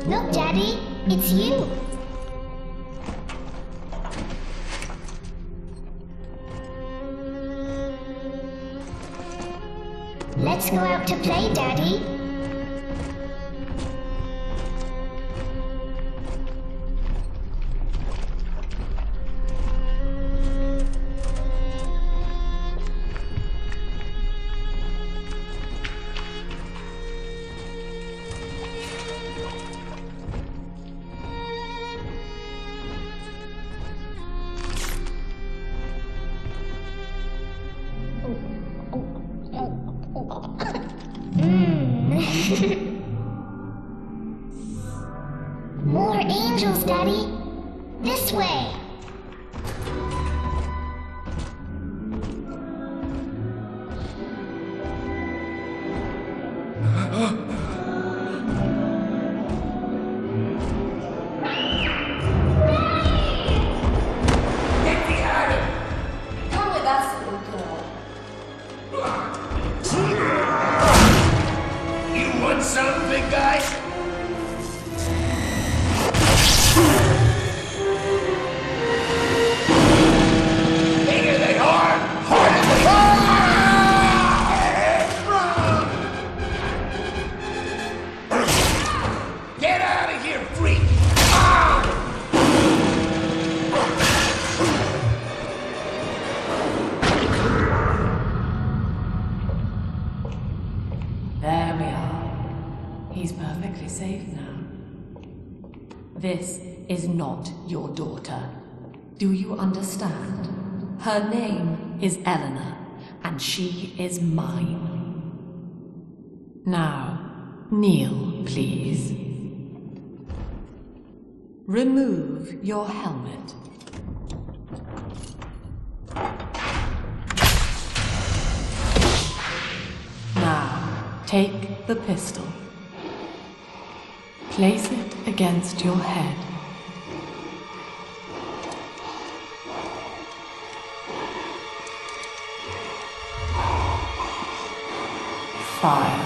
Look, Daddy, it's you. Let's go out to play, Daddy. More angels, Daddy. This way. This is not your daughter. Do you understand? Her name is Eleanor, and she is mine. Now, kneel, please. Remove your helmet. Now, take the pistol. Place it against your head. Fire.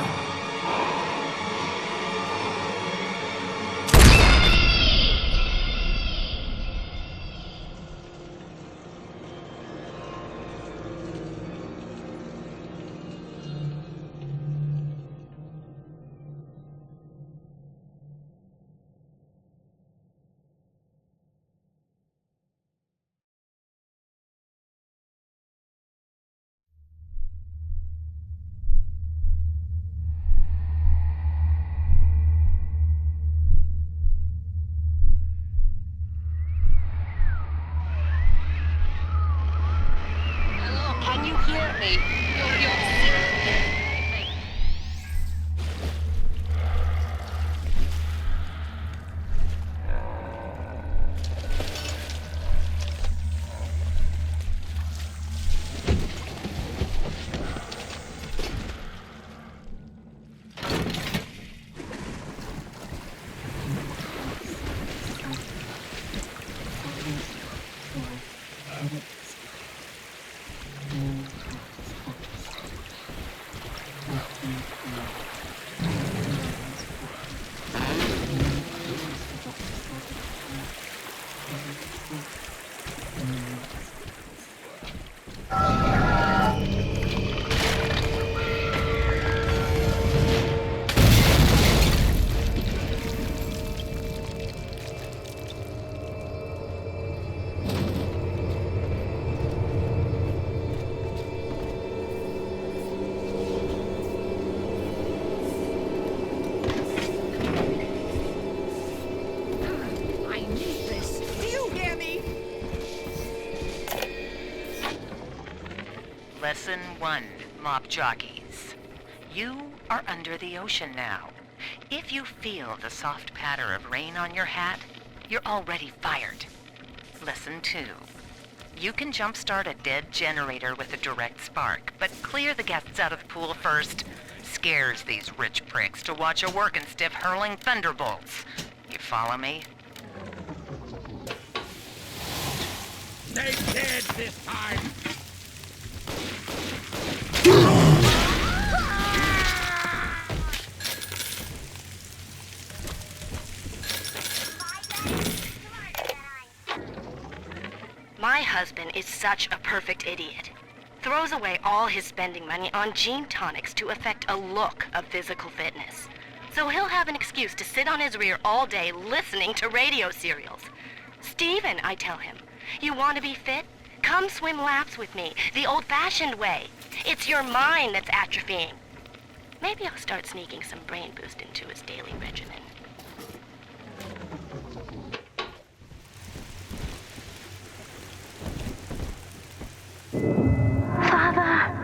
Lesson 1, mob jockeys. You are under the ocean now. If you feel the soft patter of rain on your hat, you're already fired. Lesson 2. You can jumpstart a dead generator with a direct spark, but clear the guests out of the pool first. Scares these rich pricks to watch a working stiff hurling thunderbolts. You follow me? Stay dead this time! husband is such a perfect idiot. Throws away all his spending money on gene tonics to affect a look of physical fitness. So he'll have an excuse to sit on his rear all day listening to radio serials. Steven, I tell him, you want to be fit? Come swim laps with me, the old-fashioned way. It's your mind that's atrophying. Maybe I'll start sneaking some brain boost into his daily regimen. Father!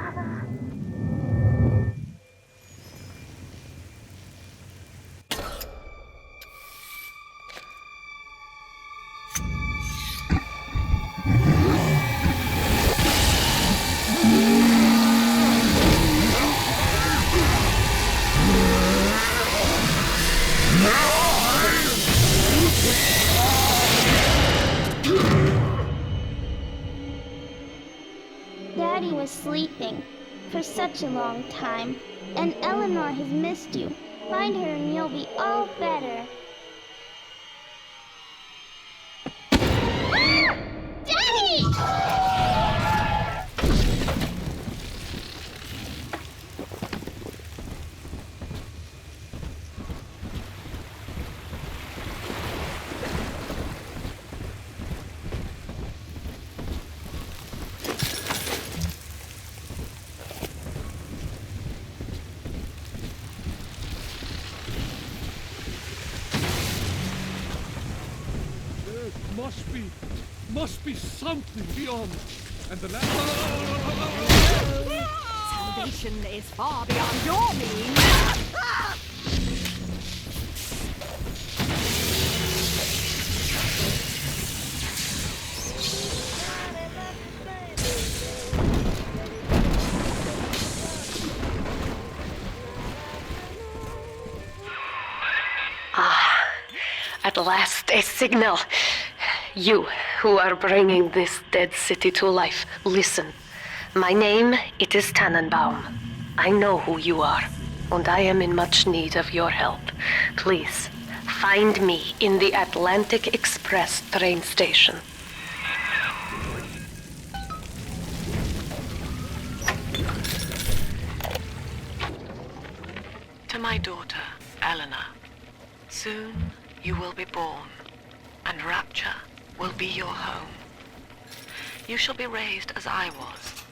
Daddy was sleeping for such a long time, and Eleanor has missed you. Find her and you'll be all better. Daddy! Must be something beyond. And the Salvation is far beyond your means. At last, a signal. You, who are bringing this dead city to life, listen. My name, it is Tenenbaum. I know who you are, and I am in much need of your help. Please, find me in the Atlantic Express train station. To my daughter, Eleanor, soon you will be born, and Rapture will be your home. You shall be raised as I was,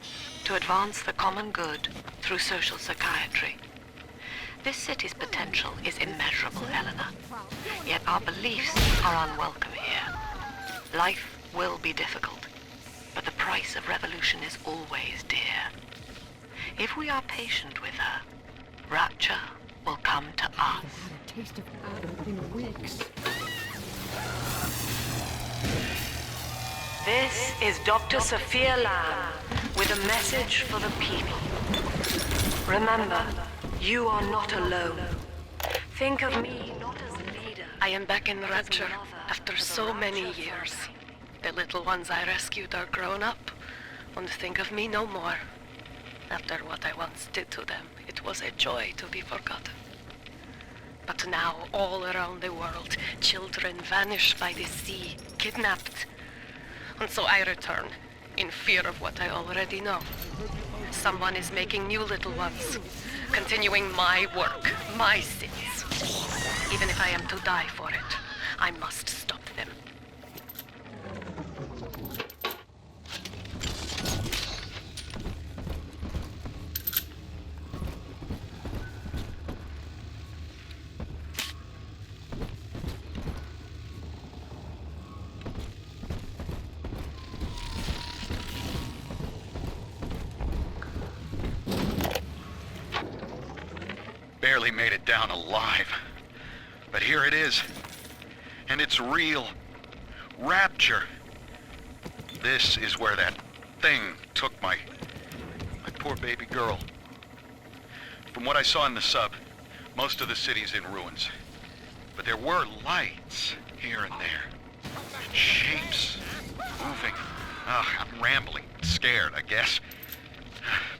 to advance the common good through social psychiatry. This city's potential is immeasurable, Eleanor, yet our beliefs are unwelcome here. Life will be difficult, but the price of revolution is always dear. If we are patient with her, Rapture will come to us. A taste of Adam in weeks. This is Dr. Sophia Lamb with a message for the people. Remember, you are not alone. Think of me not as a leader. I am back in Rapture after so many years. The little ones I rescued are grown up, and think of me no more. After what I once did to them, it was a joy to be forgotten. But now, all around the world, children vanish by the sea, kidnapped. And so I return, in fear of what I already know. Someone is making new little ones, continuing my work, my sins. Even if I am to die for it, I must stop them. Barely made it down alive. But here it is. And it's real. Rapture. This is where that thing took my poor baby girl. From what I saw in the sub, most of the city's in ruins. But there were lights here and there. And shapes moving. I'm rambling, scared, I guess.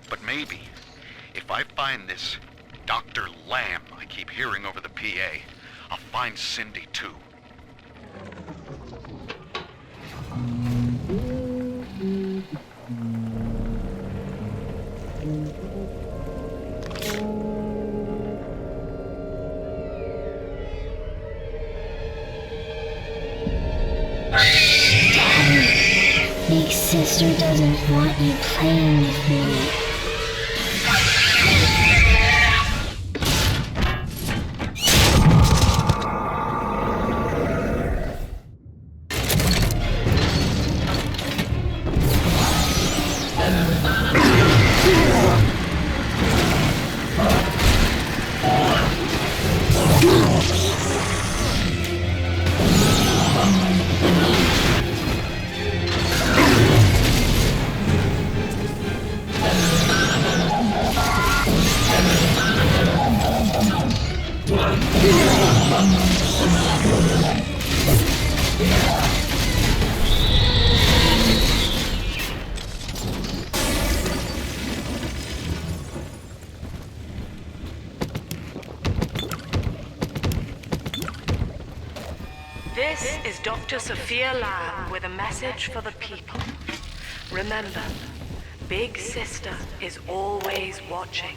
But maybe, if I find this Dr. Lamb I keep hearing over the PA, I'll find Cindy too. Sister doesn't want you playing with me. This is Dr. Sophia Lamb with a message for the people. Remember, Big Sister is always watching.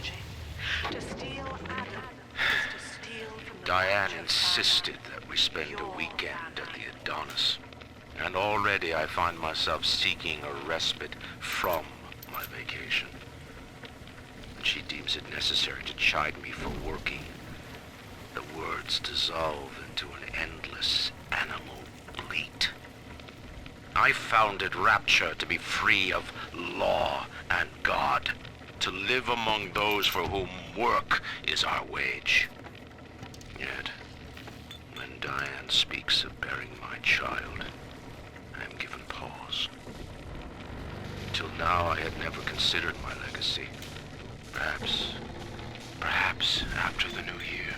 To steal Adam is to steal from the Diane insisted that we spend a weekend at the Dionis, and already I find myself seeking a respite from my vacation. And she deems it necessary to chide me for working. The words dissolve into an endless animal bleat. I founded Rapture to be free of law and God, to live among those for whom work is our wage. Yet, when Diane speaks of bearing my child, I am given pause. Till now I had never considered my legacy. Perhaps after the new year.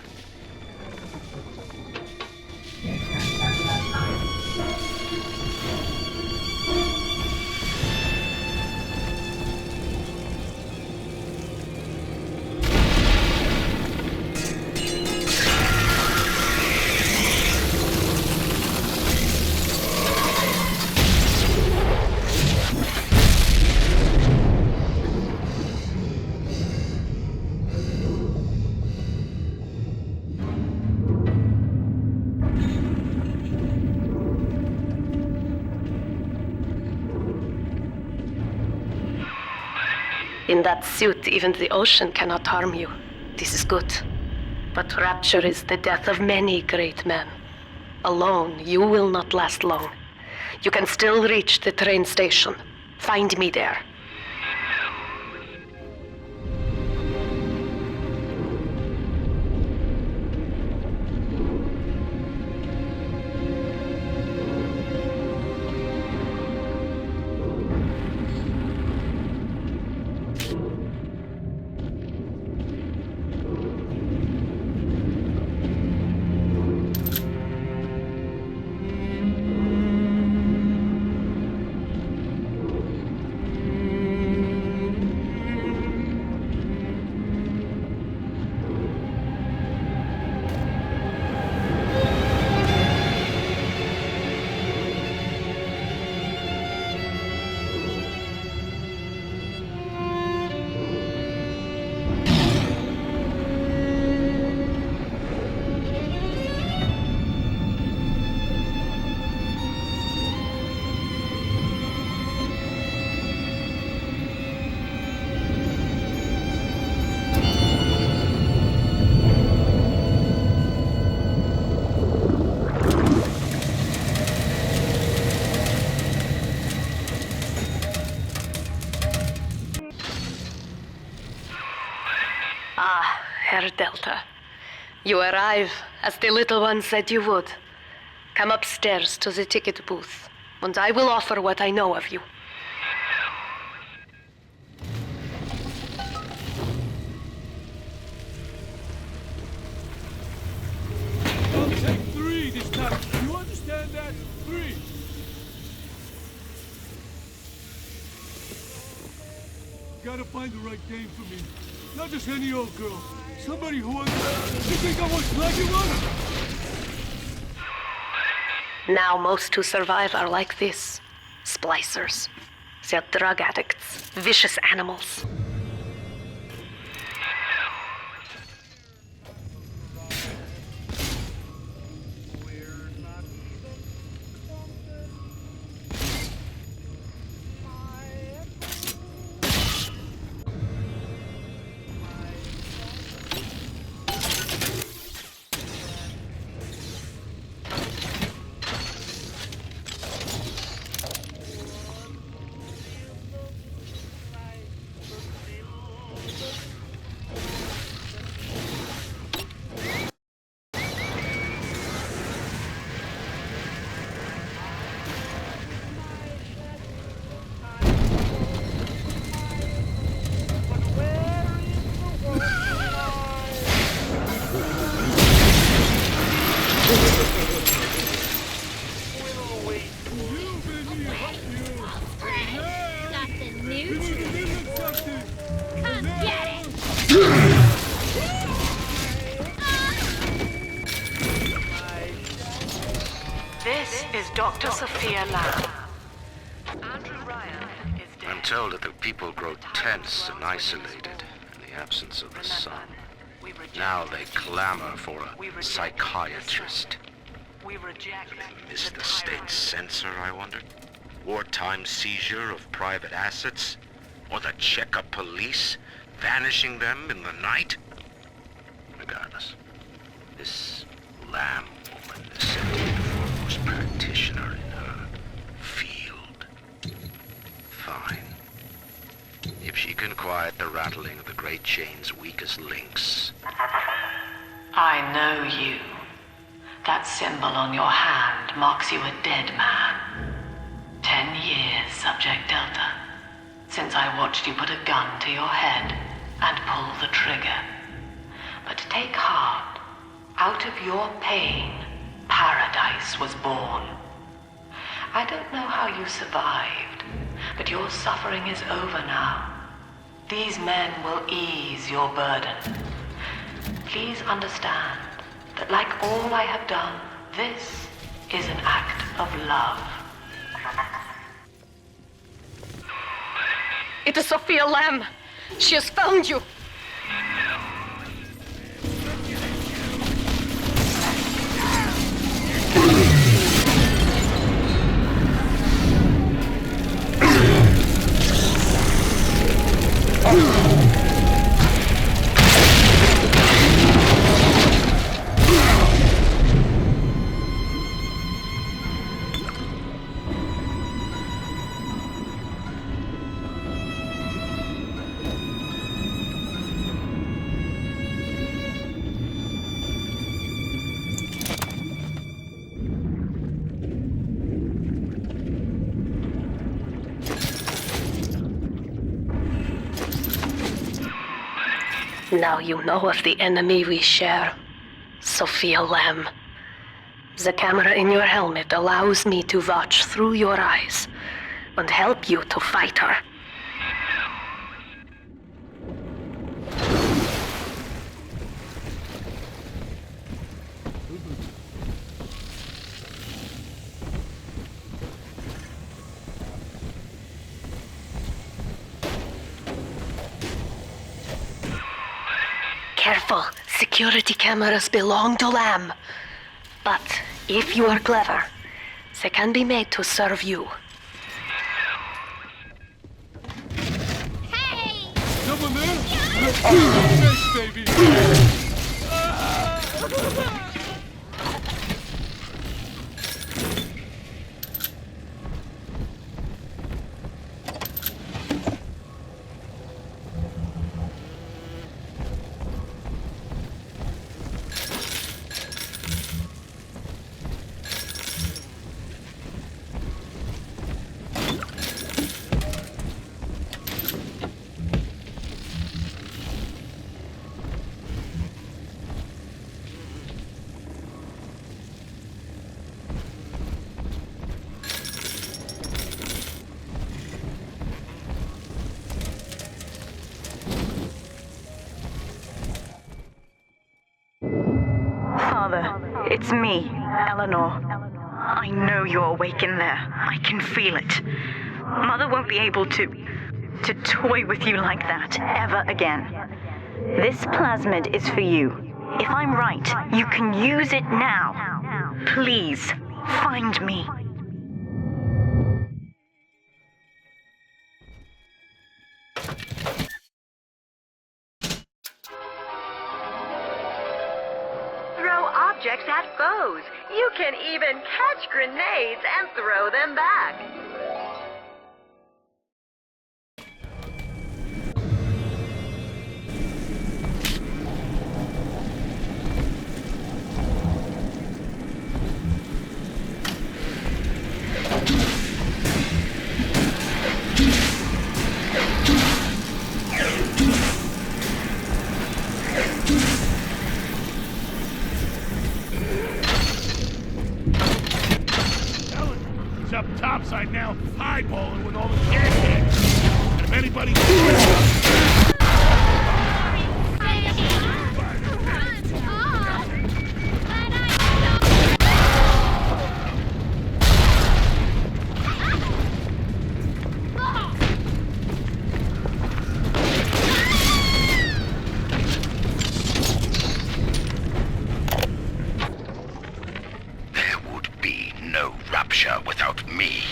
In that suit, even the ocean cannot harm you. This is good. But Rapture is the death of many great men. Alone, you will not last long. You can still reach the train station. Find me there. Herr Delta, you arrive as the little one said you would. Come upstairs to the ticket booth, and I will offer what I know of you. I'll take 3 this time. You understand that? 3. Gotta find the right dame for me. Not just any old girl. Somebody who understands. You think I want Dragon Runner? Now most who survive are like this. Splicers. They're drug addicts. Vicious animals. This is Dr. Sophia Lamb. Andrew Ryan is dead. I'm told that the people grow tense and isolated in the absence of the sun. Now they clamor for a psychiatrist. We reject. Is the state censor, I wonder? Wartime seizure of private assets? Or the Cheka police vanishing them in the night? Regardless, this Lamb woman is said to be the foremost practitioner in her field. Fine. If she can quiet the rattling of the Great Chain's weakest links. I know you. That symbol on your hand marks you a dead man. 10 years, Subject Delta, since I watched you put a gun to your head and pull the trigger. But take heart. Out of your pain, paradise was born. I don't know how you survived, but your suffering is over now. These men will ease your burden. Please understand that like all I have done, this is an act of love. It is Sophia Lamb. She has found you. Now you know of the enemy we share, Sophia Lamb. The camera in your helmet allows me to watch through your eyes and help you to fight her. Careful, security cameras belong to Lamb. But if you are clever, they can be made to serve you. Hey! Someone there? Thanks, baby! It's me, Eleanor. I know you're awake in there. I can feel it. Mother won't be able to toy with you like that ever again. This plasmid is for you. If I'm right, you can use it now. Please, find me. Objects at foes. You can even catch grenades and throw them back. Up topside now, eyeballing with all the pancakes. And if anybody... without me.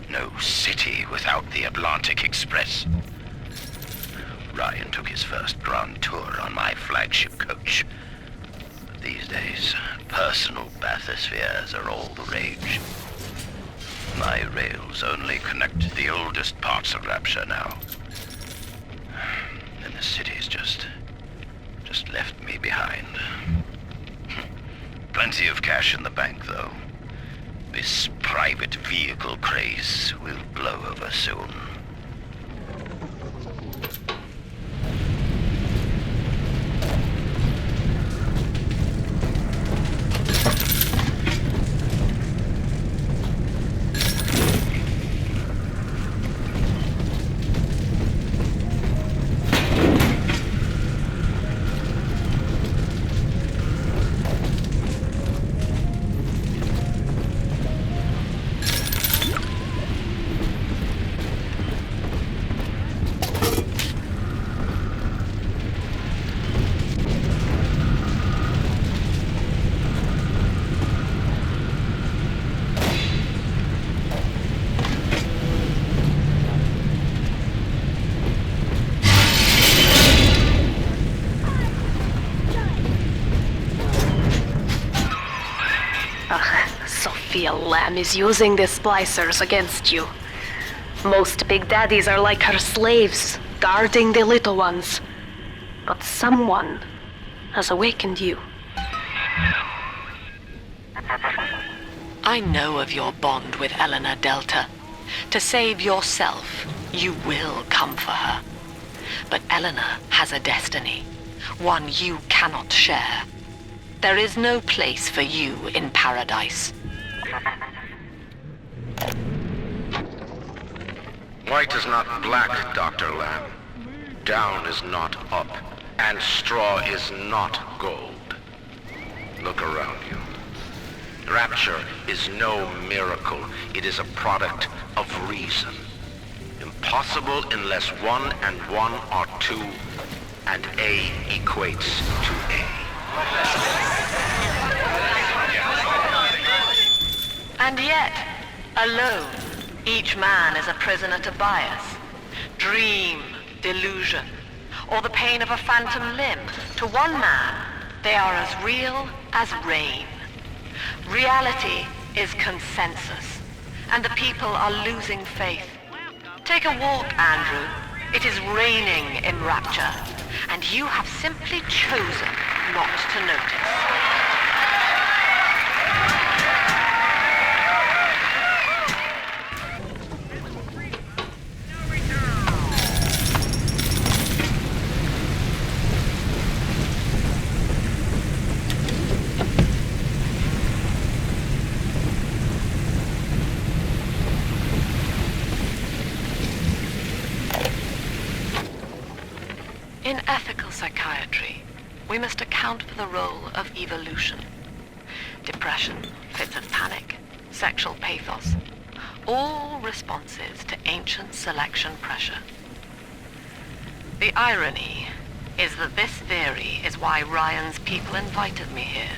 No city without the Atlantic Express. Ryan took his first grand tour on my flagship coach. But these days, personal bathyspheres are all the rage. My rails only connect the oldest parts of Rapture now. And the city's just left me behind. Plenty of cash in the bank, though. This private vehicle craze will blow over soon. Lamb is using the splicers against you. Most big daddies are like her slaves, guarding the little ones. But someone has awakened you. I know of your bond with Eleanor Delta. To save yourself, you will come for her. But Eleanor has a destiny, one you cannot share. There is no place for you in paradise. White is not black, Dr. Lamb. Down is not up, and straw is not gold. Look around you. Rapture is no miracle. It is a product of reason. Impossible unless 1 and 1 are 2, and A equates to A. And yet, alone, each man is a prisoner to bias, dream, delusion, or the pain of a phantom limb. To one man, they are as real as rain. Reality is consensus, and the people are losing faith. Take a walk, Andrew. It is raining in Rapture, and you have simply chosen not to notice. In ethical psychiatry, we must account for the role of evolution. Depression, fits of panic, sexual pathos, all responses to ancient selection pressure. The irony is that this theory is why Ryan's people invited me here.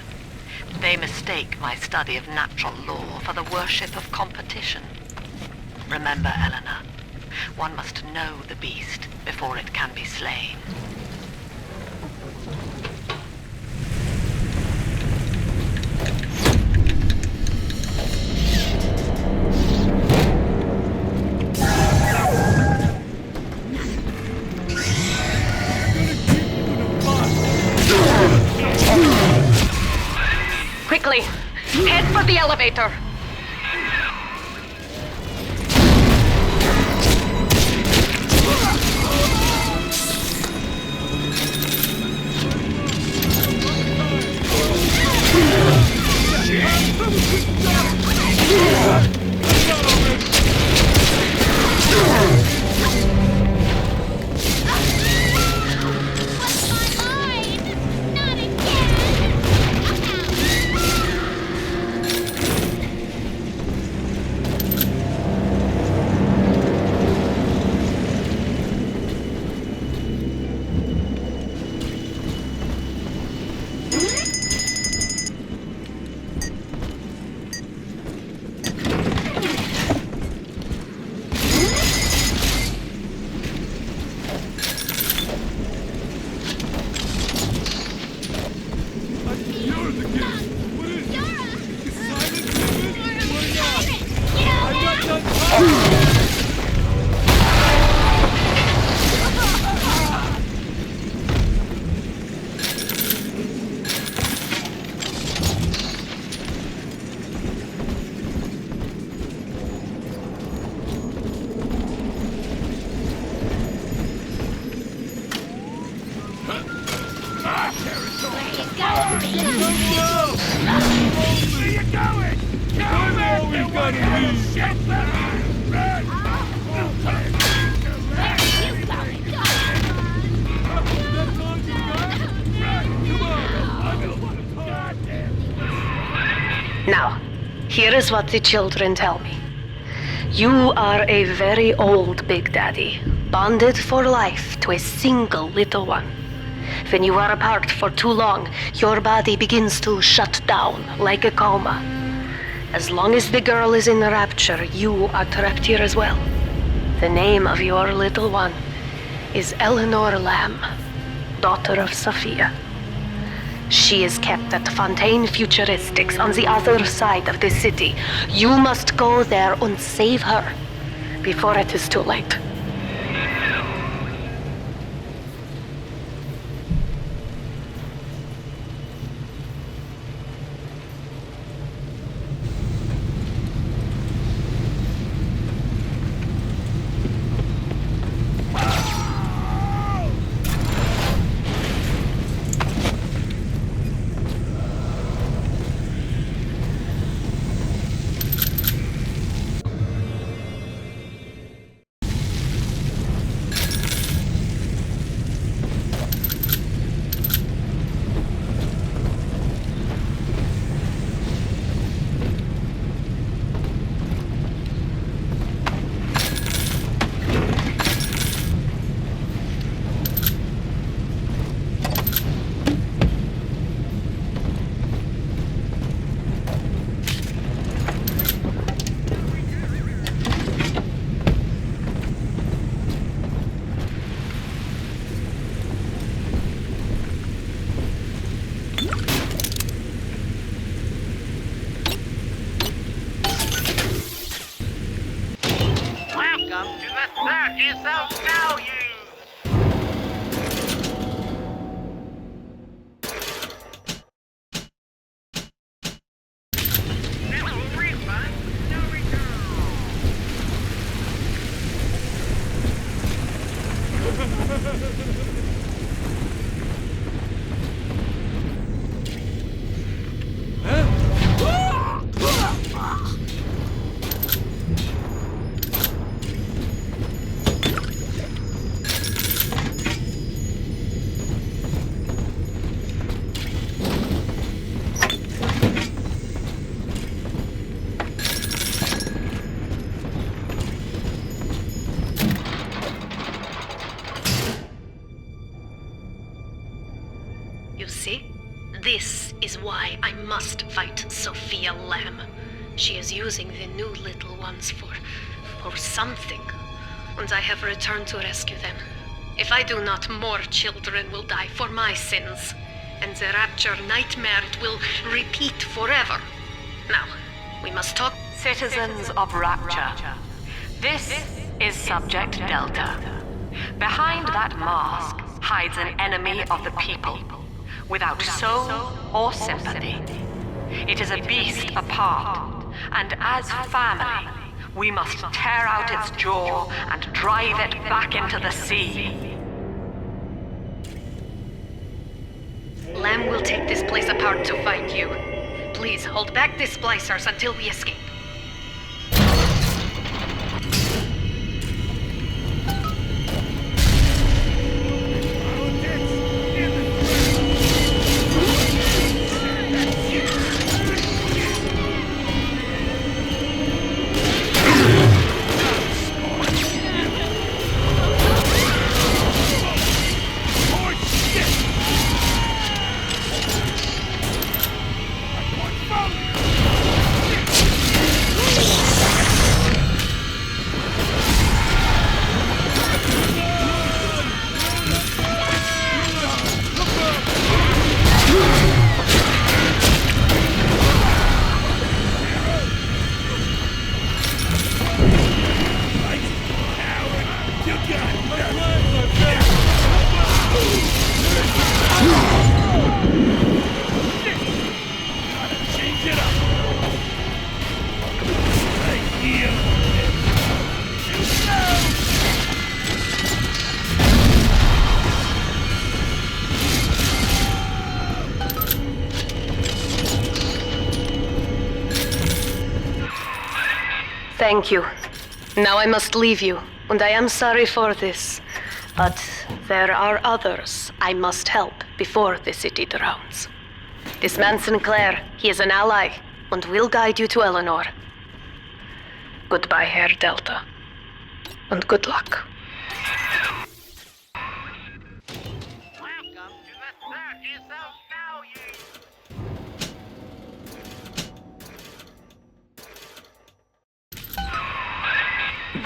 They mistake my study of natural law for the worship of competition. Remember, Eleanor, one must know the beast before it can be slain. Quickly, head for the elevator. Now, here is what the children tell me. You are a very old Big Daddy, bonded for life to a single little one. When you are apart for too long, your body begins to shut down like a coma. As long as the girl is in Rapture, you are trapped here as well. The name of your little one is Eleanor Lamb, daughter of Sophia. She is kept at Fontaine Futuristics on the other side of the city. You must go there and save her before it is too late. You see? This is why I must fight Sophia Lamb. She is using the new little ones for something. And I have returned to rescue them. If I do not, more children will die for my sins. And the Rapture nightmare will repeat forever. Now, we must talk. Citizens of Rapture, this is Subject Delta. Behind that mask hides an enemy of the people, without soul or sympathy. It is a beast apart, and as family, we must tear out its jaw and drive it back into the sea. Lamb will take this place apart to find you. Please hold back the splicers until we escape. Thank you. Now I must leave you, and I am sorry for this. But there are others I must help before the city drowns. This man Sinclair, he is an ally, and will guide you to Eleanor. Goodbye, Herr Delta. And good luck.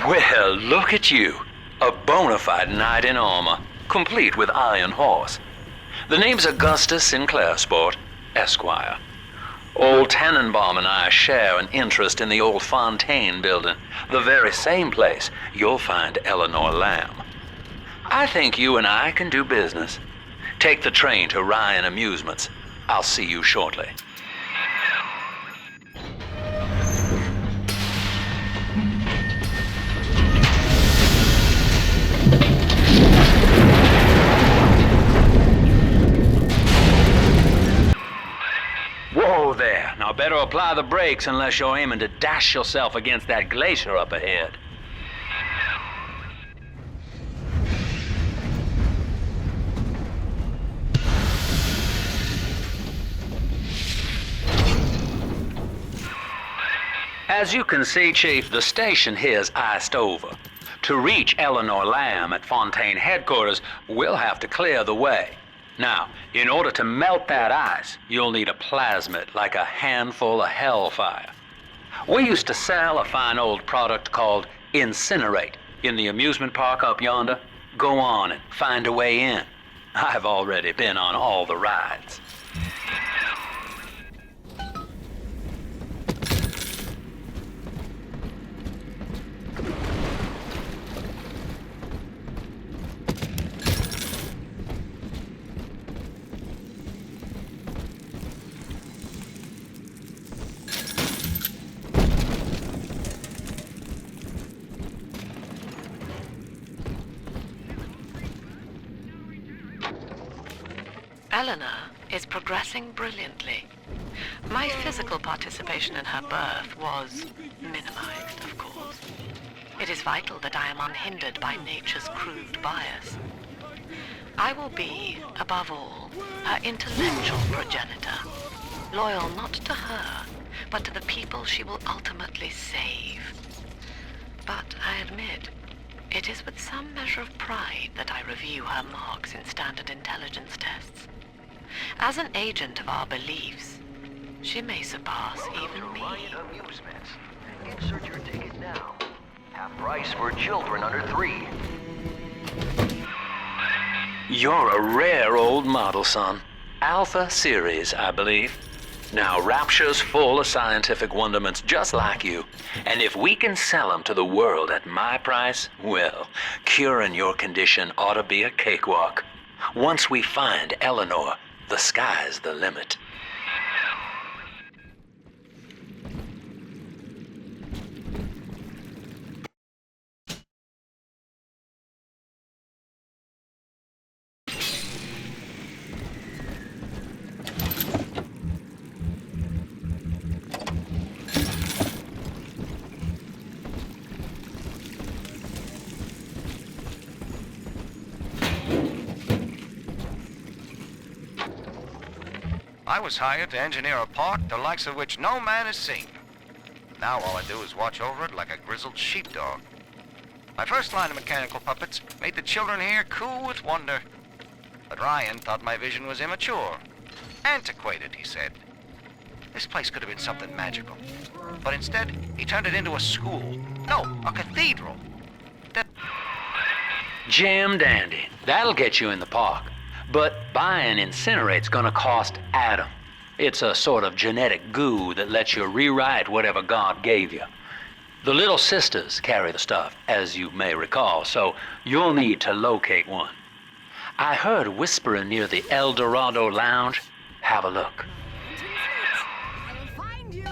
Well, look at you. A bona fide knight in armor, complete with iron horse. The name's Augustus Sinclair, sport, Esquire. Old Tenenbaum and I share an interest in the old Fontaine building, the very same place you'll find Eleanor Lamb. I think you and I can do business. Take the train to Ryan Amusements. I'll see you shortly. Whoa there. Now better apply the brakes unless you're aiming to dash yourself against that glacier up ahead. As you can see, Chief, the station here's iced over. To reach Eleanor Lamb at Fontaine headquarters, we'll have to clear the way. Now, in order to melt that ice, you'll need a plasmid, like a handful of hellfire. We used to sell a fine old product called Incinerate in the amusement park up yonder. Go on and find a way in. I've already been on all the rides. Eleanor is progressing brilliantly. My physical participation in her birth was minimized, of course. It is vital that I am unhindered by nature's crude bias. I will be, above all, her intellectual progenitor, loyal not to her, but to the people she will ultimately save. But I admit, it is with some measure of pride that I review her marks in standard intelligence tests. As an agent of our beliefs, she may surpass even me. Amusements. Insert your ticket now. Half price for children under 3. You're a rare old model, son. Alpha series, I believe. Now, Rapture's full of scientific wonderments just like you. And if we can sell them to the world at my price, well, curing your condition ought to be a cakewalk. Once we find Eleanor, the sky's the limit. I was hired to engineer a park the likes of which no man has seen. Now all I do is watch over it like a grizzled sheepdog. My first line of mechanical puppets made the children here coo with wonder. But Ryan thought my vision was immature. Antiquated, he said. This place could have been something magical. But instead, he turned it into a school. No, a cathedral. Jam dandy. That'll get you in the park. But buying Incinerate's gonna cost Adam. It's a sort of genetic goo that lets you rewrite whatever God gave you. The little sisters carry the stuff, as you may recall, so you'll need to locate one. I heard whispering near the El Dorado Lounge. Have a look. I'll find you.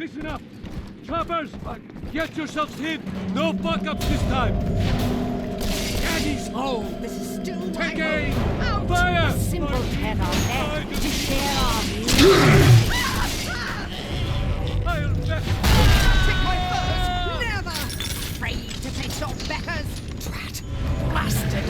listen up. Choppers, get yourselves hid. No fuck-ups this time. Daddy's home. This is still Take my aim. home. Out. Fire. A simple head on head to share our views. I'll bet. Take my furs. Never. Afraid to face your betters. Drat. Blasted.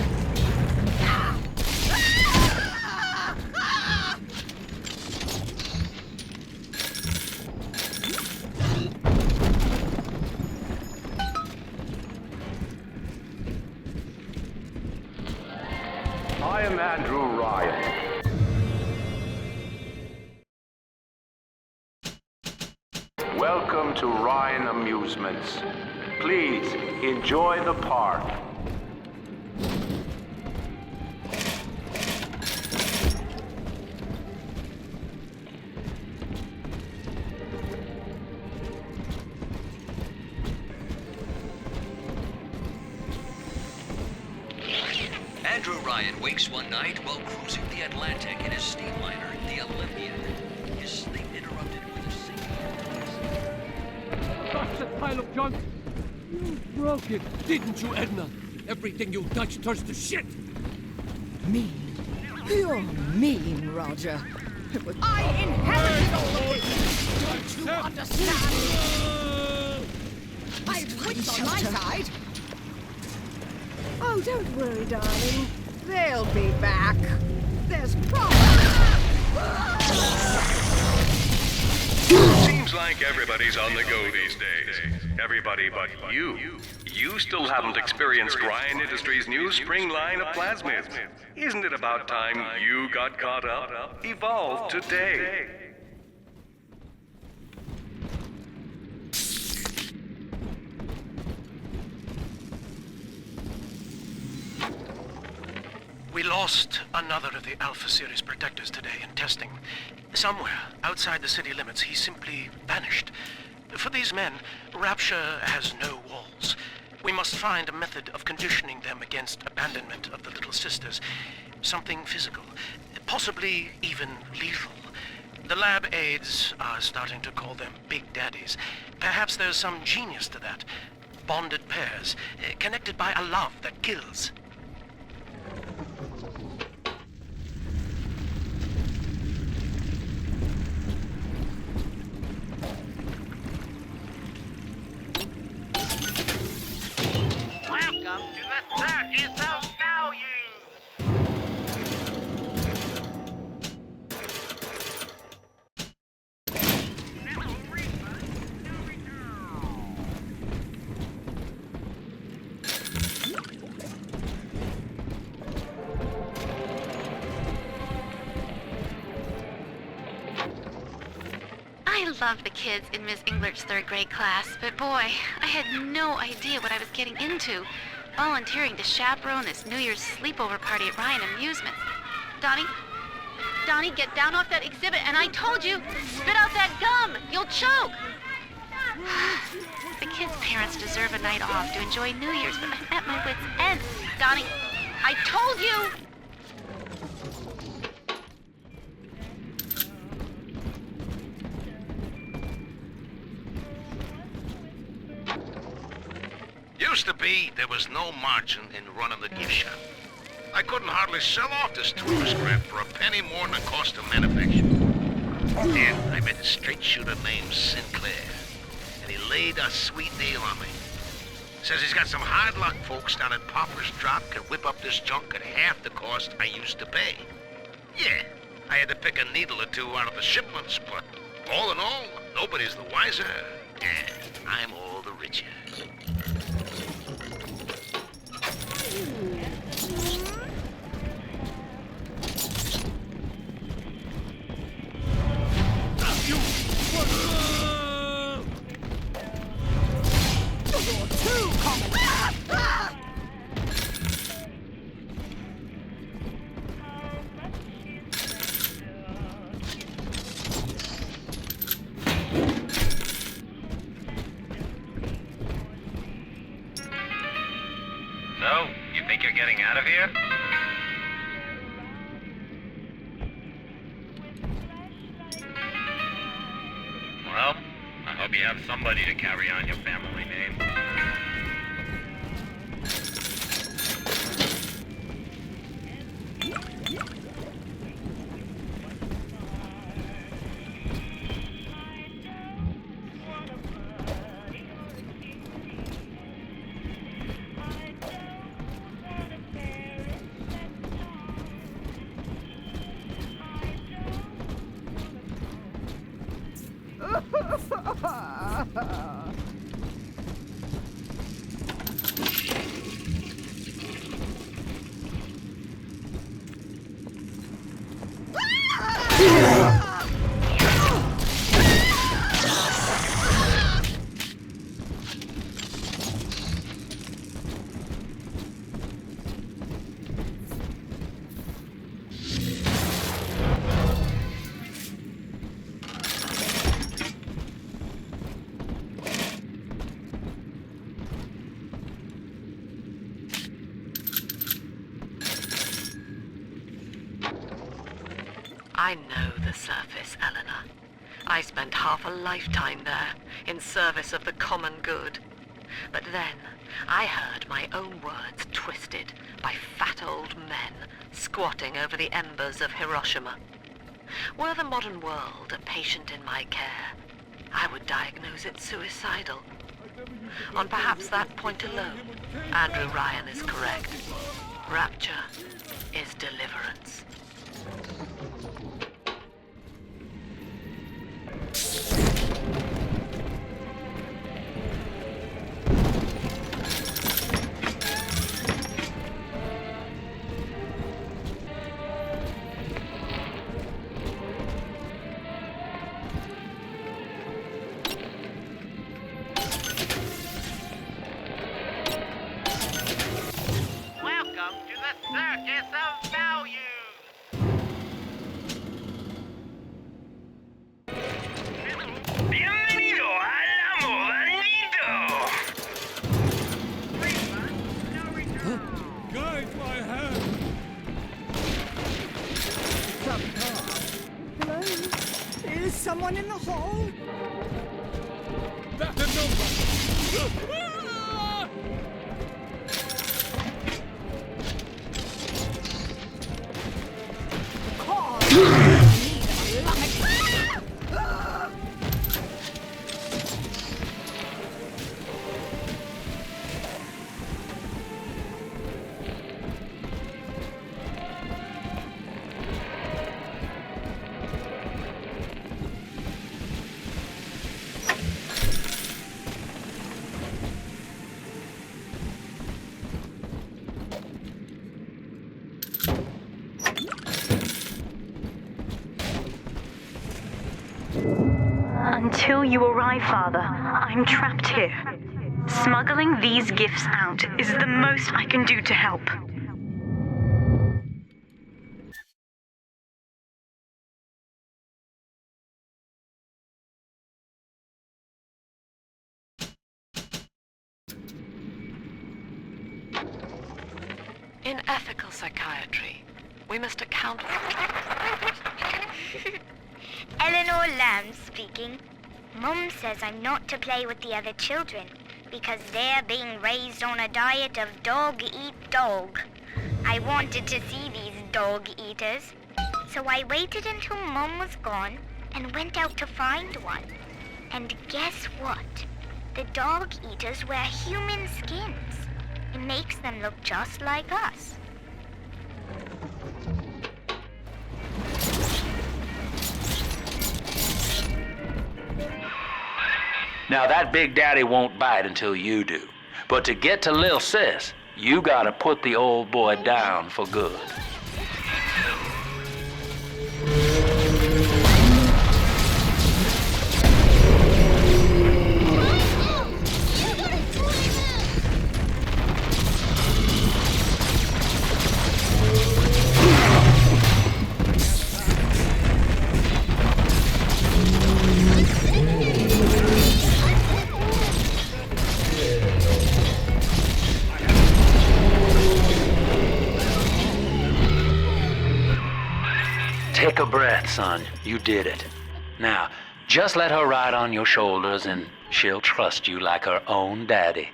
I am Andrew Ryan. Welcome to Ryan Amusements. Please enjoy the park. Andrew Ryan wakes one night while cruising the Atlantic in his steamliner, the Olympian. His sleep interrupted with a single... That's a pile of junk. You broke it, didn't you, Edna? Everything you touch turns to shit. Mean. You're mean, Roger. I inherited all of it. Don't you understand? I've wits on my side. Oh, don't worry, darling. They'll be back. There's Seems like everybody's on the go these days. Everybody but you. You still haven't experienced Ryan Industries' new spring line of plasmids. Isn't it about time you got caught up? Evolve today. We lost another of the Alpha Series protectors today in testing. Somewhere outside the city limits, he simply vanished. For these men, Rapture has no walls. We must find a method of conditioning them against abandonment of the Little Sisters. Something physical, possibly even lethal. The lab aides are starting to call them Big Daddies. Perhaps there's some genius to that. Bonded pairs, connected by a love that kills. Welcome to the circus of value! I love the kids in Miss Englert's third grade class, but boy, I had no idea what I was getting into. Volunteering to chaperone this New Year's sleepover party at Ryan Amusements. Donnie, get down off that exhibit, and I told you, spit out that gum! You'll choke! The kids' parents deserve a night off to enjoy New Year's, but I'm at my wit's end. Donnie, I told you! Used to be, there was no margin in running the gift shop. I couldn't hardly sell off this tourist crap for a penny more than the cost of manufacture. Then I met a straight shooter named Sinclair, and he laid a sweet deal on me. Says he's got some hard luck folks down at Pauper's Drop can whip up this junk at half the cost I used to pay. Yeah, I had to pick a needle or two out of the shipments, but all in all, nobody's the wiser, and I'm all the richer. You're too common. So, you think you're getting out of here? Well, I hope hope you have somebody to carry on your family name. I know the surface, Eleanor. I spent half a lifetime there, in service of the common good. But then, I heard my own words twisted by fat old men squatting over the embers of Hiroshima. Were the modern world a patient in my care, I would diagnose it suicidal. On perhaps that point alone, Andrew Ryan is correct. Rapture is deliverance. Welcome to the Circus of Value! Bienvenido al amo bandido! Guys, my hand! Hello? Is someone in the hall? That's a number! Until you arrive, Father, I'm trapped here. Smuggling these gifts out is the most I can do to help. In ethical psychiatry, we must account for... Eleanor Lamb speaking. Mum says I'm not to play with the other children because they're being raised on a diet of dog-eat-dog. I wanted to see these dog-eaters, so I waited until Mum was gone and went out to find one. And guess what? The dog-eaters wear human skins. It makes them look just like us. Now that Big Daddy won't bite until you do. But to get to Lil Sis, you gotta put the old boy down for good. Take a breath, son. You did it. Now, Just let her ride on your shoulders and she'll trust you like her own daddy.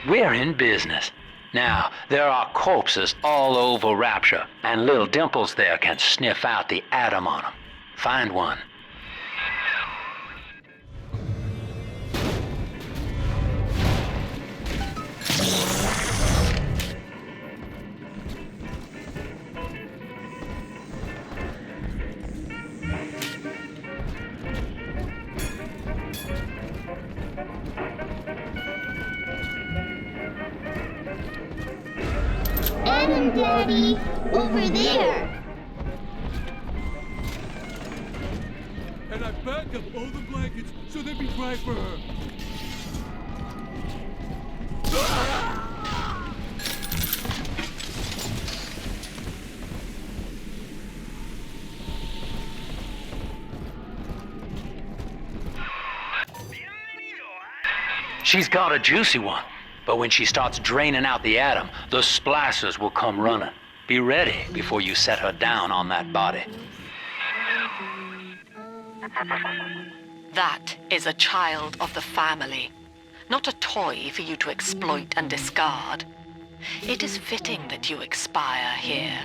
We're in business. Now, there are corpses all over Rapture, and little Dimples there can sniff out the atom on them. Find one. Adam, Daddy! Over there! And I backed up all the blankets so they'd be dry for her. She's got a juicy one. But when she starts draining out the atom, the splicers will come running. Be ready before you set her down on that body. That is a child of the family, not a toy for you to exploit and discard. It is fitting that you expire here.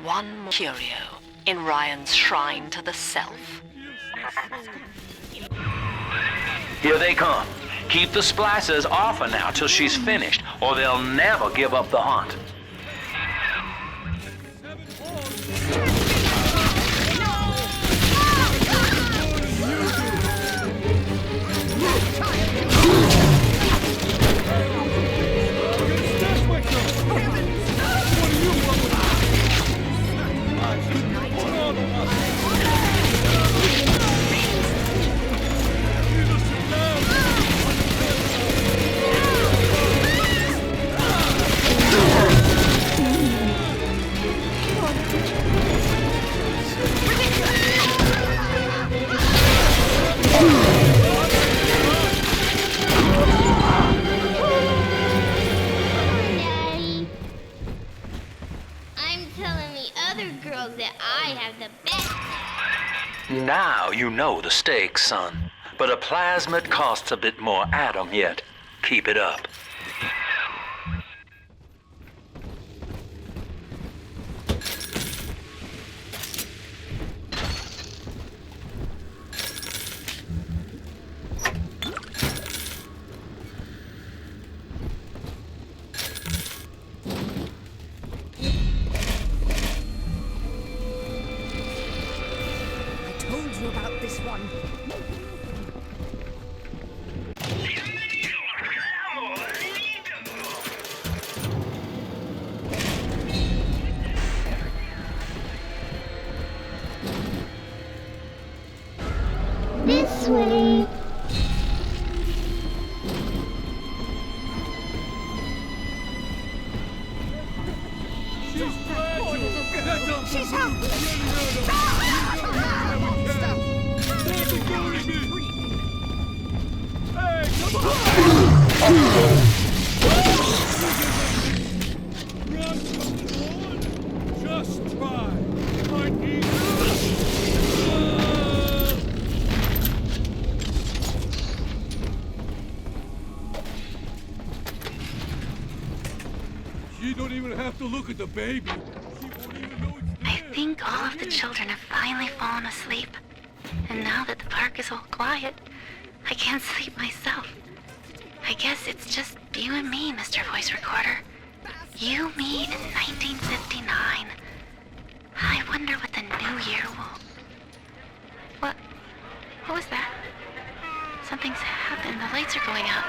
One more curio in Ryan's shrine to the self. Here they come. Keep the splicers off her now till she's finished, or they'll never give up the hunt. Now you know the stakes, son. But a plasmid costs a bit more atom yet. Keep it up. This way. She's fragile. She's helpless. Hey, come on! Just try. I need You don't even have to look at the baby. I think all of the children have finally fallen asleep. And now that the park is all quiet, I can't sleep myself. I guess it's just you and me, Mr. Voice Recorder. You, me, in 1959. I wonder what the new year will... What was that? Something's happened. The lights are going out.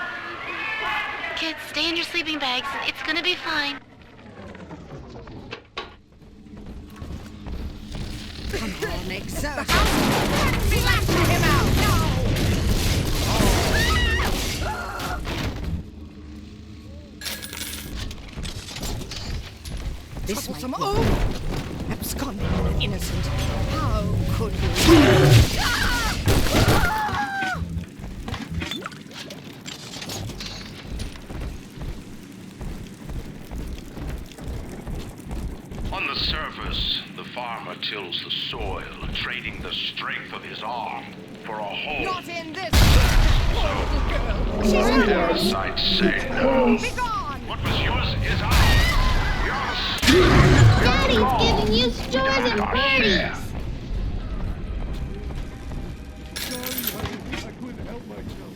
Kids, stay in your sleeping bags. It's gonna be fine. Come on, exert. Slap him out! This might be absconding an innocent. How could you? surface, the farmer tills the soil, trading the strength of his arm for a home. Not in this! So, parasites say no. Be gone! What was yours is ours. Daddy's giving you stores and parties! I couldn't help myself.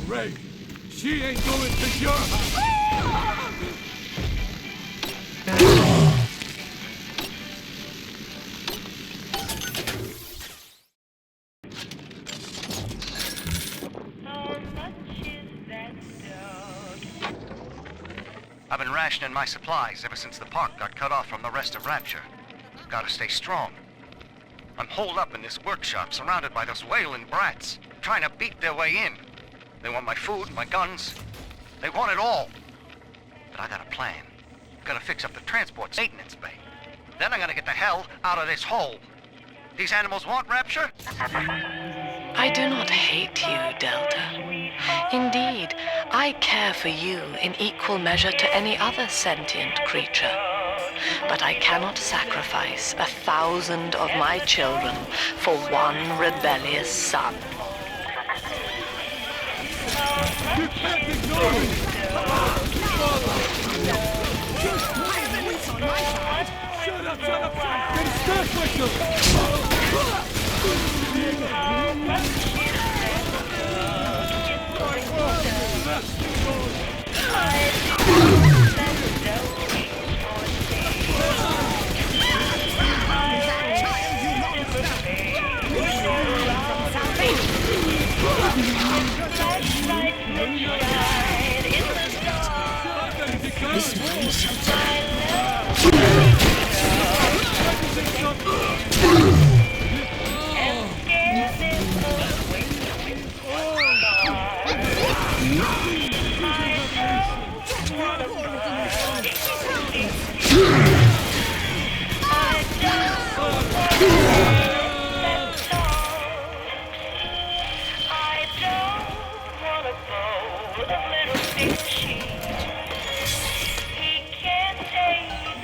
Ray, she ain't going to your house. I've been rationing my supplies ever since the park got cut off from the rest of Rapture. Gotta stay strong. I'm holed up in this workshop, surrounded by those wailing brats, trying to beat their way in. They want my food, my guns. They want it all. But I got a plan. Gotta fix up the transport maintenance bay. Then I'm gonna get the hell out of this hole. These animals want Rapture? I do not hate you, Delta. Indeed, I care for you in equal measure to any other sentient creature. But I cannot sacrifice 1,000 of my children for one rebellious son. You can't ignore me! Shut up! Then start with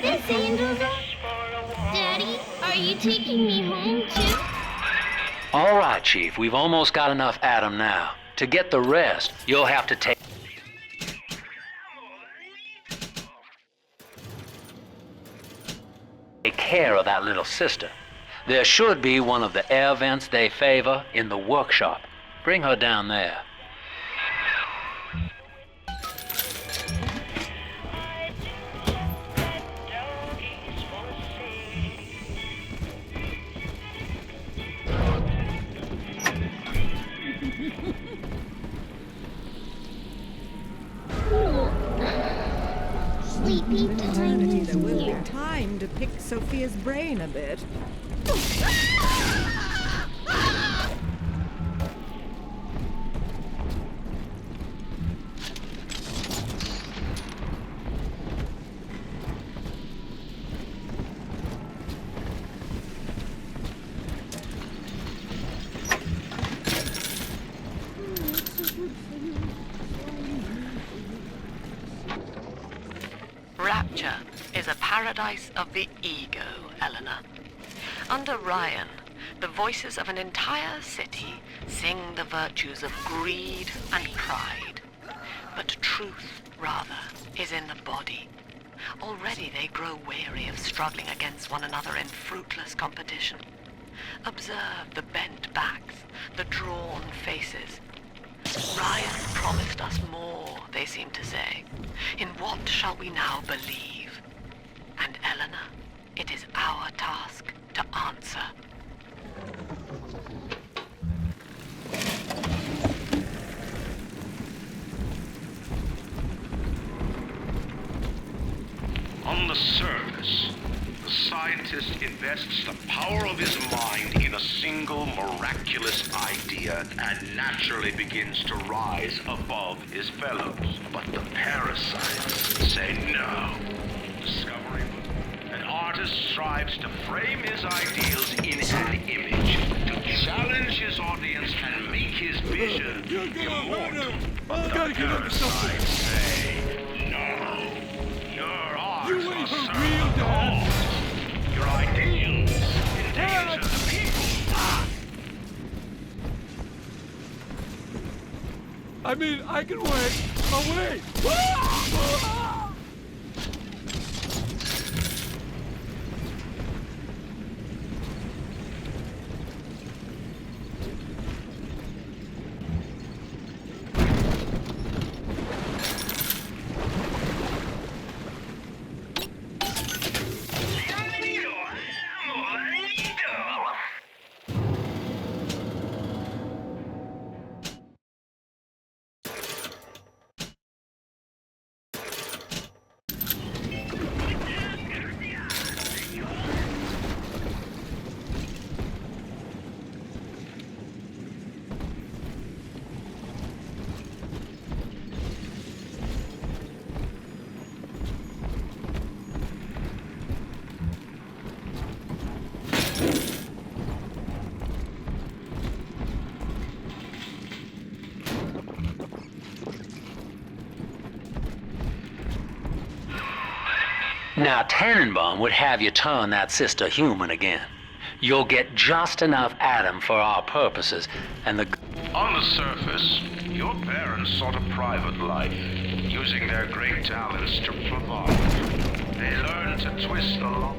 This man is Daddy, are you taking me home too? All right, Chief, we've almost got enough Adam now. To get the rest, you'll have to take care of that little sister. There should be one of the air vents they favor in the workshop. Bring her down there. Sleepy Eternity, there will here. be time to pick Sophia's brain a bit. Rapture is a paradise of the ego, Eleanor. Under Ryan, the voices of an entire city sing the virtues of greed and pride. But truth, rather, is in the body. Already they grow weary of struggling against one another in fruitless competition. Observe the bent backs, the drawn faces. Ryan promised us more, they seem to say. In what shall we now believe? And Eleanor, it is our task to answer. On the surface, the the scientist invests the power of his mind in a single miraculous idea and naturally begins to rise above his fellows. But the parasites say no. Discovery. An artist strives to frame his ideals in an image, to challenge his audience and make his vision immortal. But the parasites say no. Your art are serve the cause. Your ideals endanger the people. I mean, I can wait. I'll wait. Now, Tenenbaum would have you turn that sister human again. You'll get just enough Adam for our purposes, and the... On the surface, your parents sought a private life, using their great talents to provide. They learned to twist the law.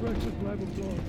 Precious laboratory.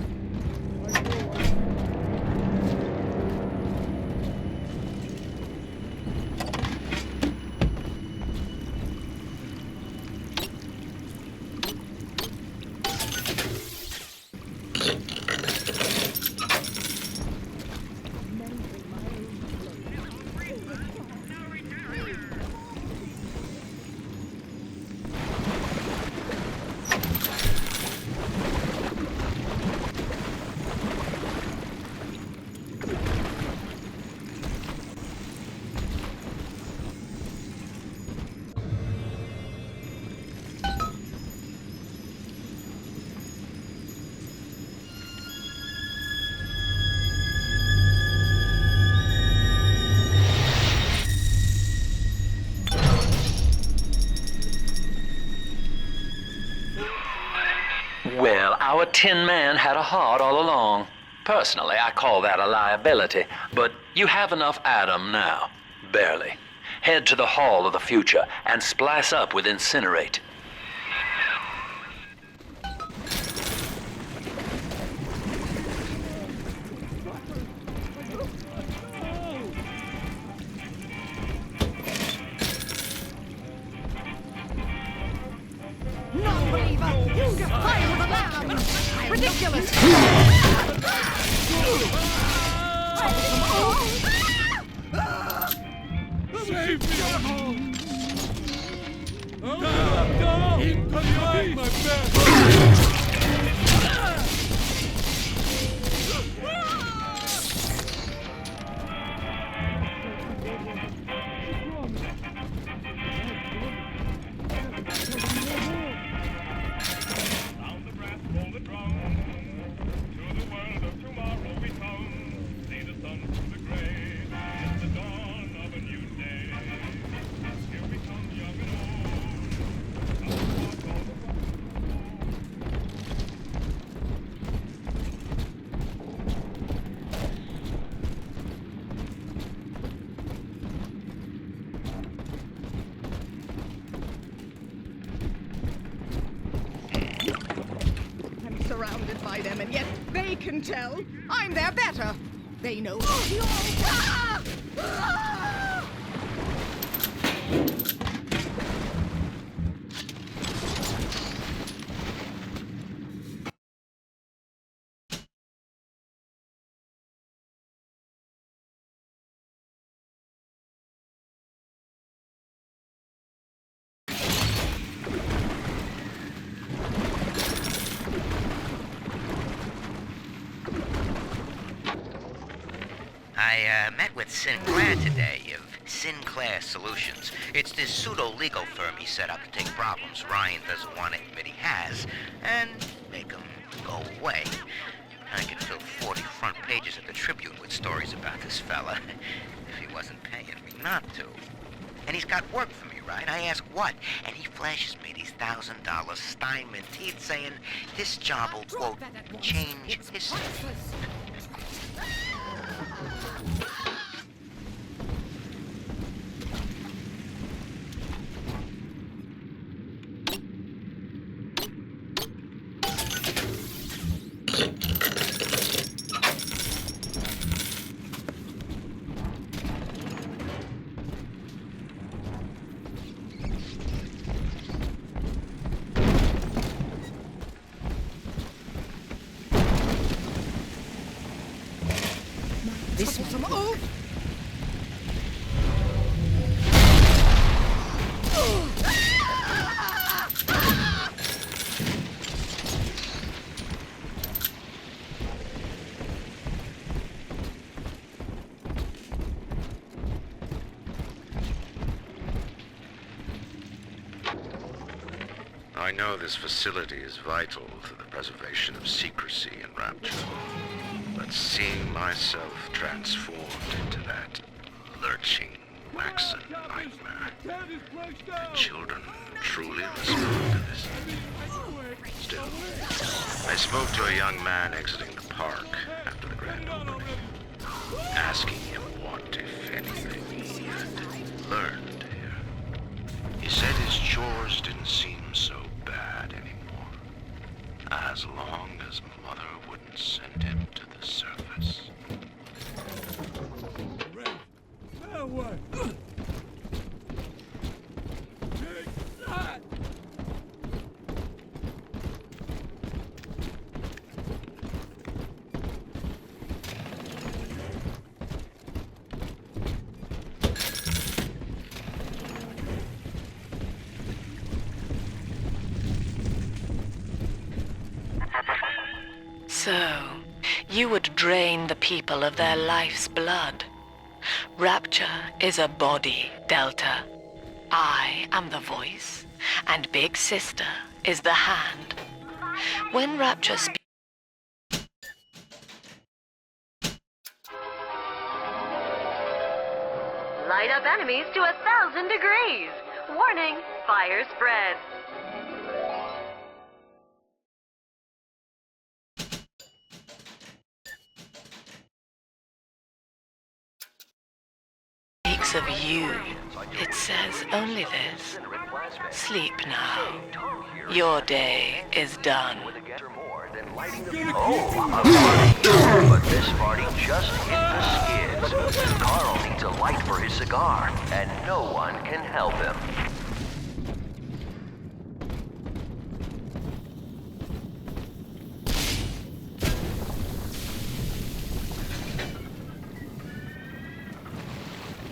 Well, our Tin Man had a heart all along. Personally, I call that a liability, but you have enough Adam now. Barely. Head to the Hall of the Future and splice up with Incinerate. Non-believer! You defy with a lamb! Ridiculous! Save me! No! Incoming! My bad! Surrounded by them, and yet they can tell I'm their better. They know. I met with Sinclair today of Sinclair Solutions. It's this pseudo-legal firm he set up to take problems Ryan doesn't want to admit he has and make them go away. I could fill 40 front pages of the Tribune with stories about this fella if he wasn't paying me not to. And he's got work for me, right? I ask what? And he flashes me these $1,000 Steinman teeth saying this job will, quote, change history. This was some old. I know this facility is vital to the preservation of secrecy in Rapture, but seeing myself transformed into that lurching, waxen nightmare, do children truly respond to this? Still, I spoke to a young man exiting the park after the grand opening, asking him what, if anything, he had learned here. He said his chores didn't seem so bad anymore, as long as Mother wouldn't send him to the surface. That way! Take that! So, you would drain the people of their life's blood. Rapture is a body, Delta. I am the voice, and Big Sister is the hand. When Rapture speaks, Light up enemies to 1,000 degrees. Warning, fire spread. of you, it says only this. Sleep now. Your day is done. Oh, but this party just hit the skids. Carl needs a light for his cigar, and no one can help him.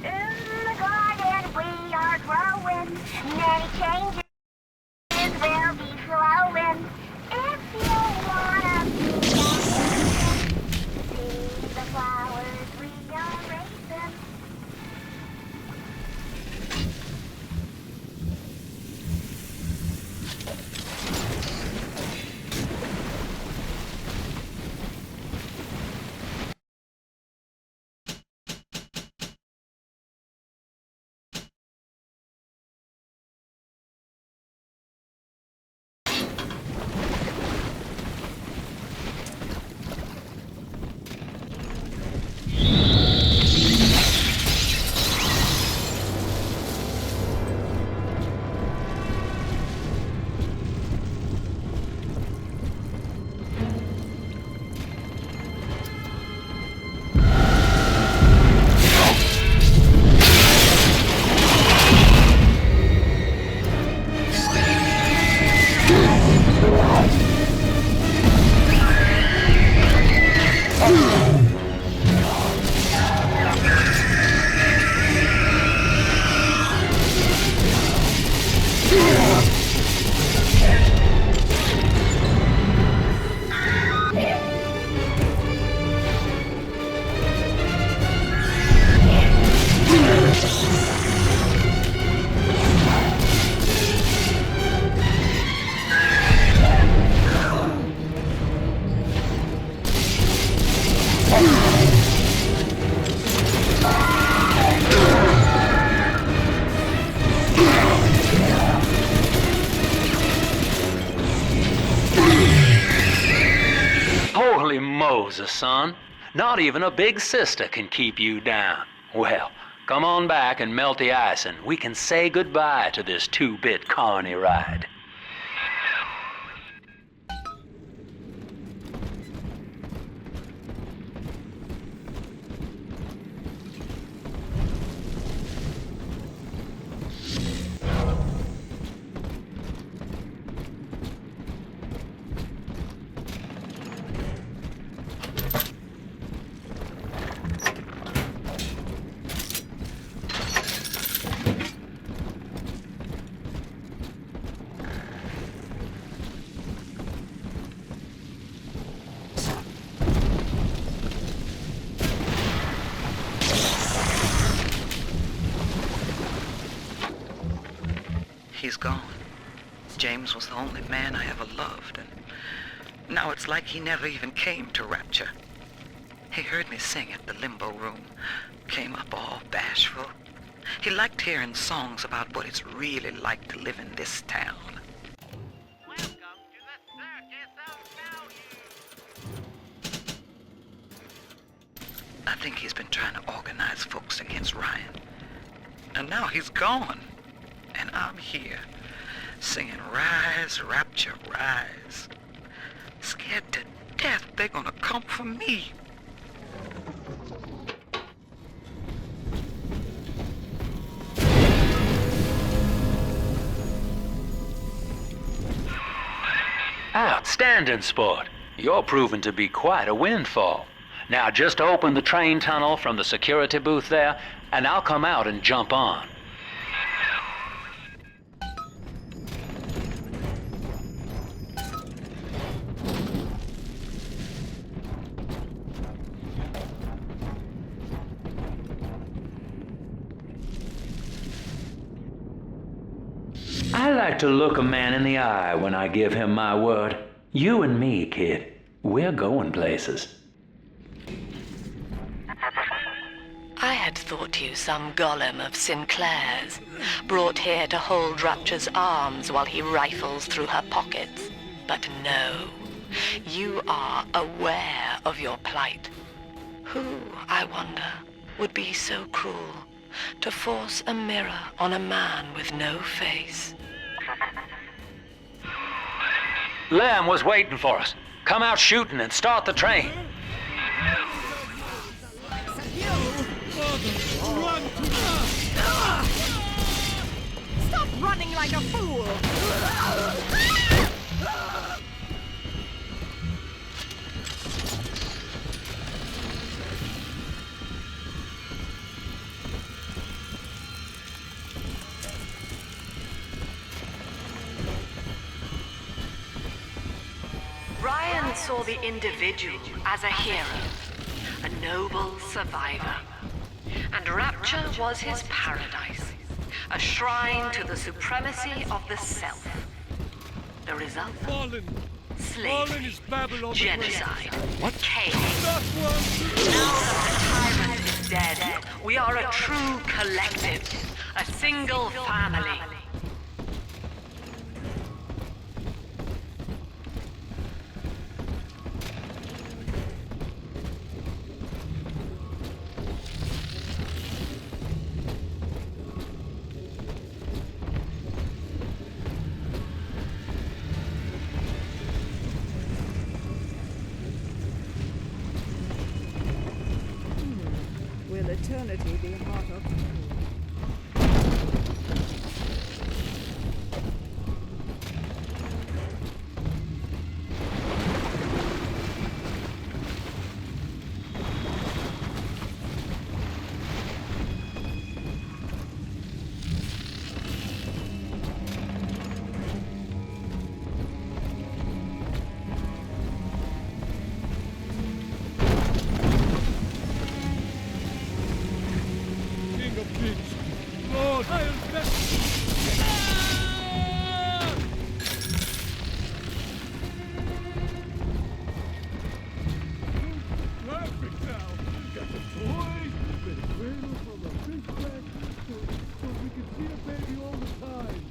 In the garden we are growing, many changes will be flowing. If you wanna see the flowers we are raising. Yowza, son. Not even a big sister can keep you down. Well, come on back and melt the ice and we can say goodbye to this 2-bit carny ride. He's gone. James was the only man I ever loved, and now it's like he never even came to Rapture. He heard me sing at the limbo room, came up all bashful. He liked hearing songs about what it's really like to live in this town. I think he's been trying to organize folks against Ryan. And now he's gone. And I'm here, singing Rise, Rapture, Rise. Scared to death they're gonna come for me. Outstanding, sport. You're proving to be quite a windfall. Now just open the train tunnel from the security booth there, and I'll come out and jump on. I like to look a man in the eye when I give him my word. You and me, kid, we're going places. I had thought you some golem of Sinclair's, brought here to hold Rapture's arms while he rifles through her pockets. But no, you are aware of your plight. Who, I wonder, would be so cruel to force a mirror on a man with no face? Lamb was waiting for us. Come out shooting and start the train. Stop running like a fool! Ryan saw the individual as a hero, a noble survivor. And Rapture was his paradise, a shrine to the supremacy of the self. The result? Slavery, genocide, chaos. Now that the tyrant is dead, we are a true collective, a single family. Will eternity be hot or cold? Lord, I am perfect now. Got the toys, been a cradle from a fish tank, so we can see a baby all the time.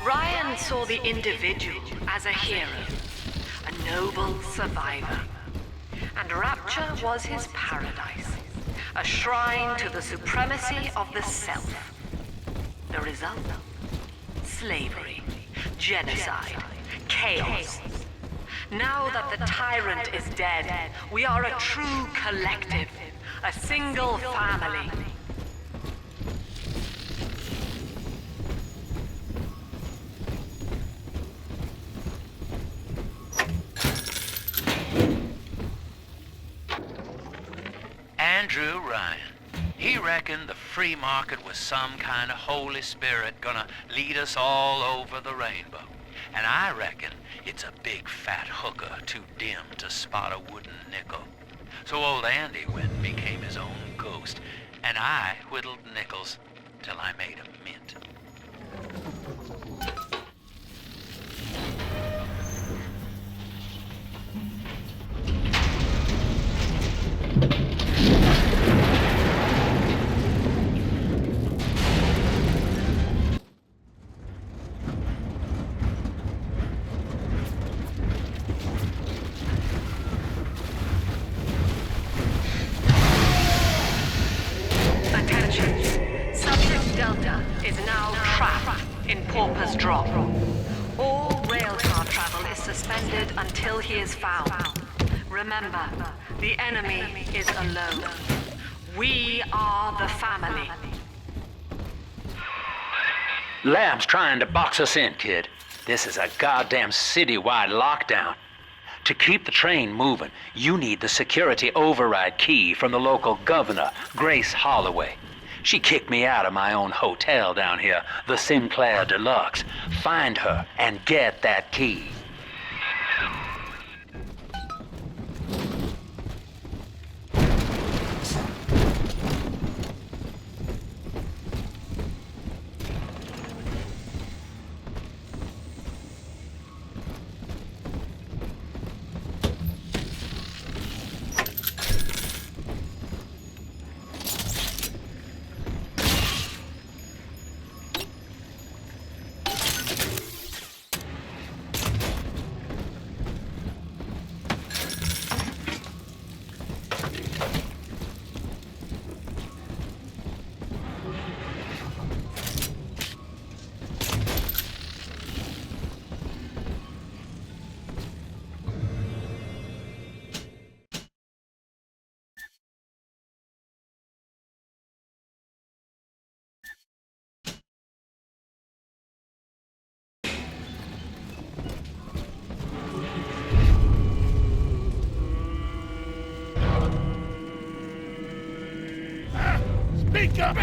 Ryan saw the individual as a hero, a noble survivor. And Rapture was his paradise, a shrine to the supremacy of the self. The result? Slavery, genocide, chaos. Now that the tyrant is dead, we are a true collective, a single family. Andrew Ryan. He reckoned the free market was some kind of Holy Spirit gonna lead us all over the rainbow. And I reckon it's a big fat hooker too dim to spot a wooden nickel. So old Andy went and became his own ghost, and I whittled nickels till I made a mint. Attention. Subject Delta is now trapped in Pauper's drop. All railcar travel is suspended until he is found. Remember, the enemy is alone. We are the family. Lab's trying to box us in, kid. This is a goddamn citywide lockdown. To keep the train moving, you need the security override key from the local governor, Grace Holloway. She kicked me out of my own hotel down here, the Sinclair Deluxe. Find her and get that key. Speak up!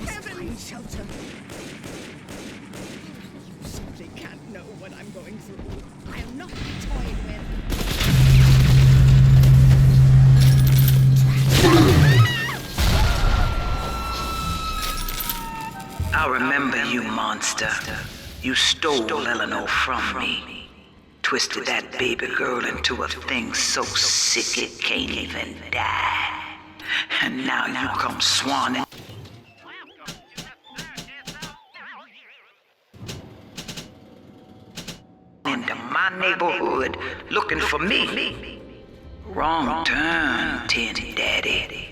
Heaven shelter. You simply can't know what I'm going through. I'll not be toyed with. I remember you, monster. You stole Eleanor from me. Twisted that baby girl into a thing so sick it can't even die. And now you come swanning into my neighborhood looking for me. Wrong turn, Tin Daddy.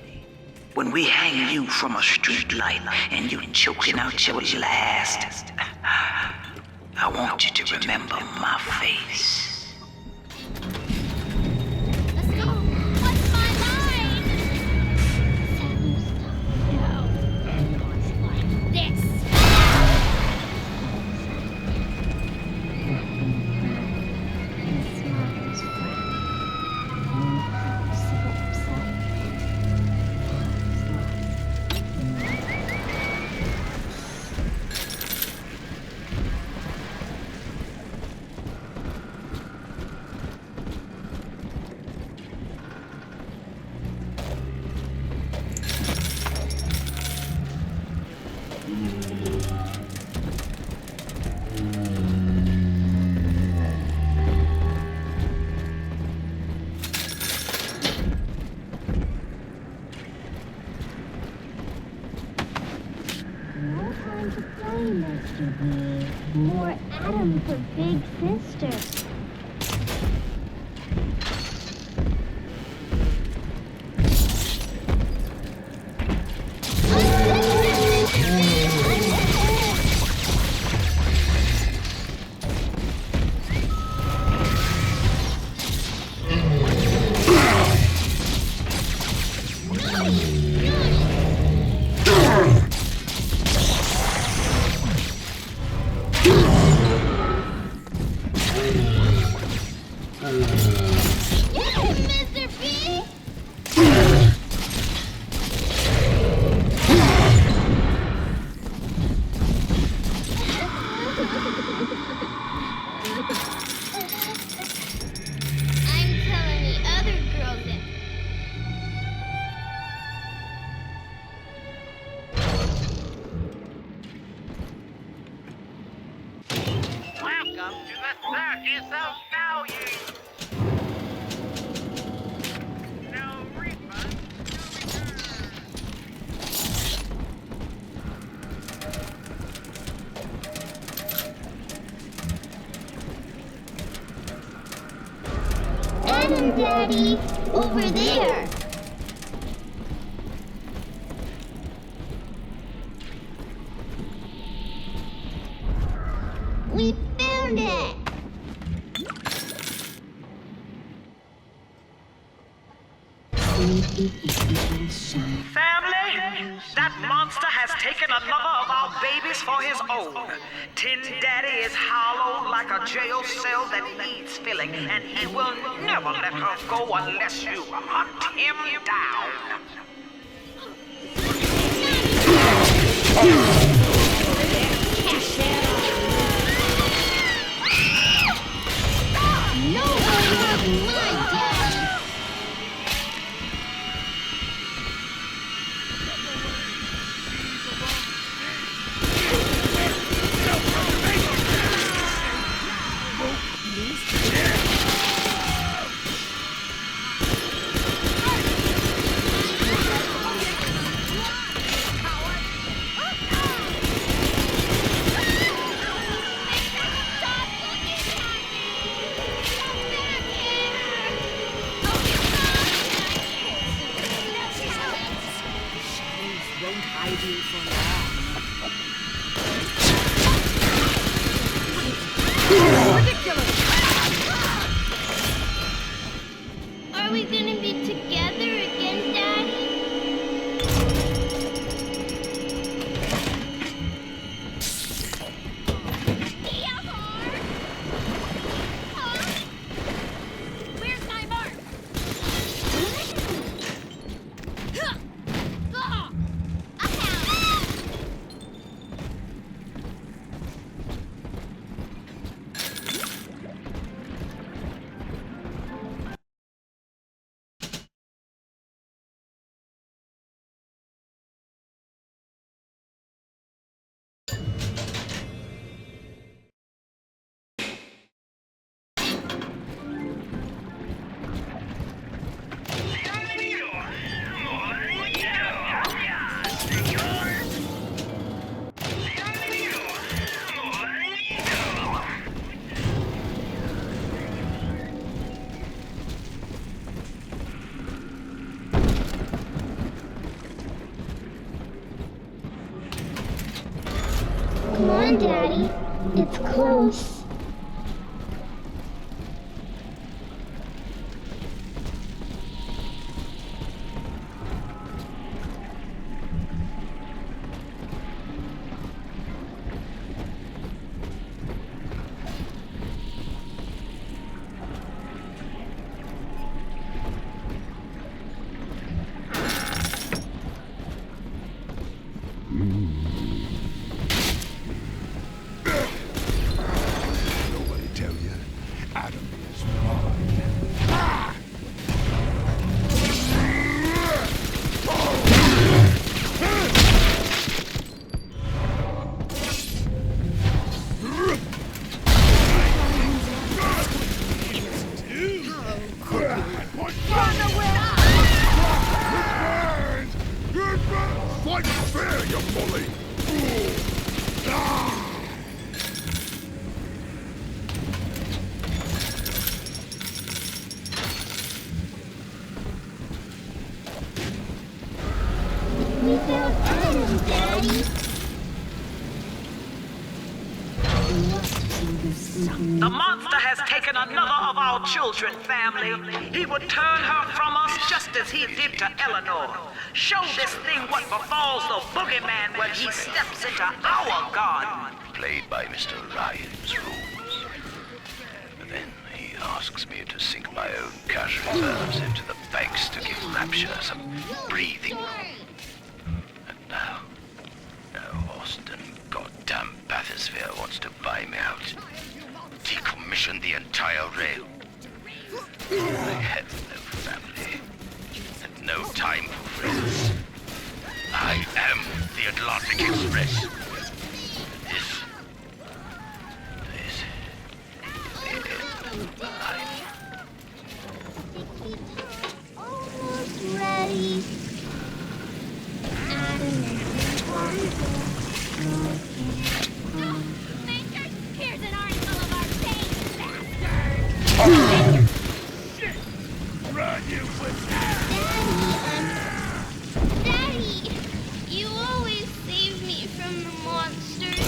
When we hang you from a street light and you choking out your last, I want you to remember my face. for big sister. Welcome to the circus of value. No refund, Adam, Daddy! Over there! We found it! Family, that monster has taken another of our babies for his own. Tin Daddy is hollow like a jail cell that needs filling, and he will never let her go unless you hunt him down. No one has my daddy! Are we gonna be together again, Daddy? Where's my mark? Come on, Daddy. It's close. Daddy. The monster has taken another of our children, family. He would turn her from us just as he did to Eleanor. Show this thing what befalls the boogeyman when he steps into our garden. Played by Mr. Ryan's rules. Then he asks me to sink my own cash reserves into the banks to give Rapture some breathing room. And now Austin goddamn bathysphere wants to buy me out. Decommission the entire rail. I had no family. And no time for friends. I am the Atlantic Express. This is the end of life. Almost ready. Here's an article of our pain, Shit! Run, you with Daddy, you always save me from the monsters.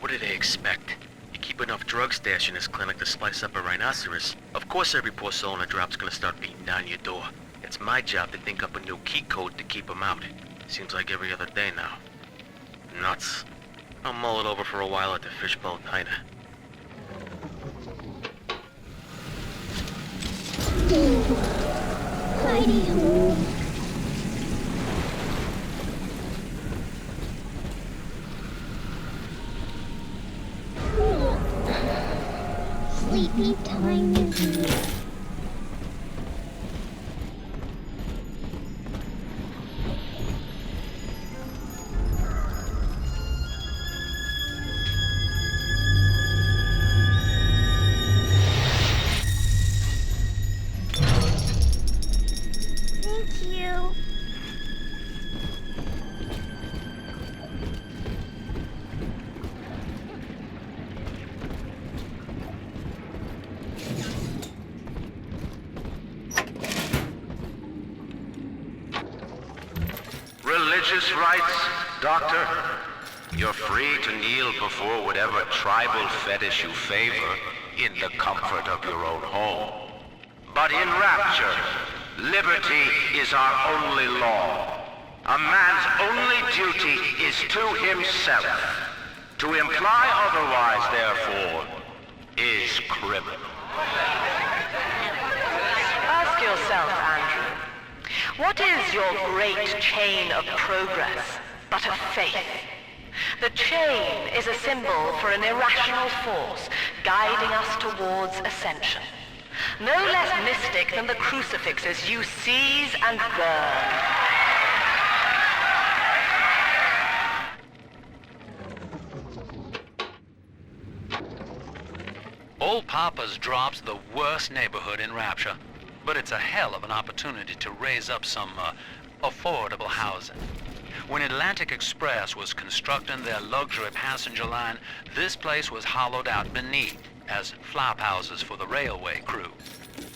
What do they expect? You keep enough drug stash in this clinic to slice up a rhinoceros. Of course every poor soul in a drop's gonna start beating down your door. It's my job to think up a new key code to keep them out. Seems like every other day now. Nuts. I'll mull it over for a while at the fishbowl diner. Heidi home. Sleepy time is here. Thank you. Religious rites, Doctor? You're free to kneel before whatever tribal fetish you favor in the comfort of your own home. But in Rapture, liberty is our only law. A man's only duty is to himself. To imply otherwise, therefore, is criminal. Ask yourself, Andrew, what is your great chain of progress but a faith? The chain is a symbol for an irrational force guiding us towards ascension. No less mystic than the crucifixes you seize and burn. Old Pauper's Drop's the worst neighborhood in Rapture, but it's a hell of an opportunity to raise up some affordable housing. When Atlantic Express was constructing their luxury passenger line, this place was hollowed out beneath as flop houses for the railway crew.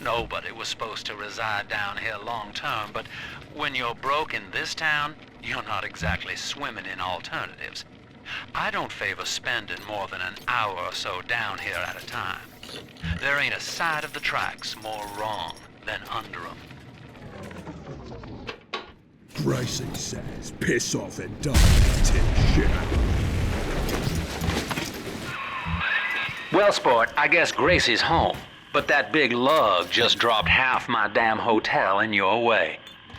Nobody was supposed to reside down here long term, but when you're broke in this town, you're not exactly swimming in alternatives. I don't favor spending more than an hour or so down here at a time. There ain't a side of the tracks more wrong than under 'em. Gracie says, piss off and die, tin shit. Well, sport, I guess Gracie's home. But that big lug just dropped half my damn hotel in your way.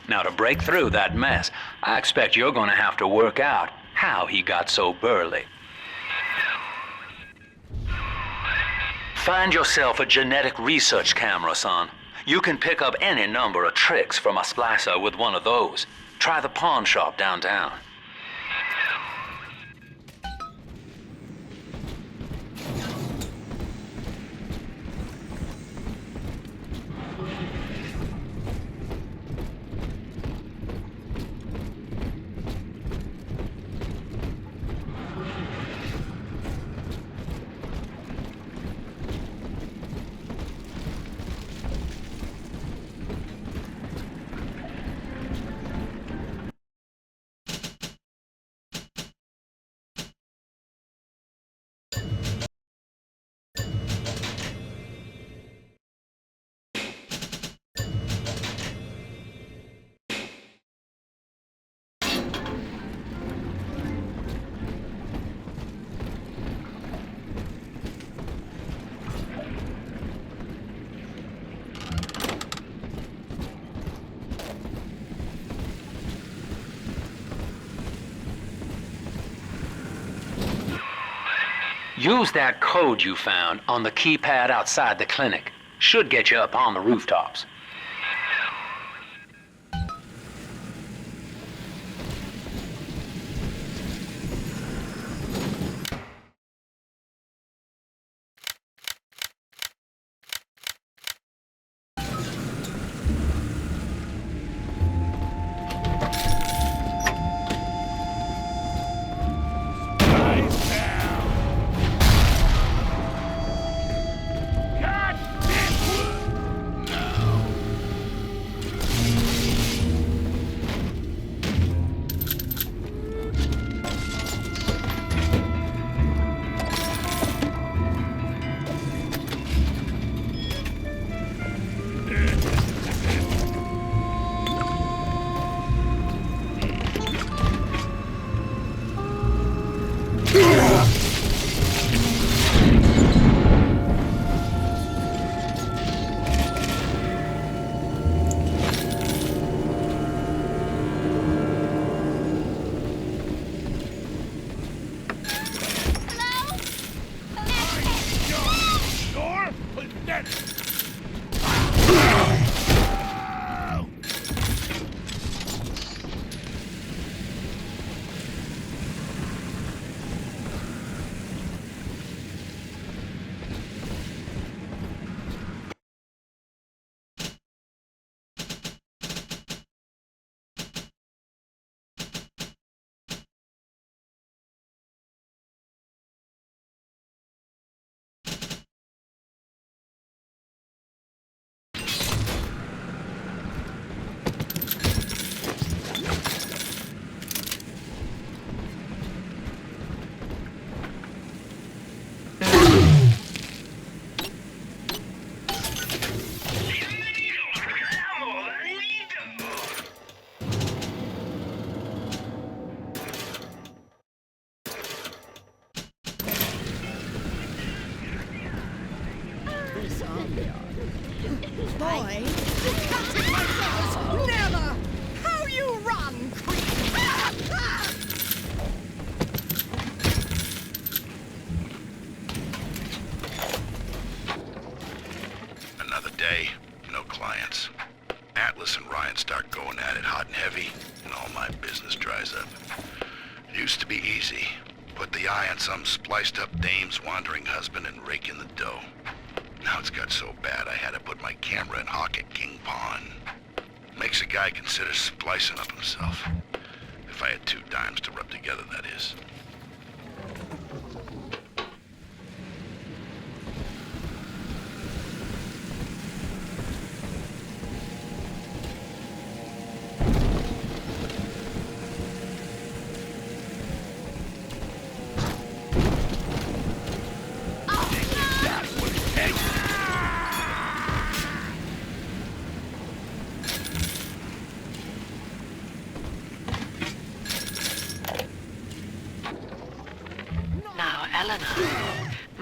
Now, to break through that mess, I expect you're gonna have to work out how he got so burly. Find yourself a genetic research camera, son. You can pick up any number of tricks from a splicer with one of those. Try the pawn shop downtown. Use that code you found on the keypad outside the clinic. Should get you up on the rooftops. Boy, you can't take my service! Never! How you run, creep! Another day, no clients. Atlas and Ryan start going at it hot and heavy, and all my business dries up. It used to be easy. Put the eye on some spliced-up dame's wandering husband and rake in the dough. Now it's got so bad I had to put my camera in hock at King Pawn. Makes a guy consider splicing up himself. If I had 2 dimes to rub together, that is.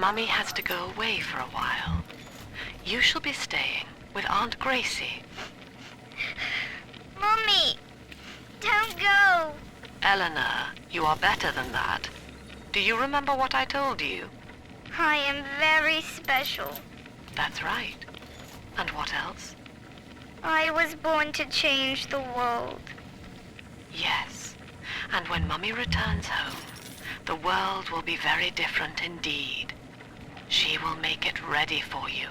Mommy has to go away for a while. You shall be staying with Aunt Gracie. Mommy, don't go. Eleanor, you are better than that. Do you remember what I told you? I am very special. That's right. And what else? I was born to change the world. Yes. And when Mummy returns home, the world will be very different indeed. She will make it ready for you.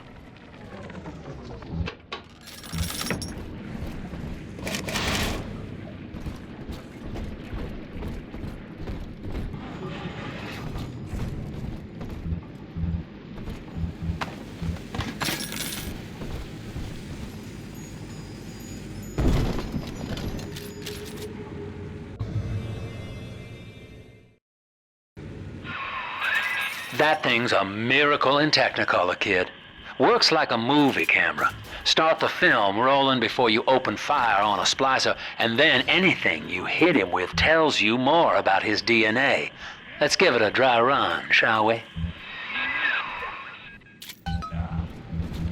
That thing's a miracle in Technicolor, kid. Works like a movie camera. Start the film rolling before you open fire on a splicer, and then anything you hit him with tells you more about his DNA. Let's give it a dry run, shall we?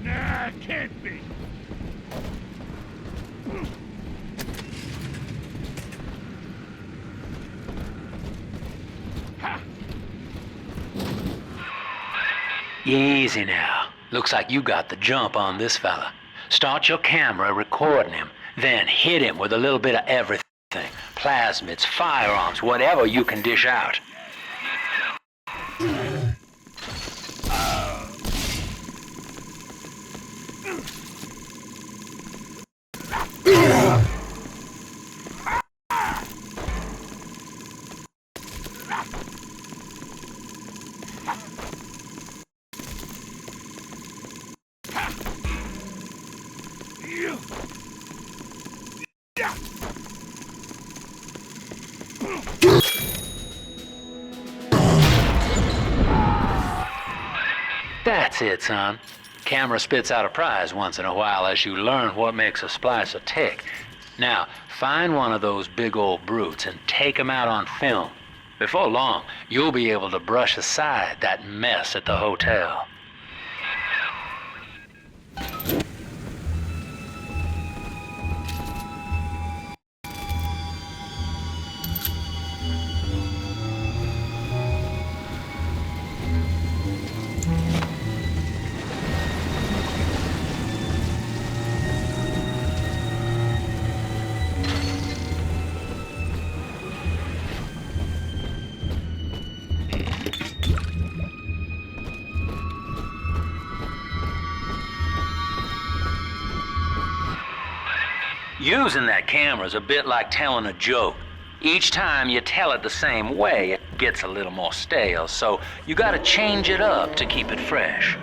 Nah, can't be. Easy now. Looks like you got the jump on this fella. Start your camera recording him, then hit him with a little bit of everything. Plasmids, firearms, whatever you can dish out. That's it, son. Camera spits out a prize once in a while as you learn what makes a splicer tick. Now, find one of those big old brutes and take him out on film. Before long, you'll be able to brush aside that mess at the hotel. Using that camera's a bit like telling a joke. Each time you tell it the same way, it gets a little more stale, so you gotta change it up to keep it fresh.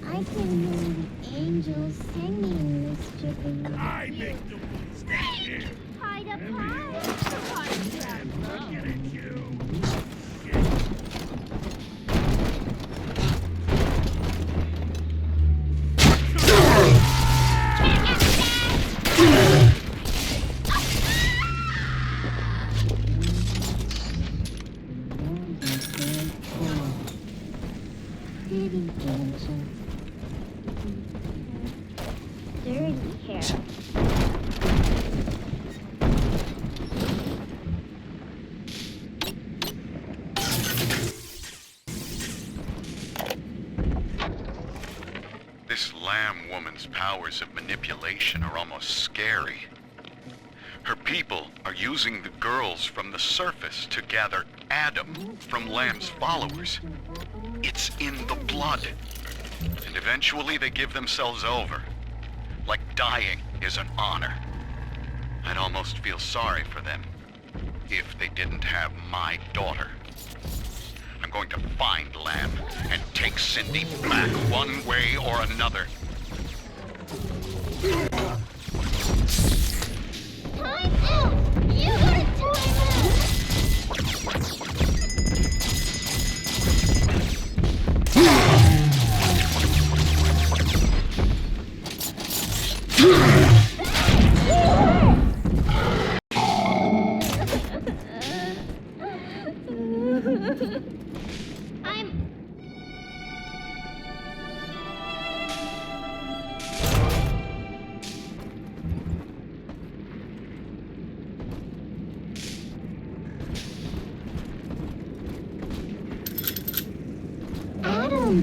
I can hear the angels singing, Mr. I make the rules. Stay here. Hide up high. Looking at you. Dirty angel. Dirty hair. This lamb woman's powers of manipulation are almost scary. Her people are using the girls from the surface to gather Adam from Lamb's followers. It's in the blood. And eventually they give themselves over. Like dying is an honor. I'd almost feel sorry for them if they didn't have my daughter. I'm going to find Lamb and take Cindy back one way or another. Time out! You gotta time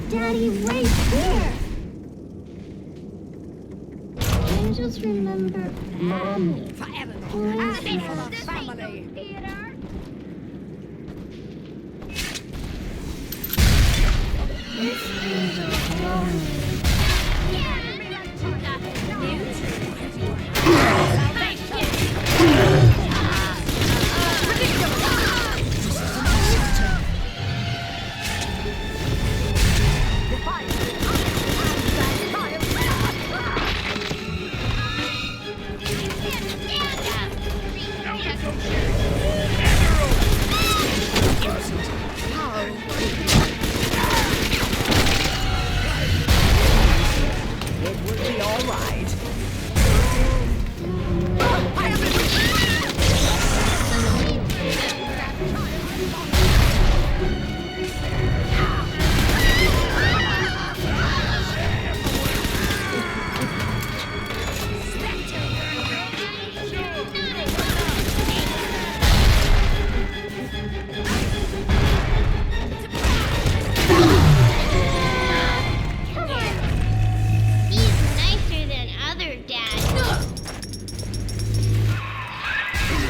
Daddy, right there! Angels remember Mommy. For Eleanor, and for the family. This angel's lonely.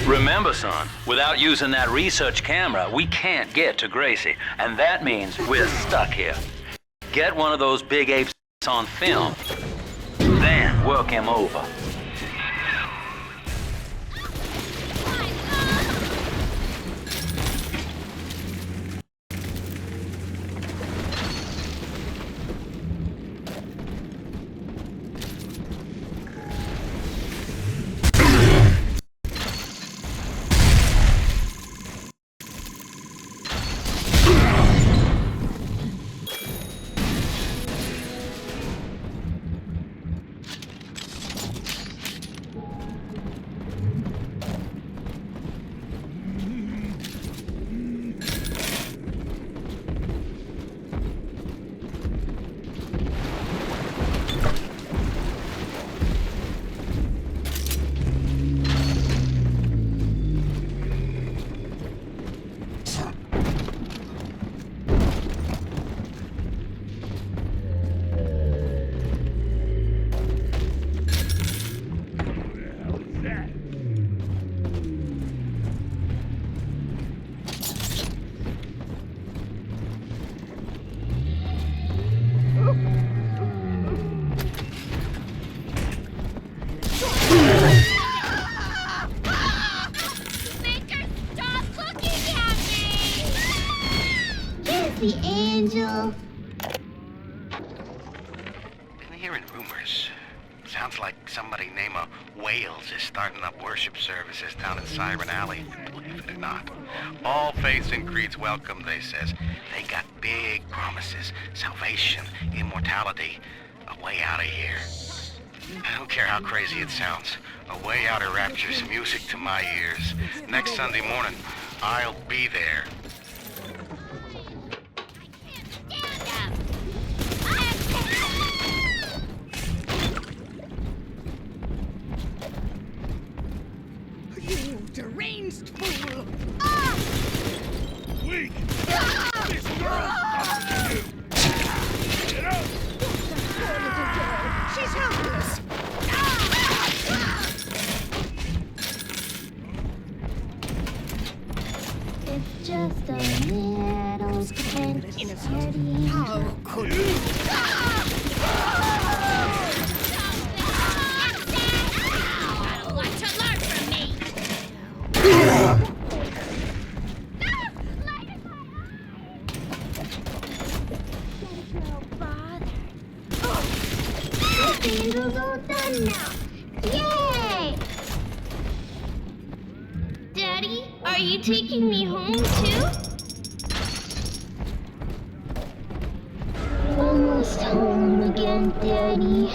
Remember, son, without using that research camera, we can't get to Gracie, and that means we're stuck here. Get one of those big apes on film, then work him over. The angel. Been hearing rumors. Sounds like somebody named Wales is starting up worship services down in Siren Alley, believe it or not. All faiths and creeds welcome, they says. They got big promises, salvation, immortality, a way out of here. I don't care how crazy it sounds. A way out of Rapture's music to my ears. Next Sunday morning, I'll be there. You deranged fool! Weak! This girl's nothing to do! Get out! Poor little girl. She's helpless. Daddy. How could you? Got a lot to learn from me. Vandal's all done now. Yay! Daddy, are you taking me home too? Almost home again, Daddy.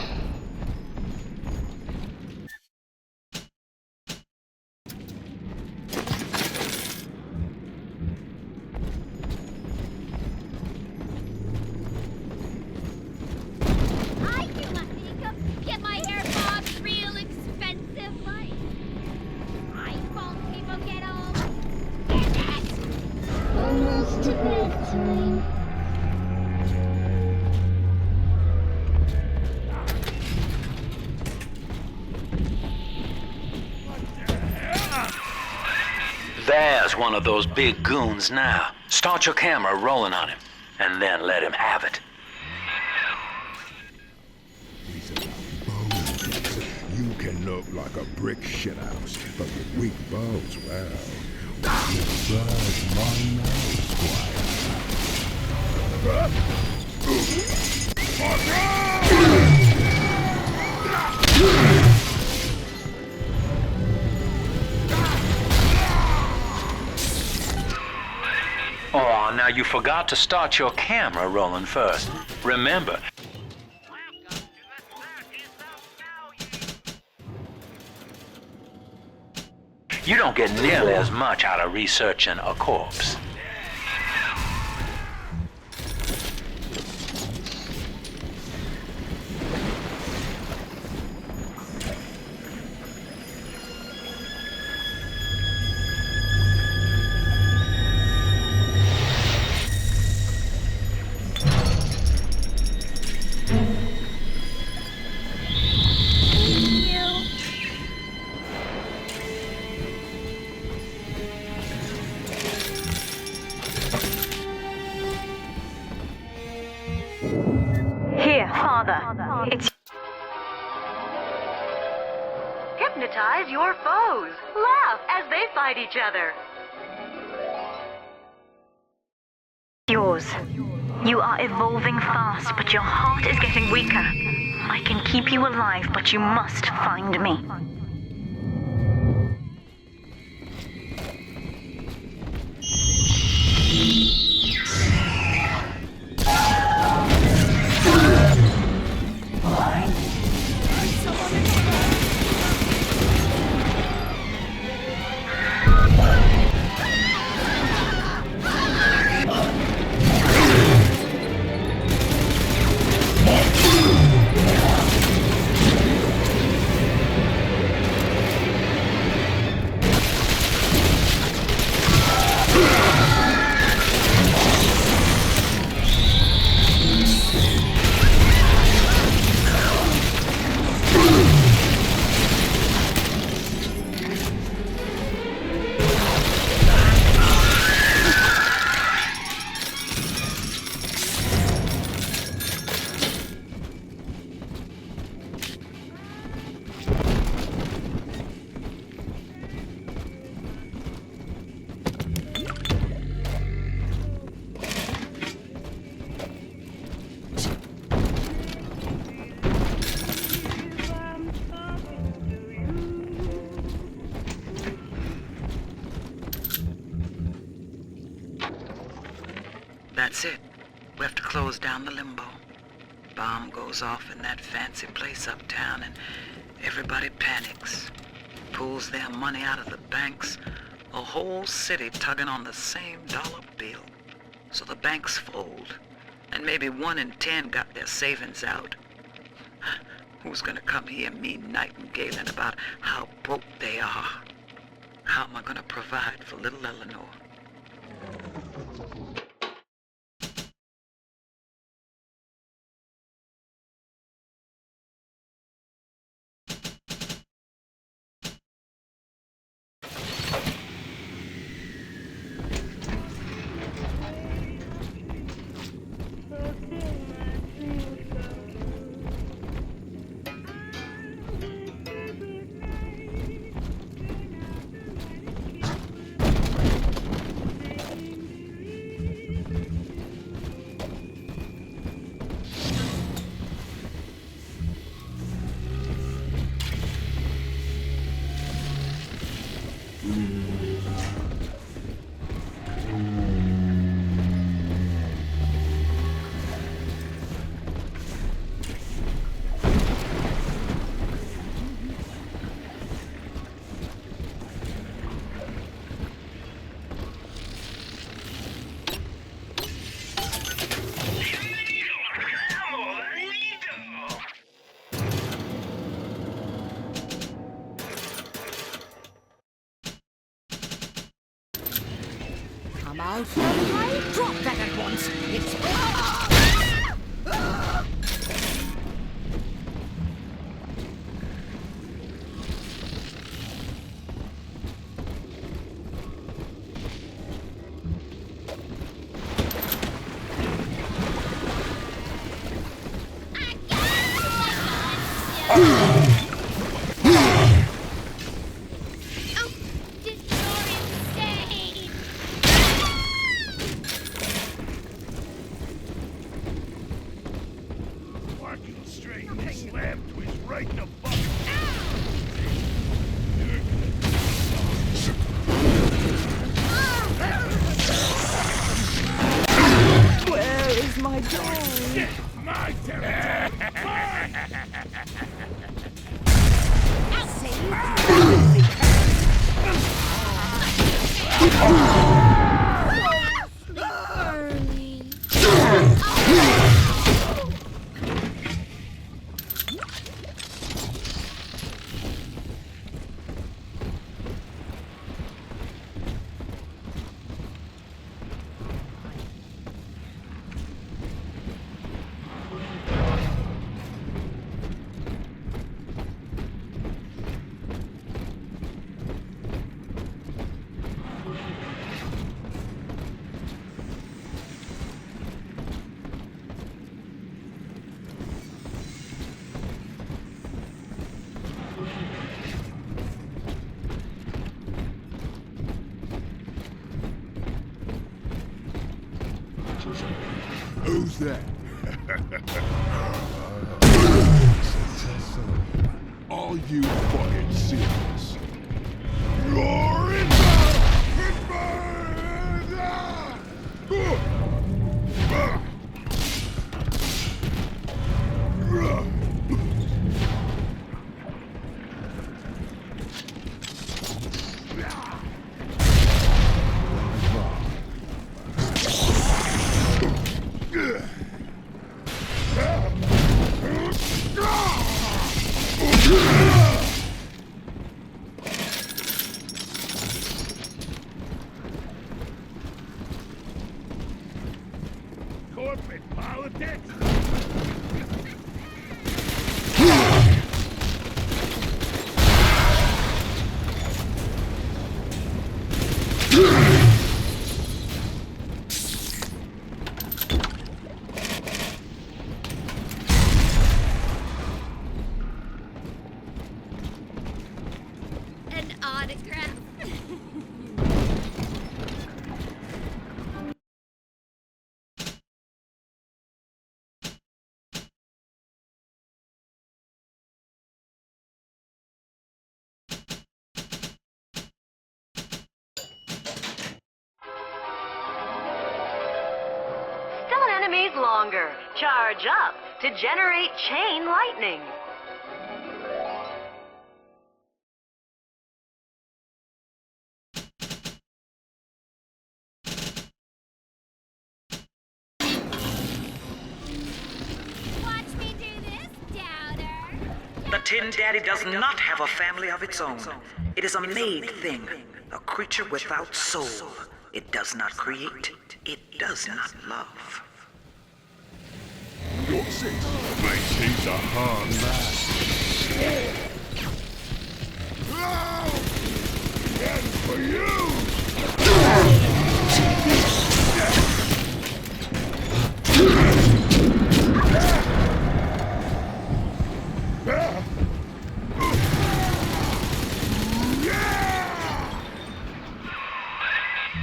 Get my hair bobbed real expensive, like iPhone people get all. Get it! Almost to bedtime. There's one of those big goons now. Start your camera rolling on him, and then let him have it. You can look like a brick shithouse, but with weak bows, well, you burst my nose, Oh, now you forgot to start your camera rolling first. Remember, you don't get nearly as much out of researching a corpse. Here, Father. It's... Hypnotize your foes. Laugh as they fight each other. yours. You are evolving fast, but your heart is getting weaker. I can keep you alive, but you must find me. That's it. We have to close down the limbo. Bomb goes off in that fancy place uptown and everybody panics. Pulls their money out of the banks. A whole city tugging on the same dollar bill. So the banks fold. And maybe 1 in 10 got their savings out. Who's gonna come hear me nightingaling about how broke they are? How am I gonna provide for little Eleanor? out. Drop that at once. It's... Who's that? Are you fucking serious? You're in corporate politics? An autograph. Stun enemies longer. Charge up to generate chain lightning. Watch me do this, doubter. The Tin Daddy does not have a family of its own. It is a made thing, a creature without soul. It does not create. It does not love. You're six. Mate, he's a hard man. That's for you!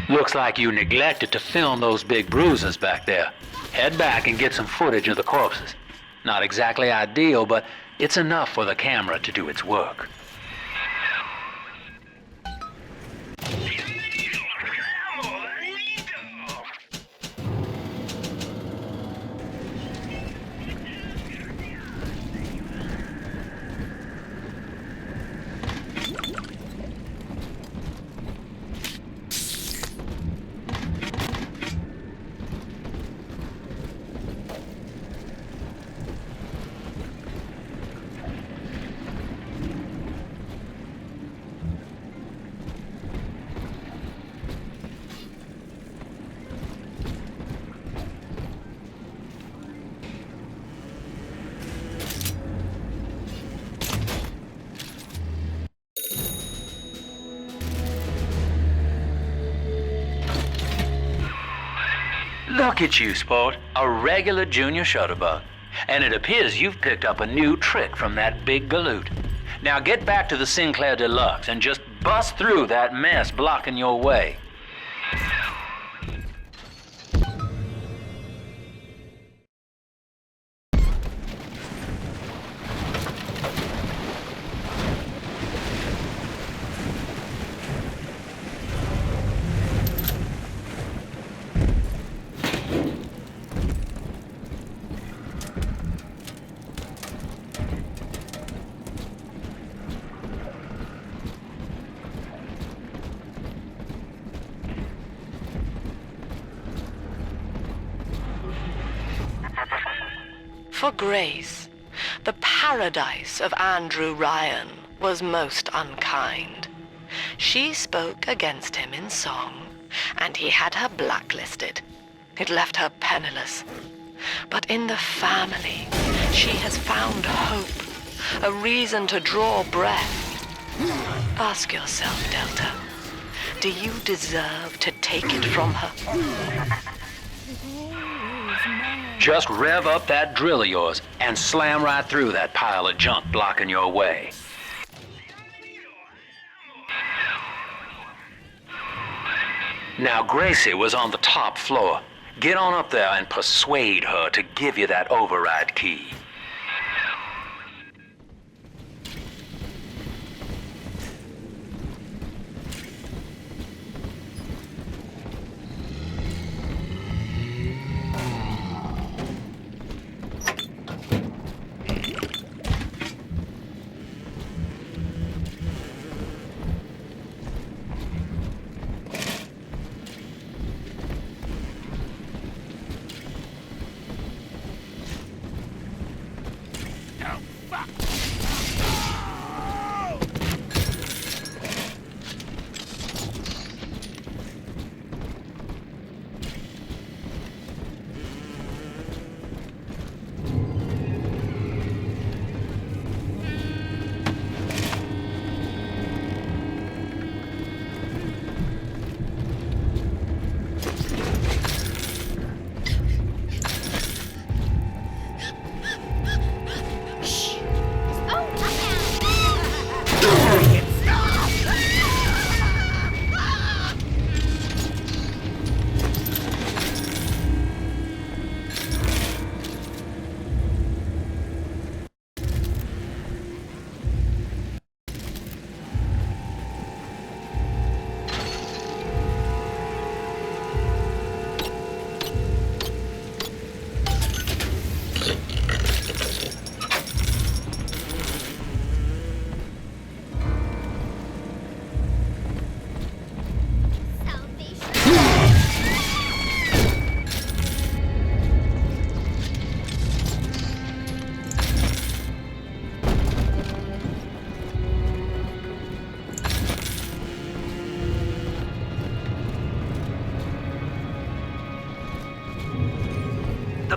Looks like you neglected to film those big bruises back there. Head back and get some footage of the corpses. Not exactly ideal, but it's enough for the camera to do its work. Look at you, sport. A regular junior shutterbug. And it appears you've picked up a new trick from that big galoot. Now get back to the Sinclair Deluxe and just bust through that mess blocking your way. For Grace, the paradise of Andrew Ryan was most unkind. She spoke against him in song, and he had her blacklisted. It left her penniless. But in the family, she has found hope, a reason to draw breath. Ask yourself, Delta, do you deserve to take it from her? Just rev up that drill of yours and slam right through that pile of junk blocking your way. Now, Gracie was on the top floor. Get on up there and persuade her to give you that override key.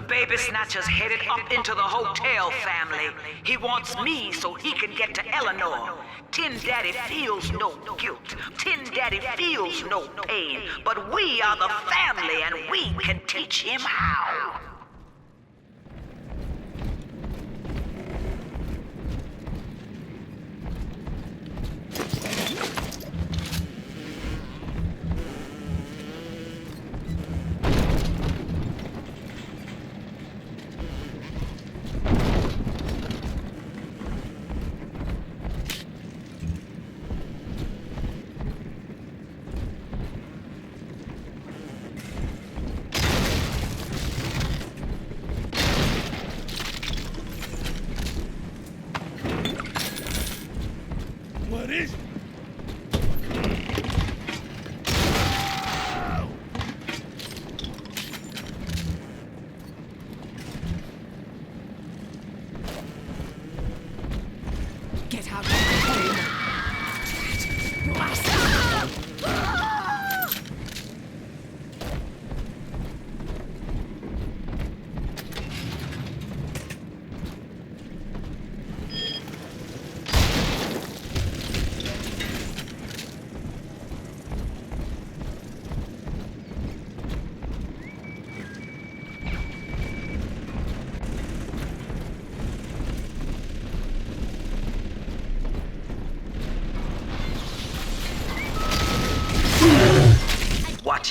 Baby Snatcher's headed up into the hotel family. He wants me so he can get to Eleanor. Tin Daddy feels no guilt. Tin Daddy feels no pain. But we are the family and we can teach him how.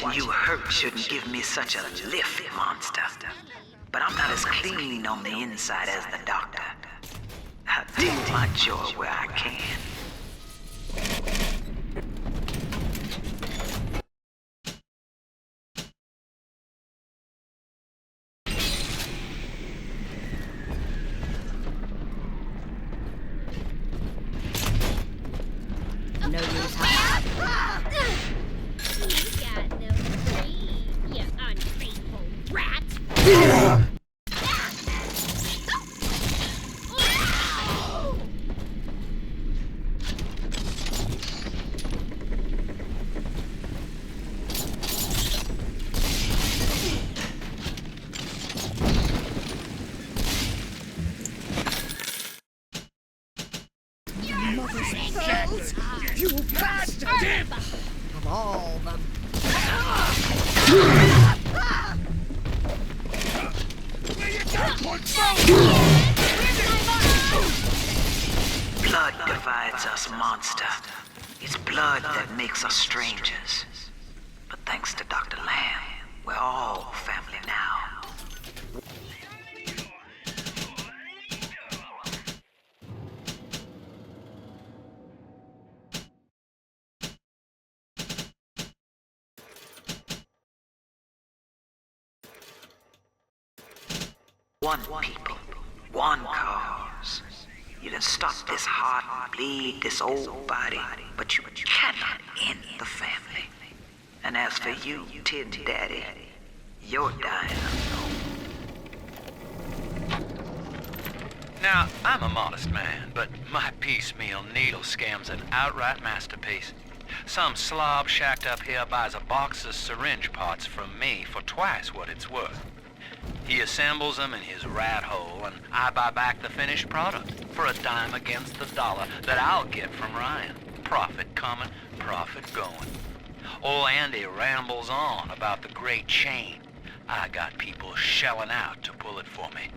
Watching you hurt shouldn't give me such a lift, monster. But I'm not as clean on the inside as the doctor. I'll take my joy where I can. No use You got no free, you unfaithful rat. You bastard! Of all the... Blood divides us, monster. It's blood that makes us strangers. But thanks to Dr. Lamb, we're all family now. One people, one cause. You can stop this heart, bleed this old body, but you cannot end the family. And as for you, Tin Daddy, you're dying alone. Now, I'm a modest man, but my piecemeal needle scam's an outright masterpiece. Some slob shacked up here buys a box of syringe parts from me for twice what it's worth. He assembles them in his rat hole, and I buy back the finished product for a dime against the dollar that I'll get from Ryan. Profit coming, profit going. Old Andy rambles on about the great chain. I got people shelling out to pull it for me.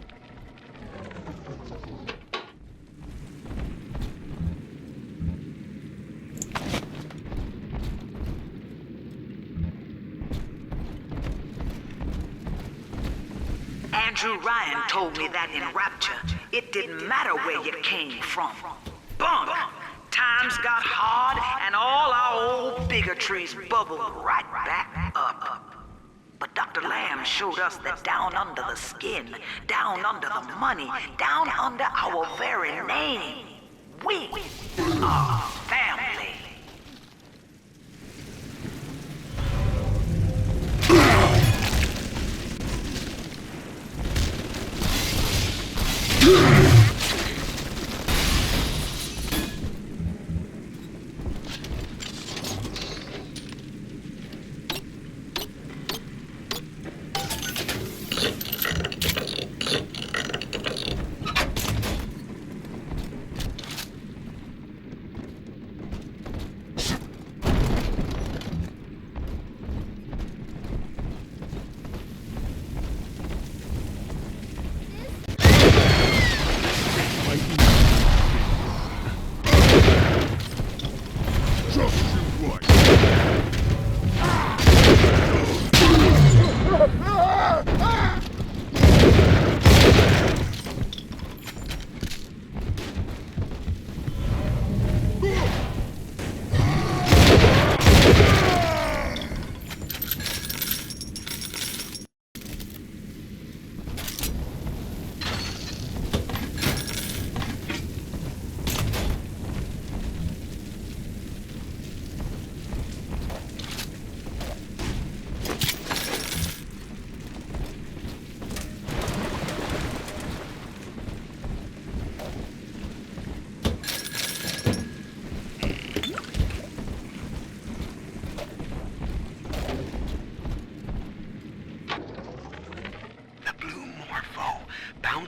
Andrew Ryan told me that in Rapture, it didn't matter where you came from. Bunk! Times got hard and all our old bigotries bubbled right back up. But Dr. Lamb showed us that down under the skin, down under the money, down under our very name, we are family.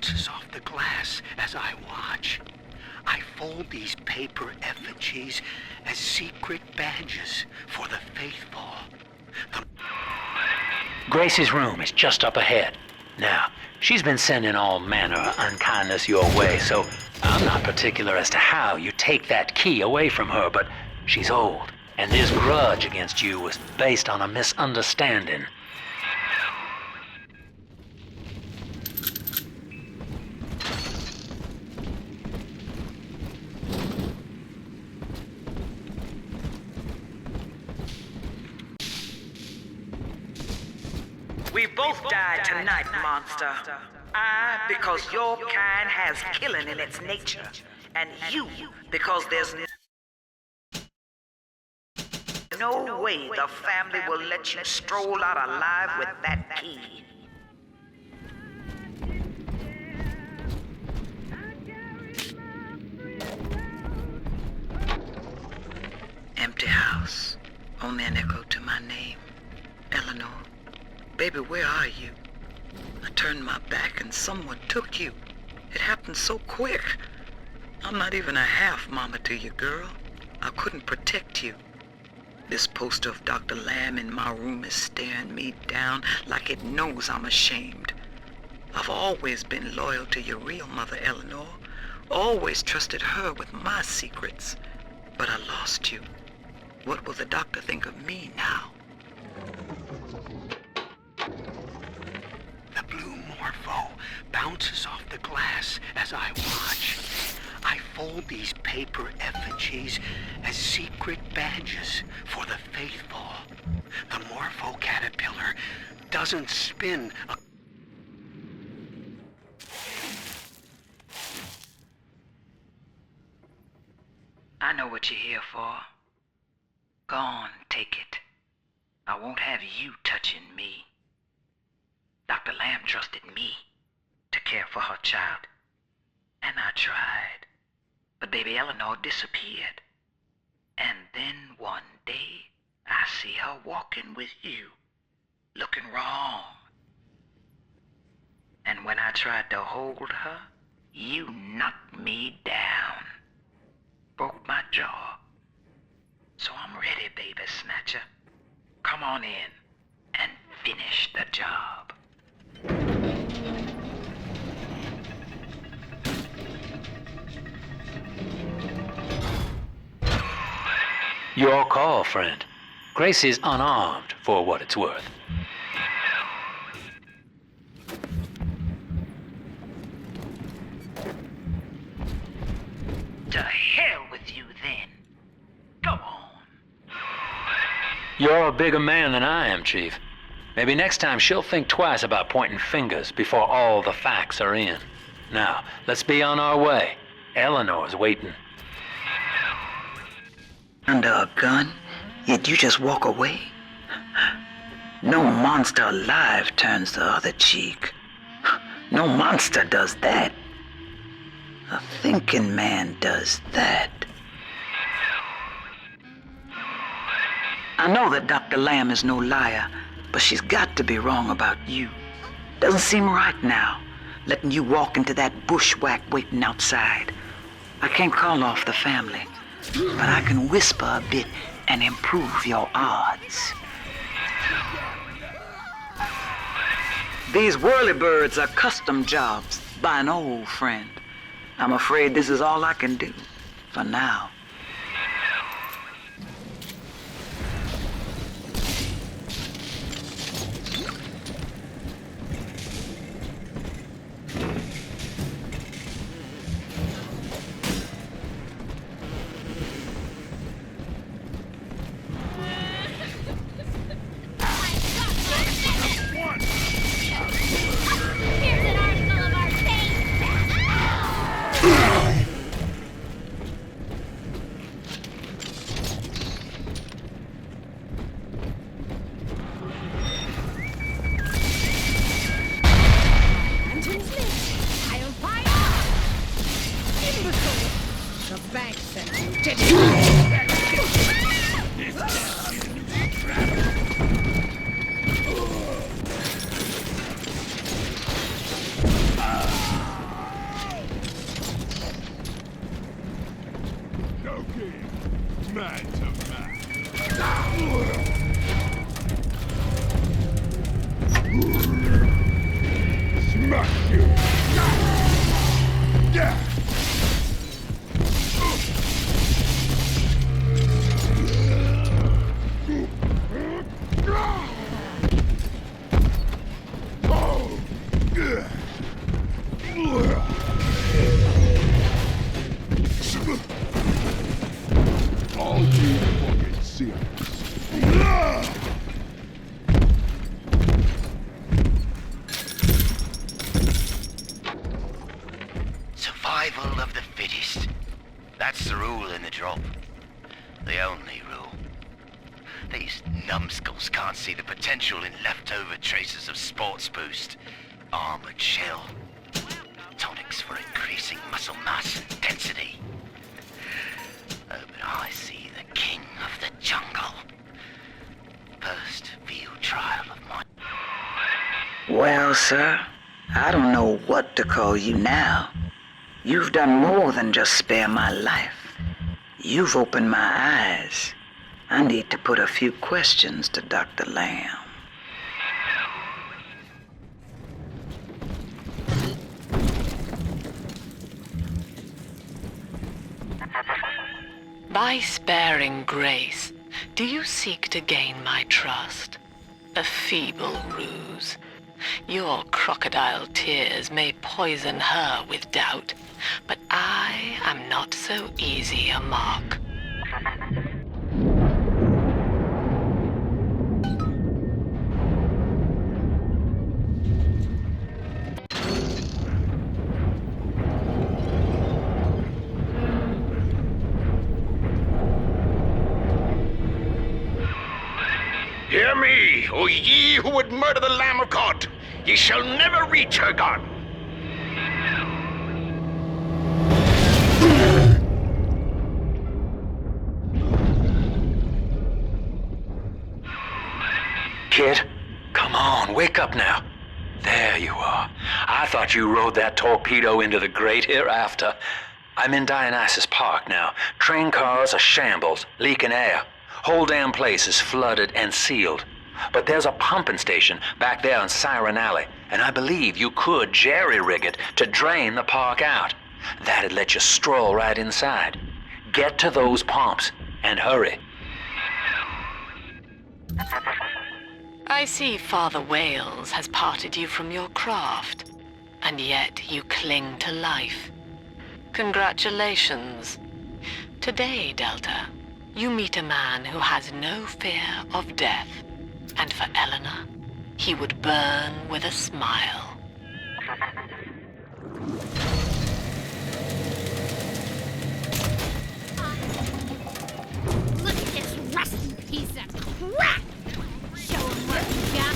bounces off the glass as I watch. I fold these paper effigies as secret badges for the faithful. Grace's room is just up ahead. Now, she's been sending all manner of unkindness your way, so I'm not particular as to how you take that key away from her, but she's old And this grudge against you was based on a misunderstanding. We both died tonight, monster. I, because your kind has killing in its nature. And you, because there's no way the family will let you stroll out alive with that key. Empty house. Only an echo to my name. Eleanor. Baby, where are you? I turned my back and someone took you. It happened so quick. I'm not even a half mama to you, girl. I couldn't protect you. This poster of Dr. Lamb in my room is staring me down like it knows I'm ashamed. I've always been loyal to your real mother, Eleanor. Always trusted her with my secrets. But I lost you. What will the doctor think of me now? The blue morpho bounces off the glass as I watch. I fold these paper effigies as secret badges for the faithful. The morpho caterpillar doesn't spin a... I know what you're here for. Go on, take it. I won't have you touching me. Dr. Lamb trusted me to care for her child. And I tried. But baby Eleanor disappeared. And then one day, I see her walking with you, looking wrong. And when I tried to hold her, you knocked me down. Broke my jaw. So I'm ready, baby snatcher. Come on in and finish the job. Your call, friend. Grace is unarmed, for what it's worth. To hell with you, then. Go on. You're a bigger man than I am, Chief. Maybe next time she'll think twice about pointing fingers before all the facts are in. Now, let's be on our way. Eleanor's waiting. Under a gun, yet you just walk away? No monster alive turns the other cheek. No monster does that. A thinking man does that. I know that Dr. Lamb is no liar, but she's got to be wrong about you. Doesn't seem right now, letting you walk into that bushwhack waiting outside. I can't call off the family, but I can whisper a bit and improve your odds. These whirlybirds are custom jobs by an old friend. I'm afraid this is all I can do for now. That's the rule in the drop. The only rule. These numbskulls can't see the potential in leftover traces of sports boost, armored shell, tonics for increasing muscle mass and density. Oh, but I see the king of the jungle. First field trial of my... Well, sir, I don't know what to call you now. You've done more than just spare my life. You've opened my eyes. I need to put a few questions to Dr. Lamb. By sparing grace, do you seek to gain my trust? A feeble ruse. Your crocodile tears may poison her with doubt, but I am not so easy a mark. Hear me, O ye who would murder the Lamb of God! Ye shall never reach her garden! Kid, come on, wake up now. There you are. I thought you rode that torpedo into the great hereafter. I'm in Dionis Park now. Train cars are shambles, leaking air. Whole damn place is flooded and sealed. But there's a pumping station back there in Siren Alley, and I believe you could jerry-rig it to drain the park out. That'd let you stroll right inside. Get to those pumps, and hurry. I see Father Wales has parted you from your craft, and yet you cling to life. Congratulations. Today, Delta, you meet a man who has no fear of death, and for Eleanor, he would burn with a smile. Look at this rusty piece of crap! Show him what you got.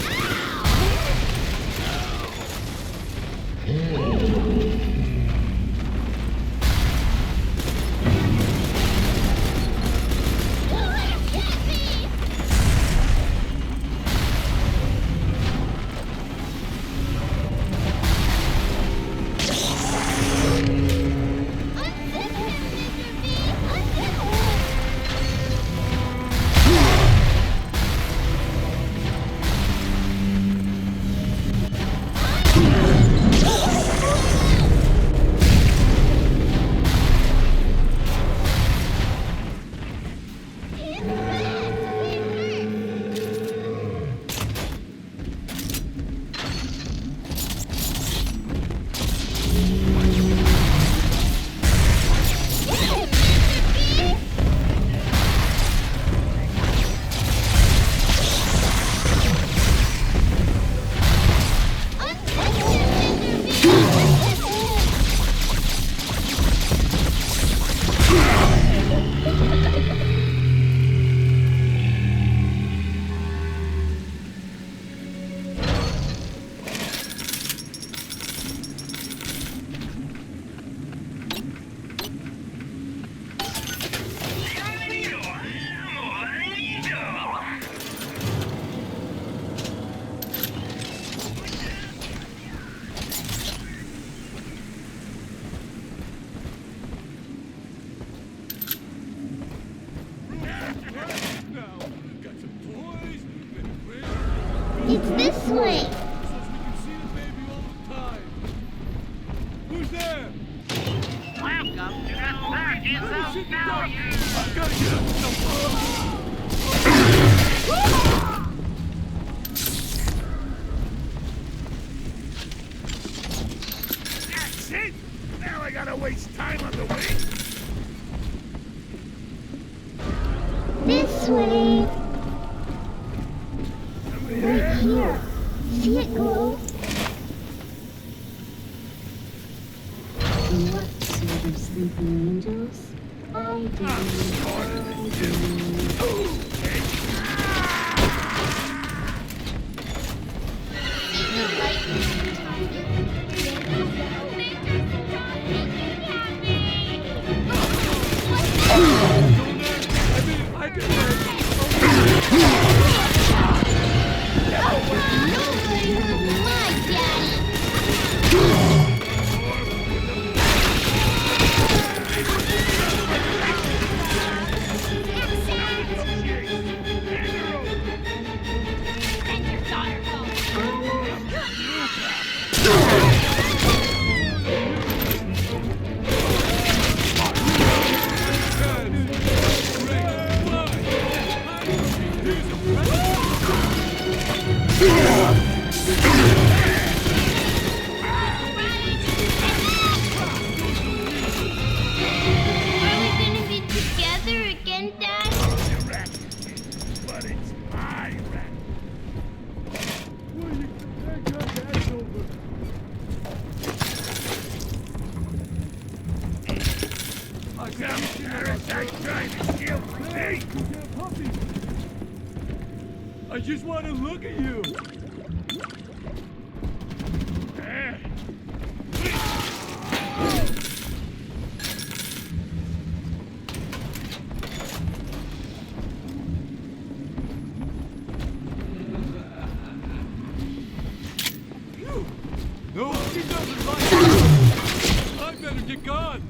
It's this way. Who's there? Welcome to the 30th of value. I gotta get up. That's it. Now I gotta waste time on the way. This way. Right here. See it glow? What sort of sleeping angels? smarter than you. I just want to look at you. No, he doesn't like it. I better get gone.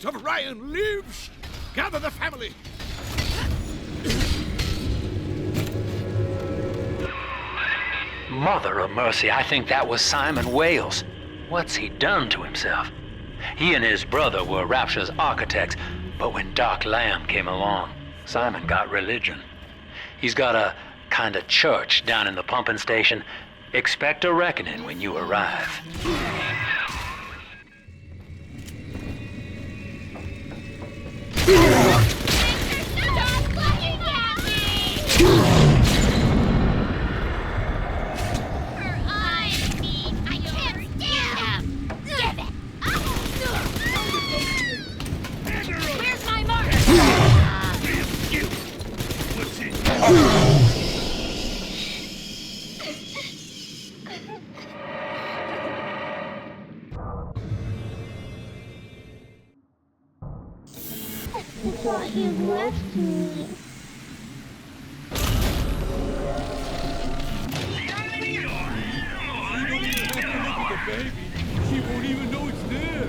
Of Ryan lives! Gather the family! Mother of mercy, I think that was Simon Wales. What's he done to himself? He and his brother were Rapture's architects, but when Doc Lamb came along, Simon got religion. He's got a kind of church down in the pumping station. Expect a reckoning when you arrive. I thought you'd left me. You don't even have to look at the baby. She won't even know it's there.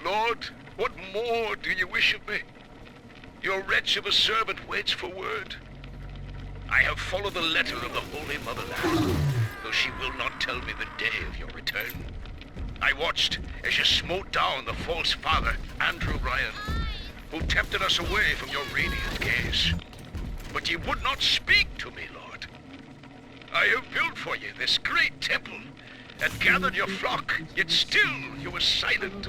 Lord, what more do you wish of me? Your wretch of a servant waits for word. I have followed the letter of the Holy Motherland, though she will not tell me the day of your return. I watched as you smote down the false father, Andrew Ryan, who tempted us away from your radiant gaze. But ye would not speak to me, Lord. I have built for you this great temple, and gathered your flock, yet still you were silent.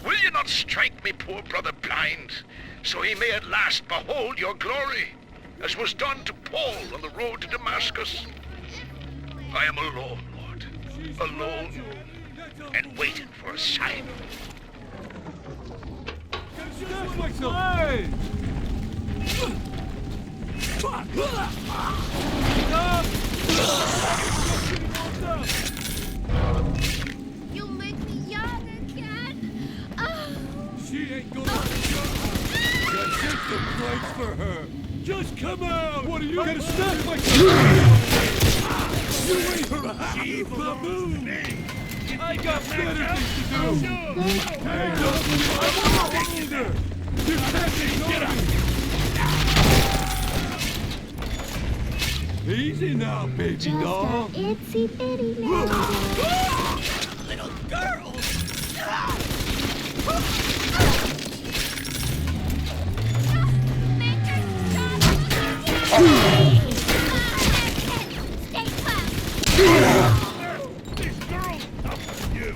Will you not strike me poor brother blind, so he may at last behold your glory, as was done to Paul on the road to Damascus? I am alone, Lord, alone, and waiting for a sign. That's my son! You make me young again. She ain't gonna be young. That's just the price for her. Just come out! What are you gonna snap my son? You ain't her evil move! I got better things to do! Hey, don't either! You're taking easy now, baby Just doll! a itsy bitty now. Little girl! This girl's tough with you!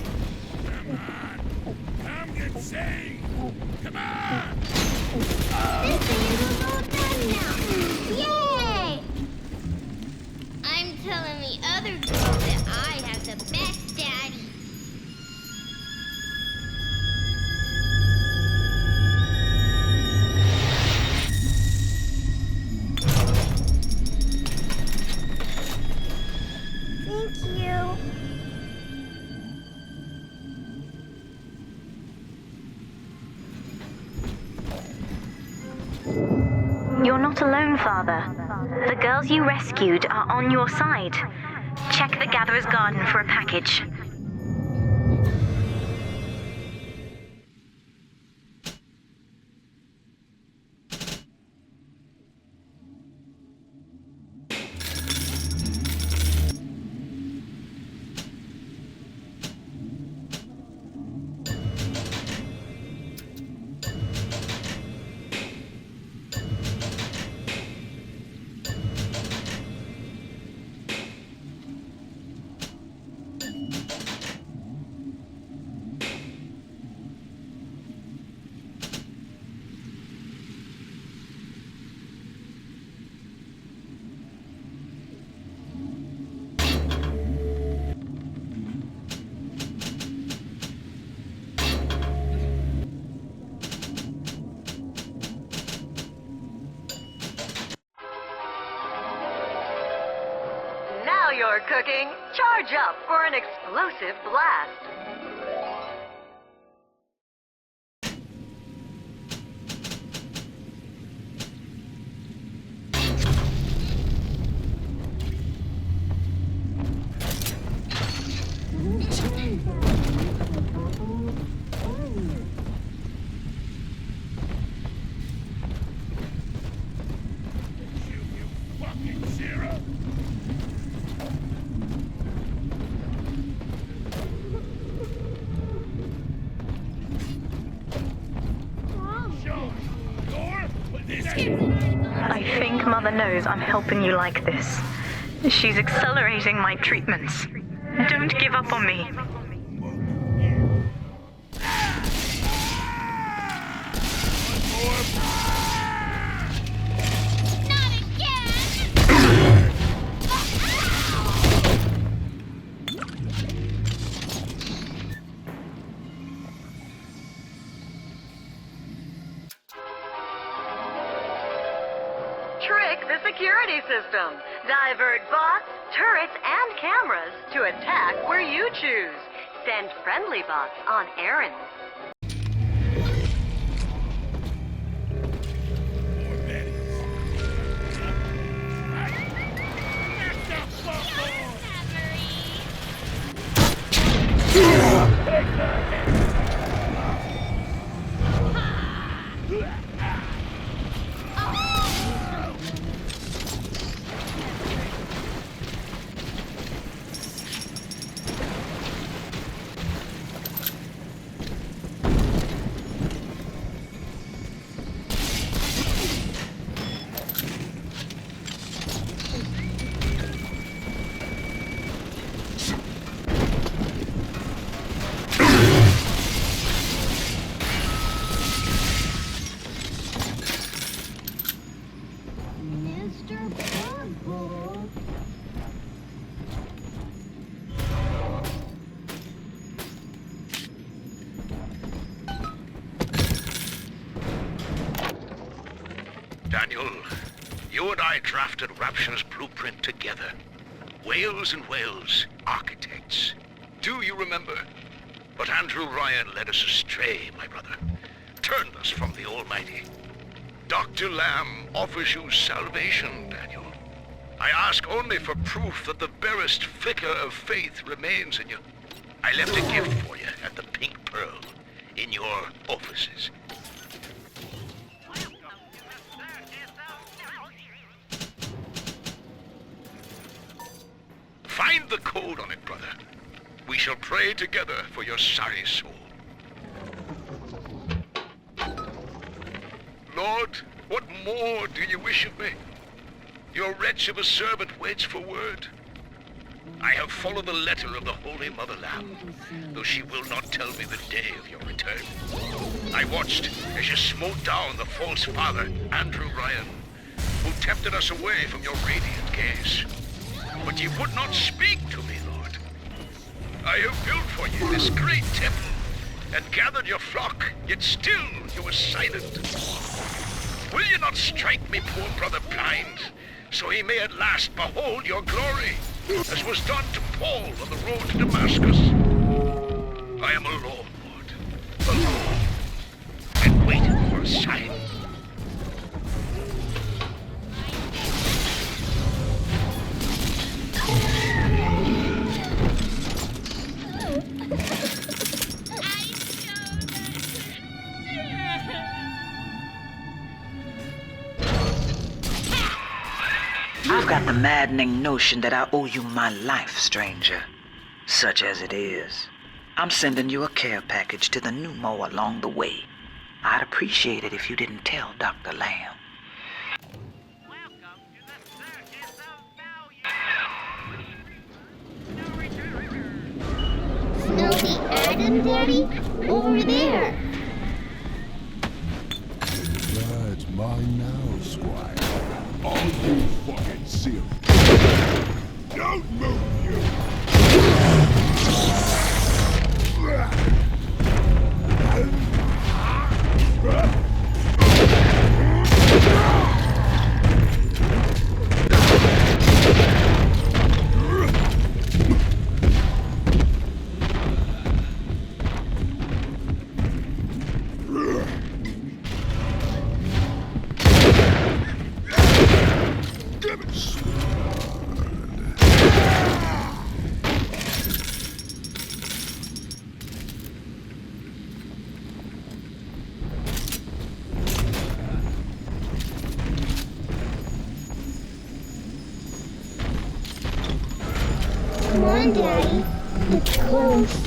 Come on! Come get saved! Come on! This thing is all done now. Yay! I'm telling the other girls that I have the best daddy. Thank you. You're not alone, Father. The girls you rescued are on your side. Check the Gatherer's Garden for a package. Now you're cooking. Charge up for an explosive blast. I think Mother knows I'm helping you like this. She's accelerating my treatments. Don't give up on me. Trick the security system. Divert bots, turrets, and cameras to attack where you choose. Send friendly bots on errands. Daniel, you and I drafted Rapture's blueprint together. Wales and Wales, architects. Do you remember? But Andrew Ryan led us astray, my brother. Turned us from the Almighty. Dr. Lamb offers you salvation, Daniel. I ask only for proof that the barest flicker of faith remains in you. I left a gift for you at the Pink Pearl in your offices. Find the code on it, brother. We shall pray together for your sorry soul. Lord, what more do you wish of me? Your wretch of a servant waits for word. I have followed the letter of the Holy Mother Lamb, though she will not tell me the day of your return. I watched as you smote down the false father, Andrew Ryan, who tempted us away from your radiant gaze. But you would not speak to me, Lord. I have built for you this great temple, and gathered your flock, yet still you were silent. Will you not strike me poor brother blind, so he may at last behold your glory, as was done to Paul on the road to Damascus? I am alone, Lord, alone, and waiting for a sign. I've got the maddening notion that I owe you my life, stranger. Such as it is. I'm sending you a care package to the pneumo along the way. I'd appreciate it if you didn't tell Dr. Lamb. Smell the Adam, Daddy? Over there. That's mine now, Squire. All you fucking seal. Don't move, you! Come on, Daddy. It's close.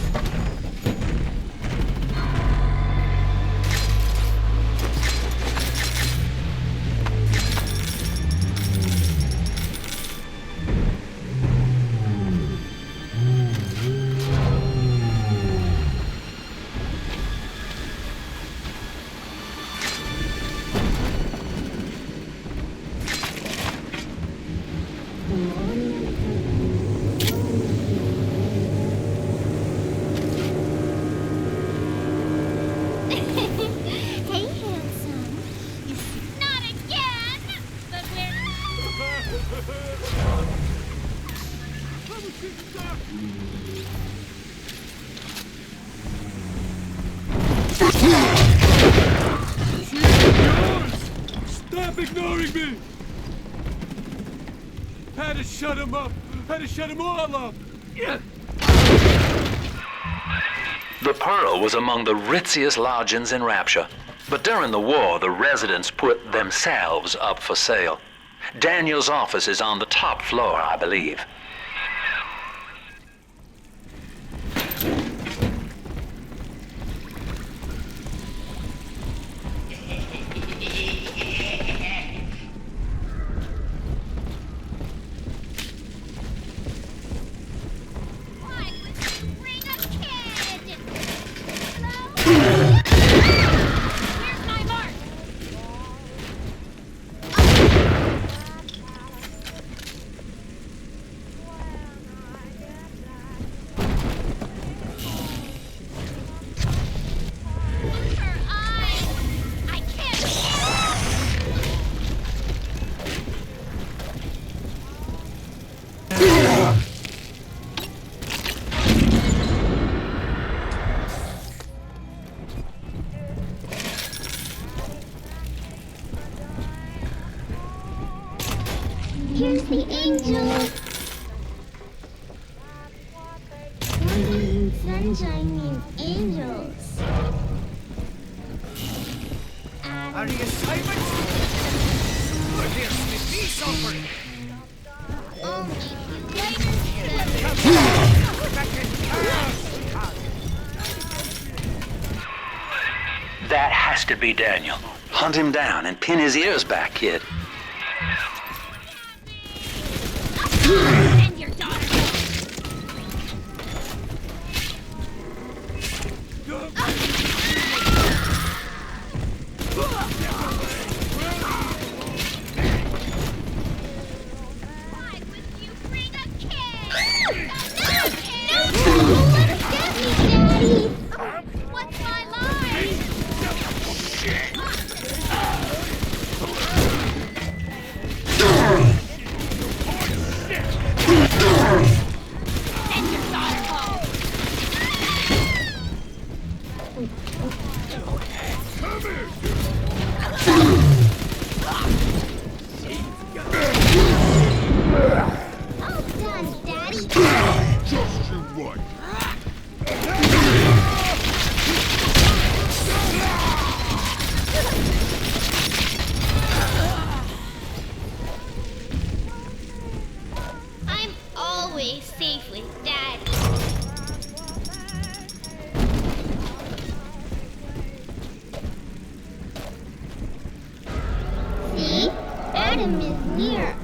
Stop ignoring me! Had to shut him up! Had to shut him all up! The Pearl was among the ritziest lodgings in Rapture, but during the war, the residents put themselves up for sale. Daniel's office is on the top floor, I believe. Here's the angel. sunshine means angels. Are you Simon? Here's the peace offering. That has to be Daniel. Hunt him down and pin his ears back, kid. And your daughter. What's my line? Send your daughter home. All done, Daddy. Just you what? I'm always safe with Daddy. See? Adam is near.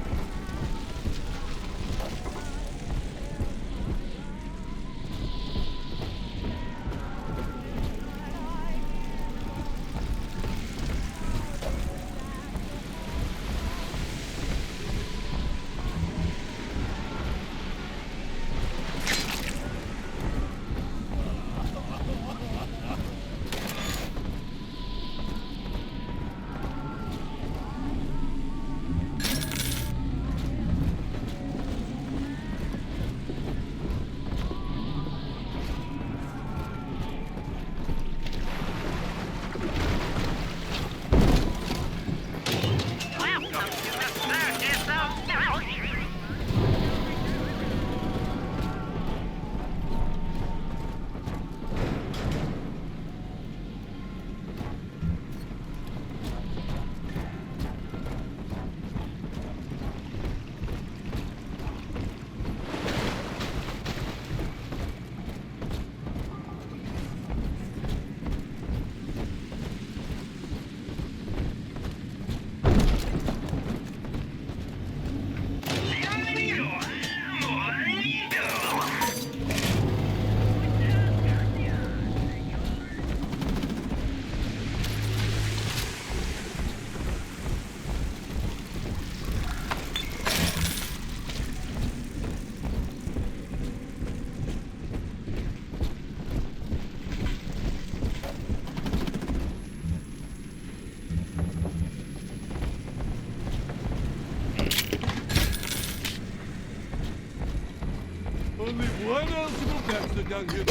Only one eligible bachelor down here.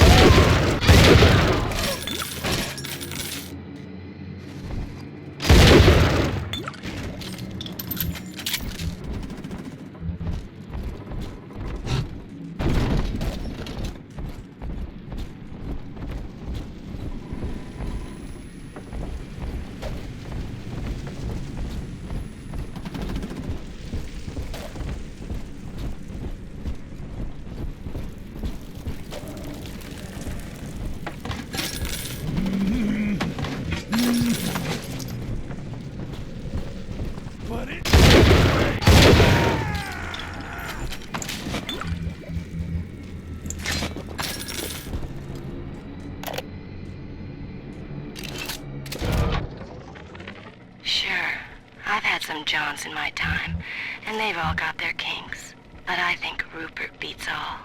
Some Johns in my time, and they've all got their kinks. But I think Rupert beats all.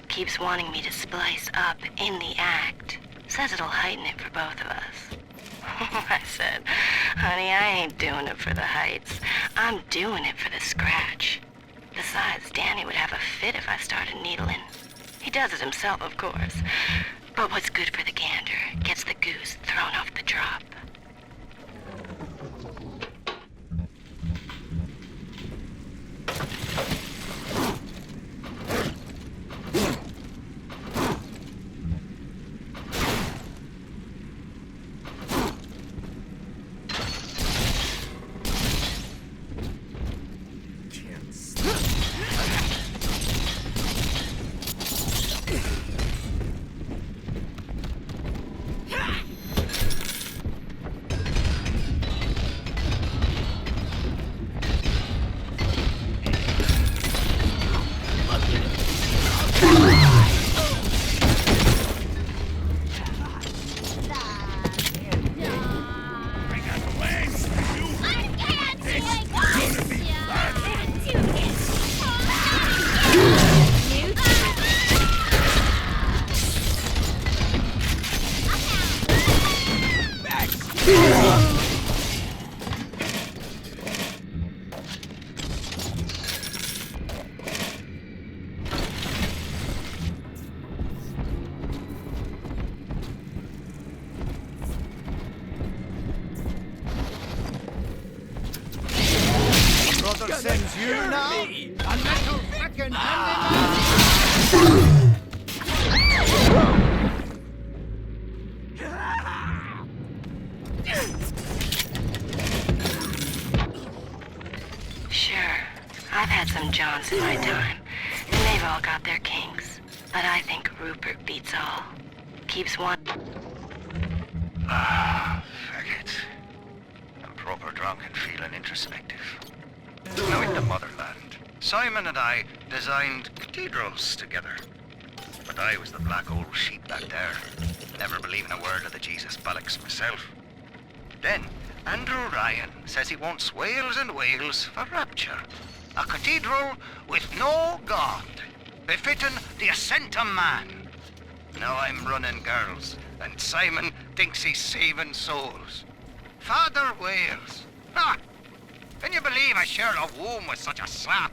Keeps wanting me to splice up in the act. Says it'll heighten it for both of us. I said, honey, I ain't doing it for the heights. I'm doing it for the scratch. Besides, Danny would have a fit if I started needling. He does it himself, of course. But what's good for the gander gets the goose thrown off the drop. Brother sends you now? A little frickin' Sure, I've had some Johns in my time, and they've all got their kinks. But I think Rupert beats all. Keeps one. Fuck it. I'm proper drunk and feeling introspective. Now in the motherland, Simon and I designed cathedrals together. But I was the black old sheep back there, never believing a word of the Jesus bollocks myself. Then, Andrew Ryan says he wants whales and whales for Rapture. A cathedral with no God, befitting the ascent of man. Now I'm running girls, and Simon thinks he's saving souls. Father Wales. Ha! Can you believe I shared a womb with such a slap?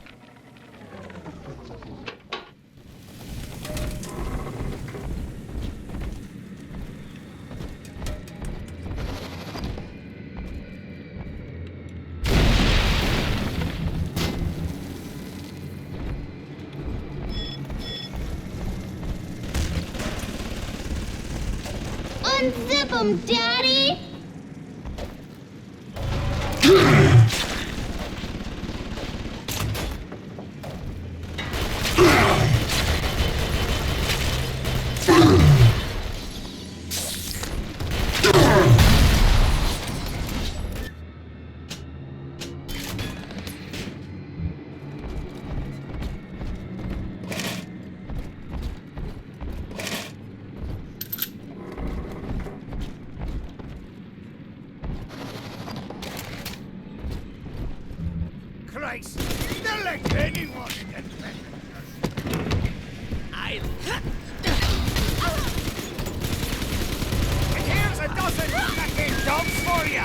Unzip 'em, Daddy! Christ! They'll let anyone get back. And here's a dozen fucking dogs for you!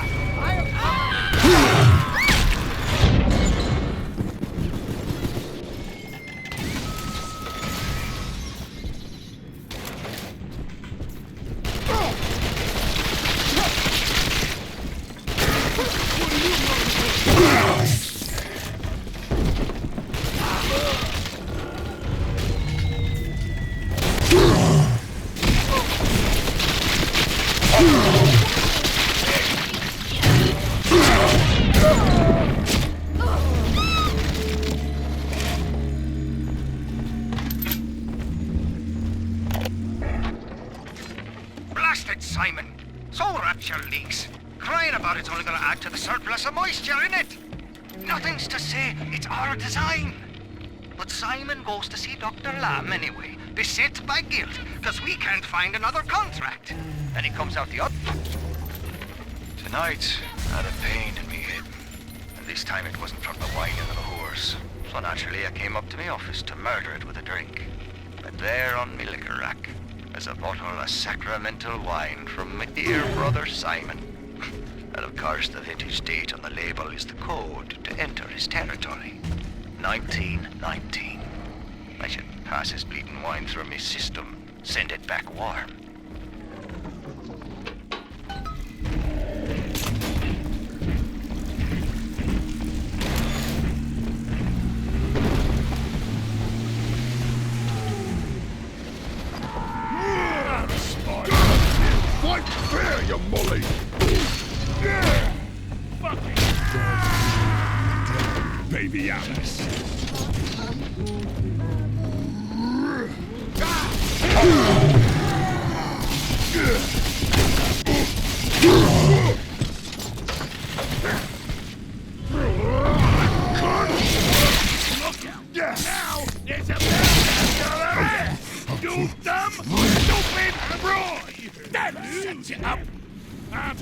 Blast it, Simon! Soul Rapture leaks. Crying about it's only gonna add to the surplus of moisture in it. Nothing's to say it's our design. But Simon goes to see Dr. Lamb anyway, beset by guilt, because we can't find another contract. And he comes out the other. Tonight, I had a pain in me head. And this time it wasn't from the whining of the whores. So naturally I came up to my office to murder it with a drink. And there on me liquor rack, there's a bottle of sacramental wine from my dear brother Simon. And of course the vintage date on the label is the code to enter his territory. 1919. I should pass his bleeding wine through my system, send it back warm. Fight fair, you mully! Fucking baby Alice. Look out! Now there's a man! You dumb, stupid Roy! That sets you up! I'm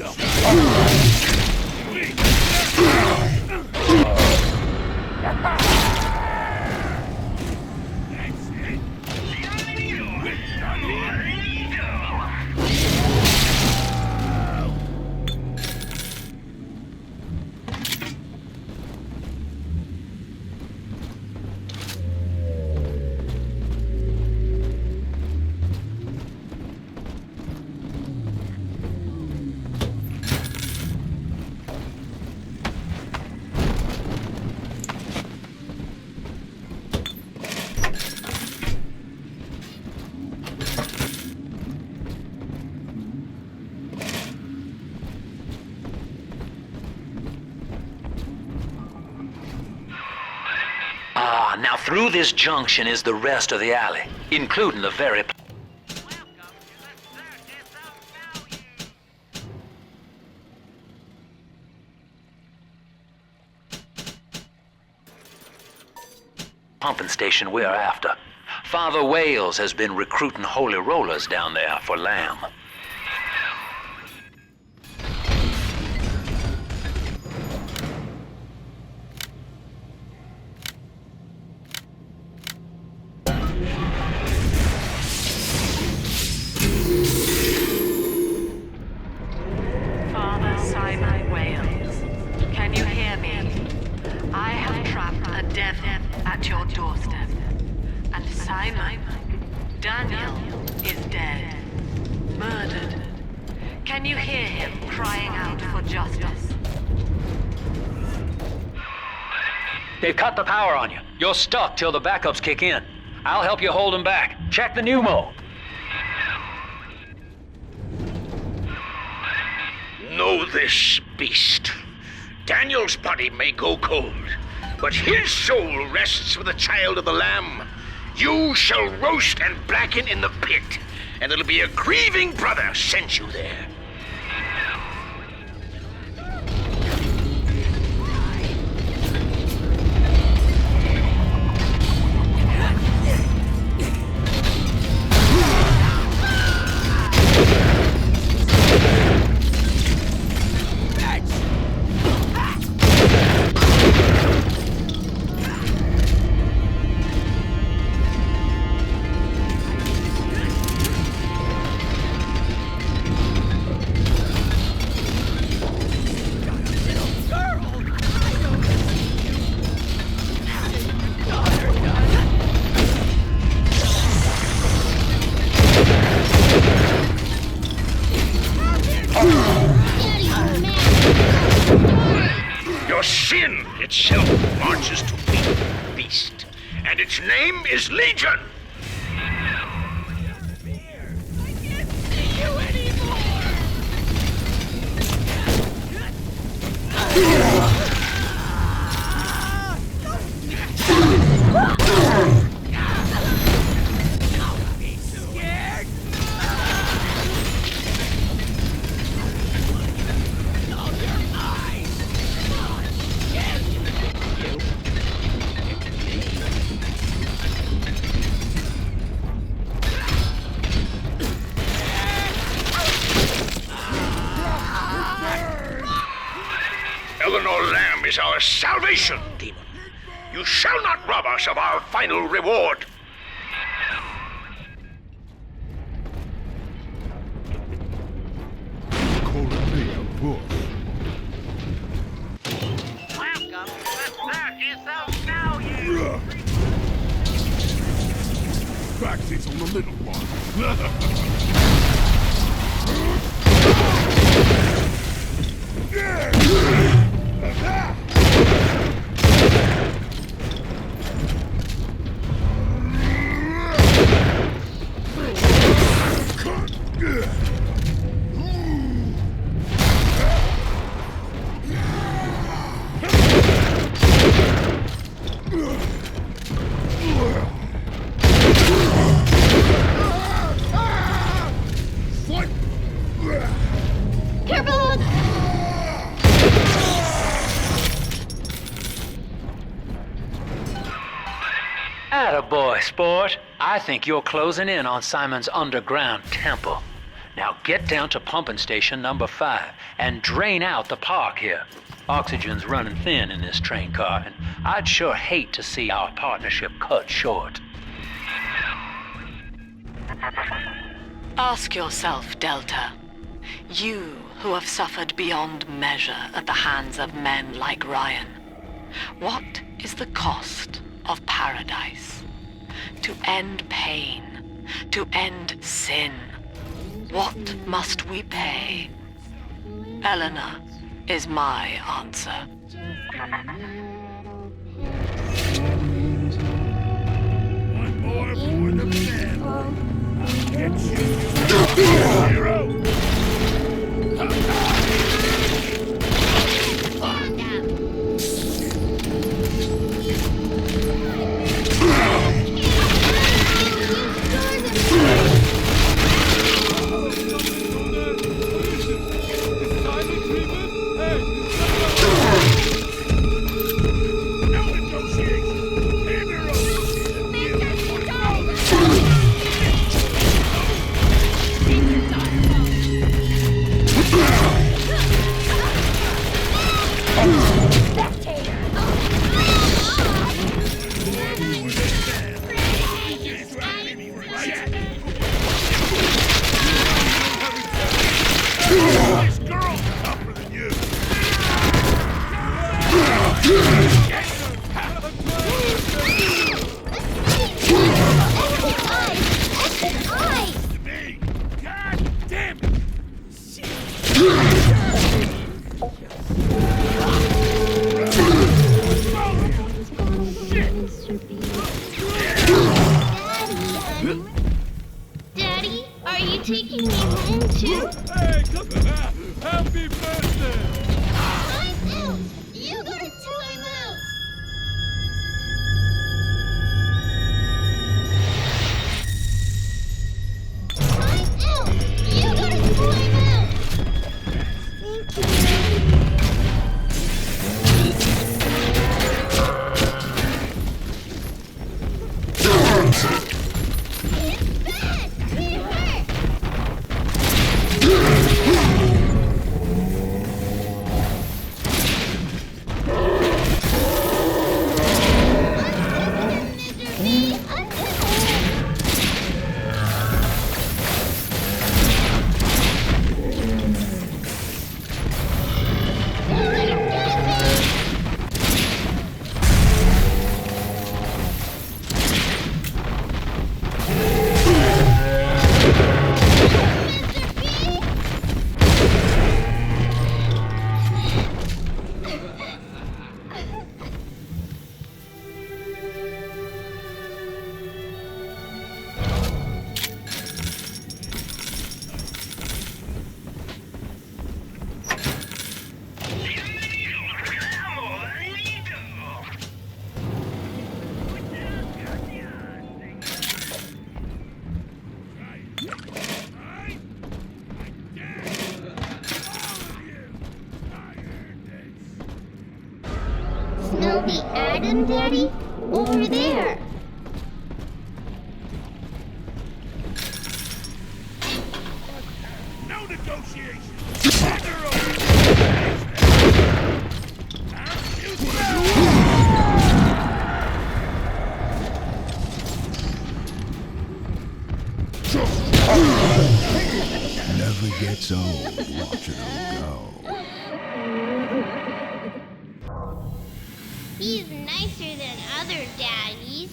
Through this junction is the rest of the alley, including the very... pumping station we're after. Father Wales has been recruiting holy rollers down there for Lamb. Father Simon Wales, can you hear me? I have trapped a devil at your doorstep. And Simon, Daniel, is dead. Murdered. Can you hear him crying out for justice? They've cut the power on you. You're stuck till the backups kick in. I'll help you hold them back. Check the pneumo. Know this, beast. Daniel's body may go cold, but his soul rests with the child of the Lamb. You shall roast and blacken in the pit, and it'll be a grieving brother sent you there. Your sin itself marches to meet the beast, and its name is Legion. Eleanor Lamb is our salvation, demon. You shall not rob us of our final reward. Calling me a boss. Welcome to the circus of value. Backseats on the little one. Attaboy, sport. I think you're closing in on Simon's underground temple. Now get down to pumping station number 5 and drain out the park here. Oxygen's running thin in this train car, and I'd sure hate to see our partnership cut short. Ask yourself, Delta. You who have suffered beyond measure at the hands of men like Ryan. What is the cost of paradise? To end pain, to end sin. What must we pay? Eleanor is my answer. One more for the man. I'll get you. Hero. This girl's tougher than you. Me. God damn it. Daddy, are you taking me home too? Hey, come back. Happy birthday. I'm out. You go to time out. I'm out. You go to time out. Thank you. It's bad. It hurts. Snowy Adam, Daddy? Over there. No negotiation. Never gets old watching them go. He's nicer than other daddies.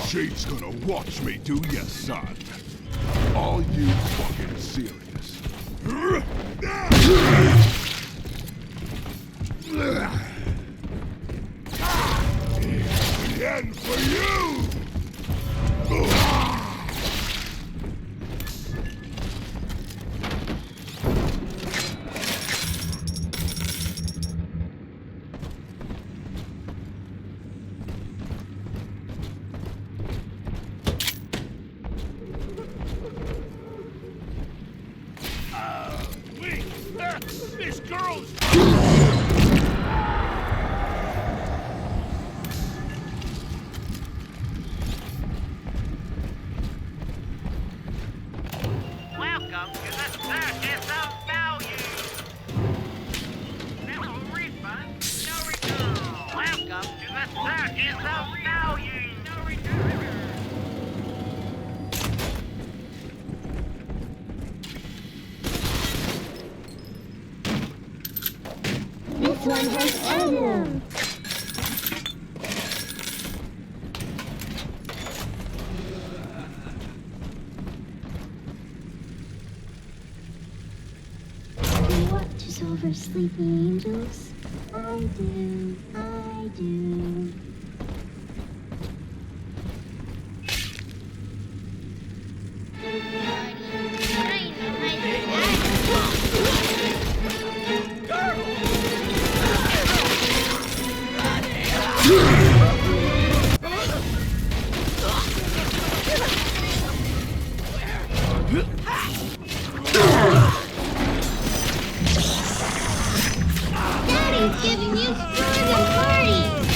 She's gonna watch me do ya, son. Are you fucking serious? The end for you! Wait! This girl's... Welcome to the circus of value. No refund, no return. Welcome to the circus of value. No return. This one has Adam. Who watches over sleeping angels? I do. I do. Daddy's giving you stronger parties!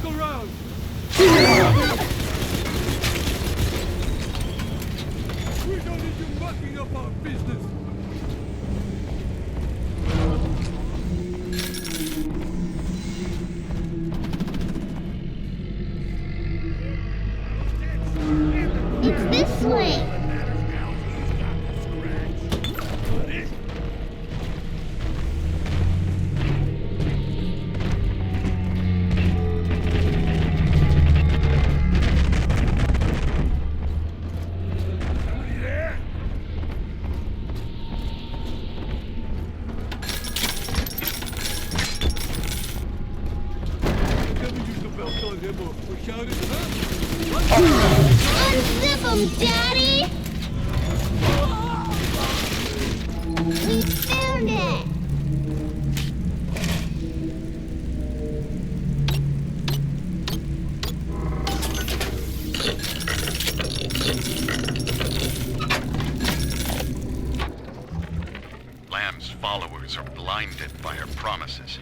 Fuck around! We don't need you mucking up our business! It's this way! Unzip him, Daddy! We found it! Lamb's followers are blinded by her promises.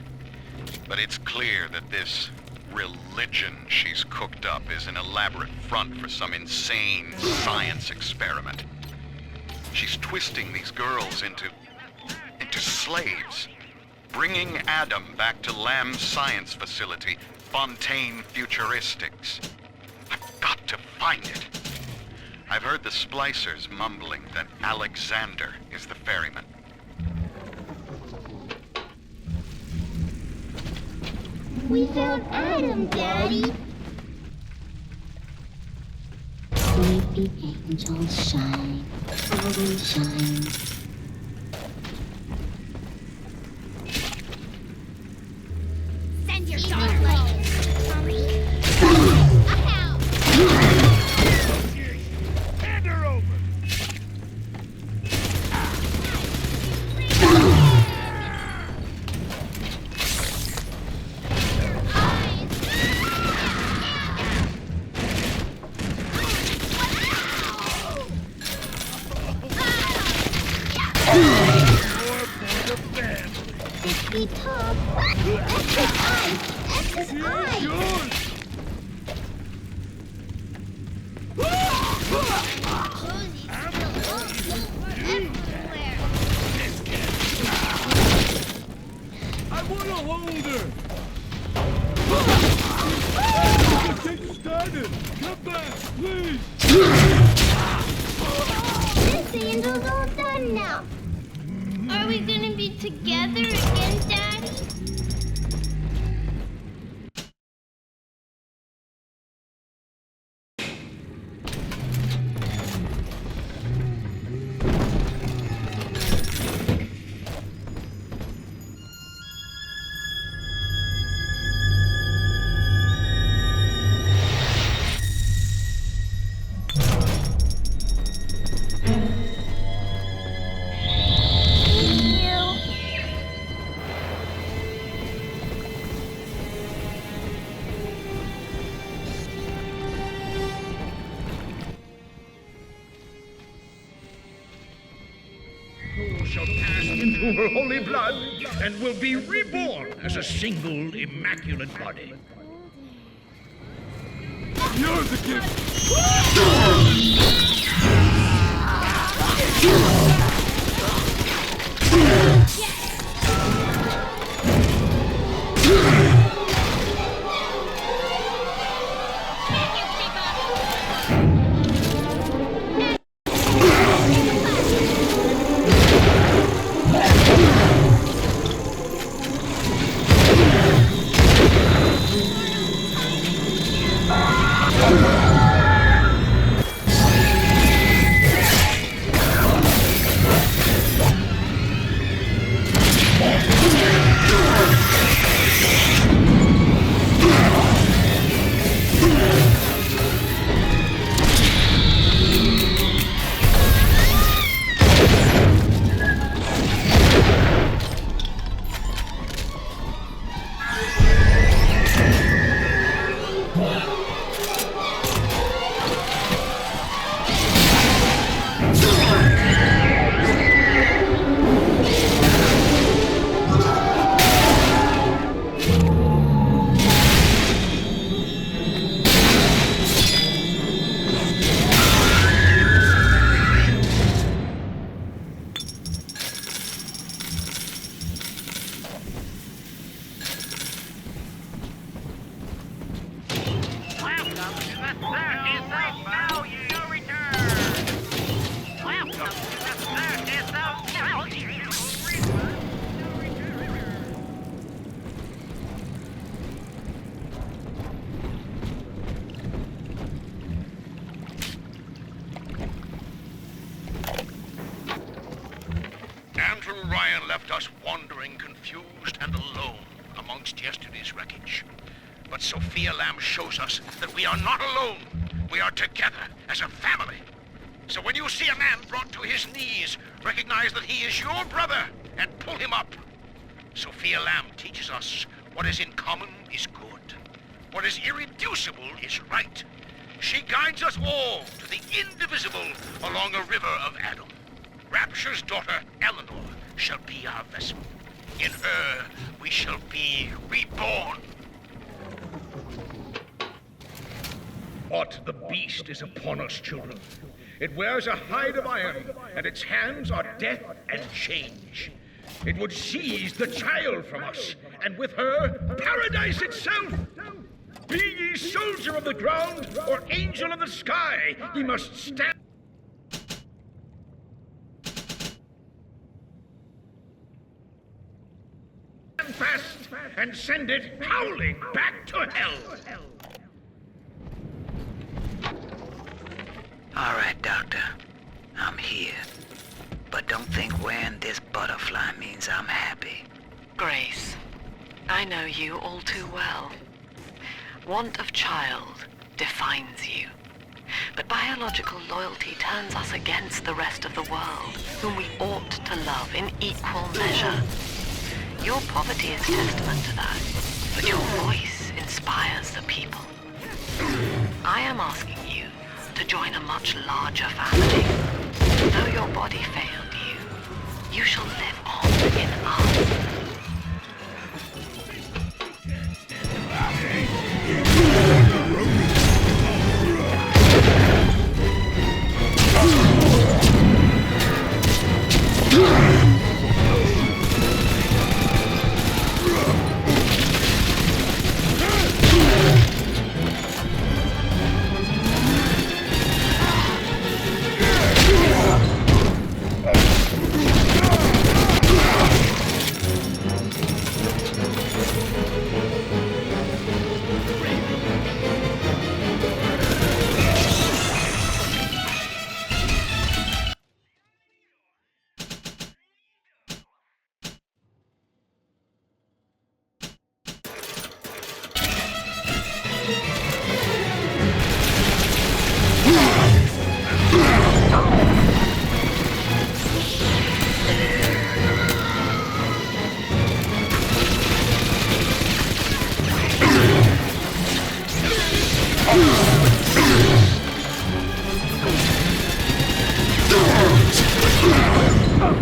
But it's clear that this religion she's cooked up is an elaborate front for some insane science experiment. She's twisting these girls into slaves, bringing Adam back to Lamb's science facility, Fontaine Futuristics. I've got to find it. I've heard the splicers mumbling that Alexander is the ferryman. We found Adam, Daddy! Sleepy angels shine, always shine. Send your daughter home! Hand her over! Be tough. That's his eyes. That's his eyes. I want to hold her. Get started. Come back, please. This angel's all done now. Are we gonna be together again, Daddy? Shall pass into her holy blood and will be reborn as a single immaculate body. You're the gift. Welcome to the circus of value. No return. Welcome to the circus of value. Andrew Ryan left us wandering, confused, and alone amongst yesterday's wreckage. But Sophia Lamb shows us that we are not alone. We are together as a family. So when you see a man brought to his knees, recognize that he is your brother and pull him up. Sophia Lamb teaches us what is in common is good. What is irreducible is right. She guides us all to the indivisible along a river of Adam. Rapture's daughter, Eleanor, shall be our vessel. In her, we shall be reborn. But the beast is upon us, children. It wears a hide of iron, and its hands are death and change. It would seize the child from us, and with her, paradise itself. Be ye soldier of the ground, or angel of the sky, ye must stand fast and send it howling back to hell. All right, Doctor. I'm here. But don't think wearing this butterfly means I'm happy. Grace, I know you all too well. Want of child defines you. But biological loyalty turns us against the rest of the world, whom we ought to love in equal measure. Your poverty is testament to that, but your voice inspires the people. I am asking you to join a much larger family. Though your body failed you, you shall live on in us.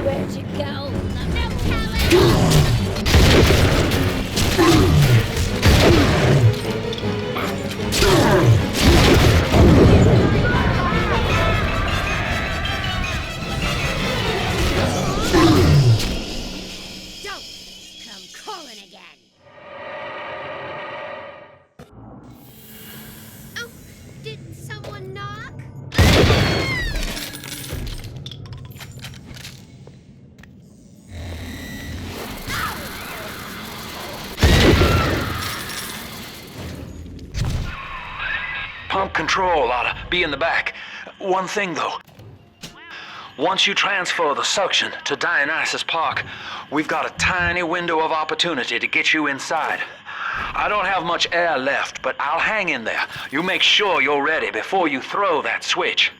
Where'd you go? Don't come calling again. Oh, did someone knock? Pump control ought to be in the back. One thing, though. Once you transfer the suction to Dionis Park, we've got a tiny window of opportunity to get you inside. I don't have much air left, but I'll hang in there. You make sure you're ready before you throw that switch.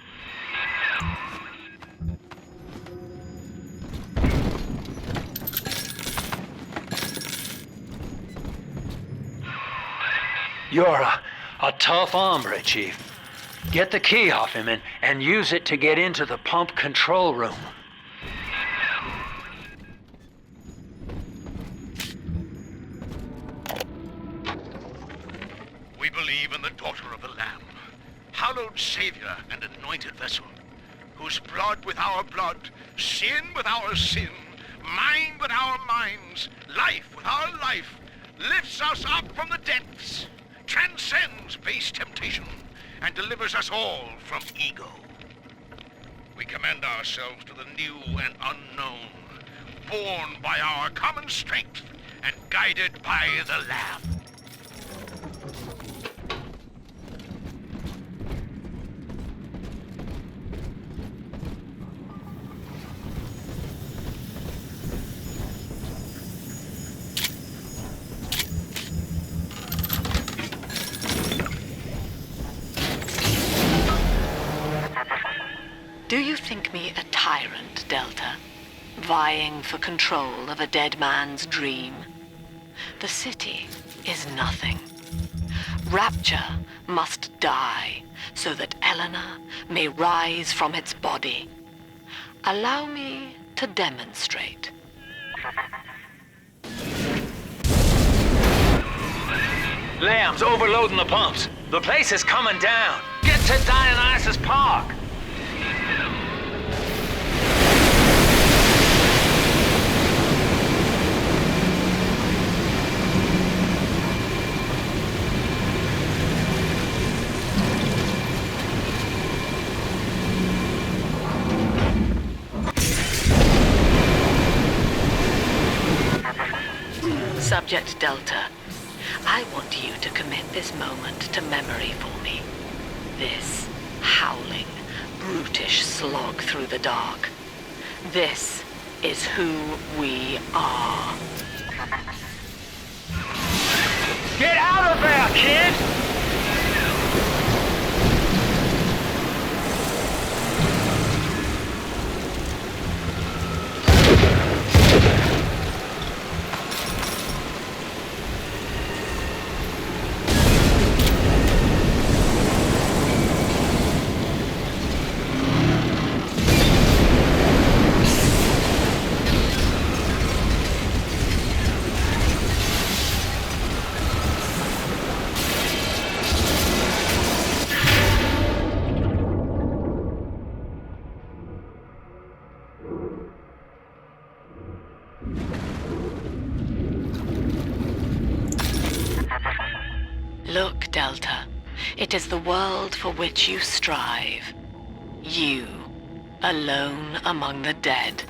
You're a tough hombre, Chief. Get the key off him and use it to get into the pump control room. We believe in the daughter of the Lamb, hallowed Savior and anointed vessel, whose blood with our blood, sin with our sin, mind with our minds, life with our life, lifts us up from the depths, transcends base temptations, and delivers us all from ego. We commend ourselves to the new and unknown, born by our common strength and guided by the Lamb. Do you think me a tyrant, Delta? Vying for control of a dead man's dream? The city is nothing. Rapture must die so that Eleanor may rise from its body. Allow me to demonstrate. Lamb's overloading the pumps. The place is coming down. Get to Dionis Park. Subject Delta, I want you to commit this moment to memory for me. This howling, brutish slog through the dark. This is who we are. Get out of there, kid! Look, Delta, it is the world for which you strive. You, alone among the dead.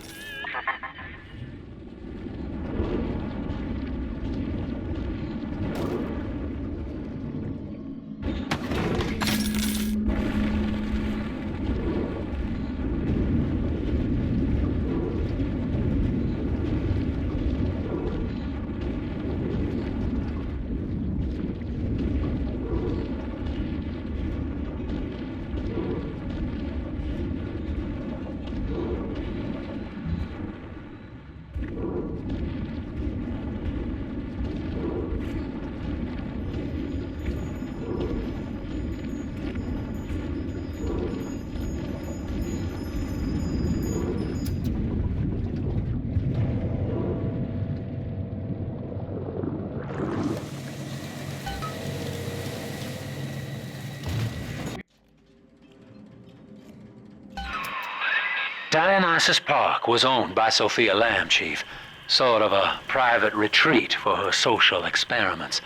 Dionis Park was owned by Sophia Lamb, Chief. Sort of a private retreat for her social experiments.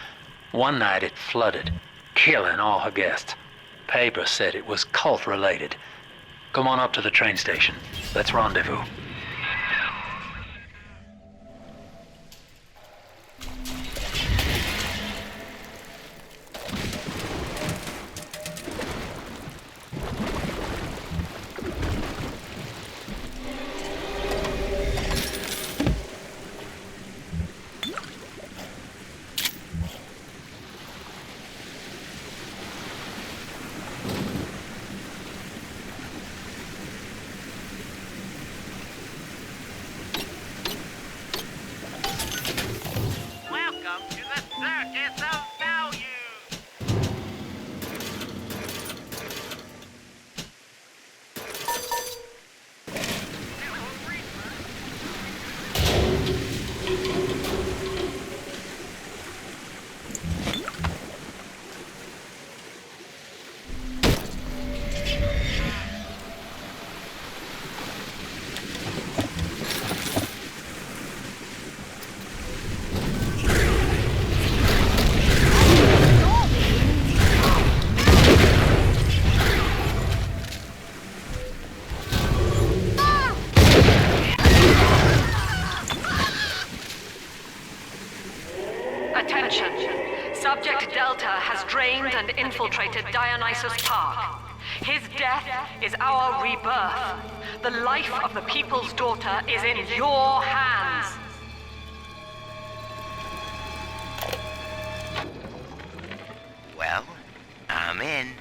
One night it flooded, killing all her guests. Pauper said it was cult-related. Come on up to the train station. Let's rendezvous. has drained and infiltrated Dionis Park. His death is our rebirth. The life of the People's Daughter is in your hands. Well, I'm in.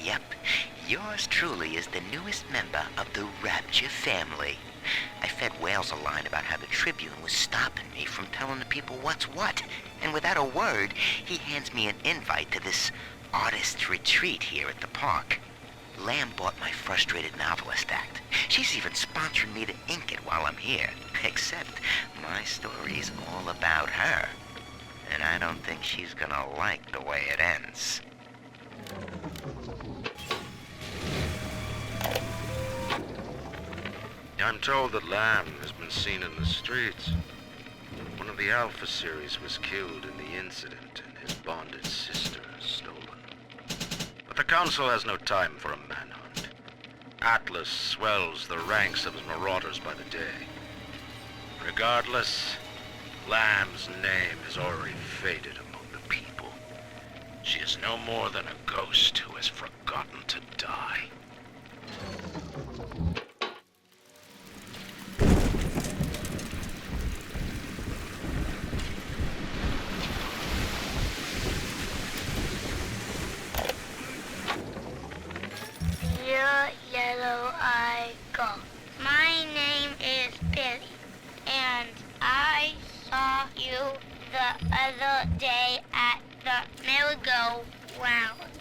Yep, yours truly is the newest member of the Rapture family. I fed Wales a line about how the Tribune was stopping me from telling the people what's what, and without a word, he hands me an invite to this artist's retreat here at the park. Lamb bought my Frustrated Novelist Act. She's even sponsoring me to ink it while I'm here, except my story's all about her. And I don't think she's gonna like the way it ends. I'm told that Lamb has been seen in the streets. One of the Alpha series was killed in the incident, and his bonded sister stolen. But the Council has no time for a manhunt. Atlas swells the ranks of his marauders by the day. Regardless, Lamb's name has already faded among the people. She is no more than a ghost who has forgotten to die. Yellow-eyed goat. My name is Billy, and I saw you the other day at the merry-go-round.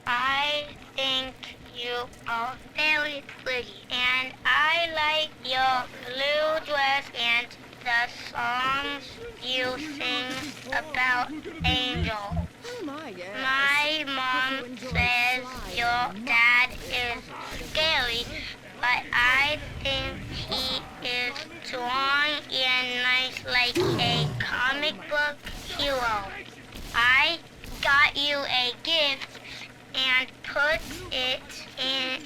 I think you are very pretty, and I like your blue dress and the songs you sing about angels. My mom says your dad is scary, but I think he is strong and nice like a comic book hero. I got you a gift and put it in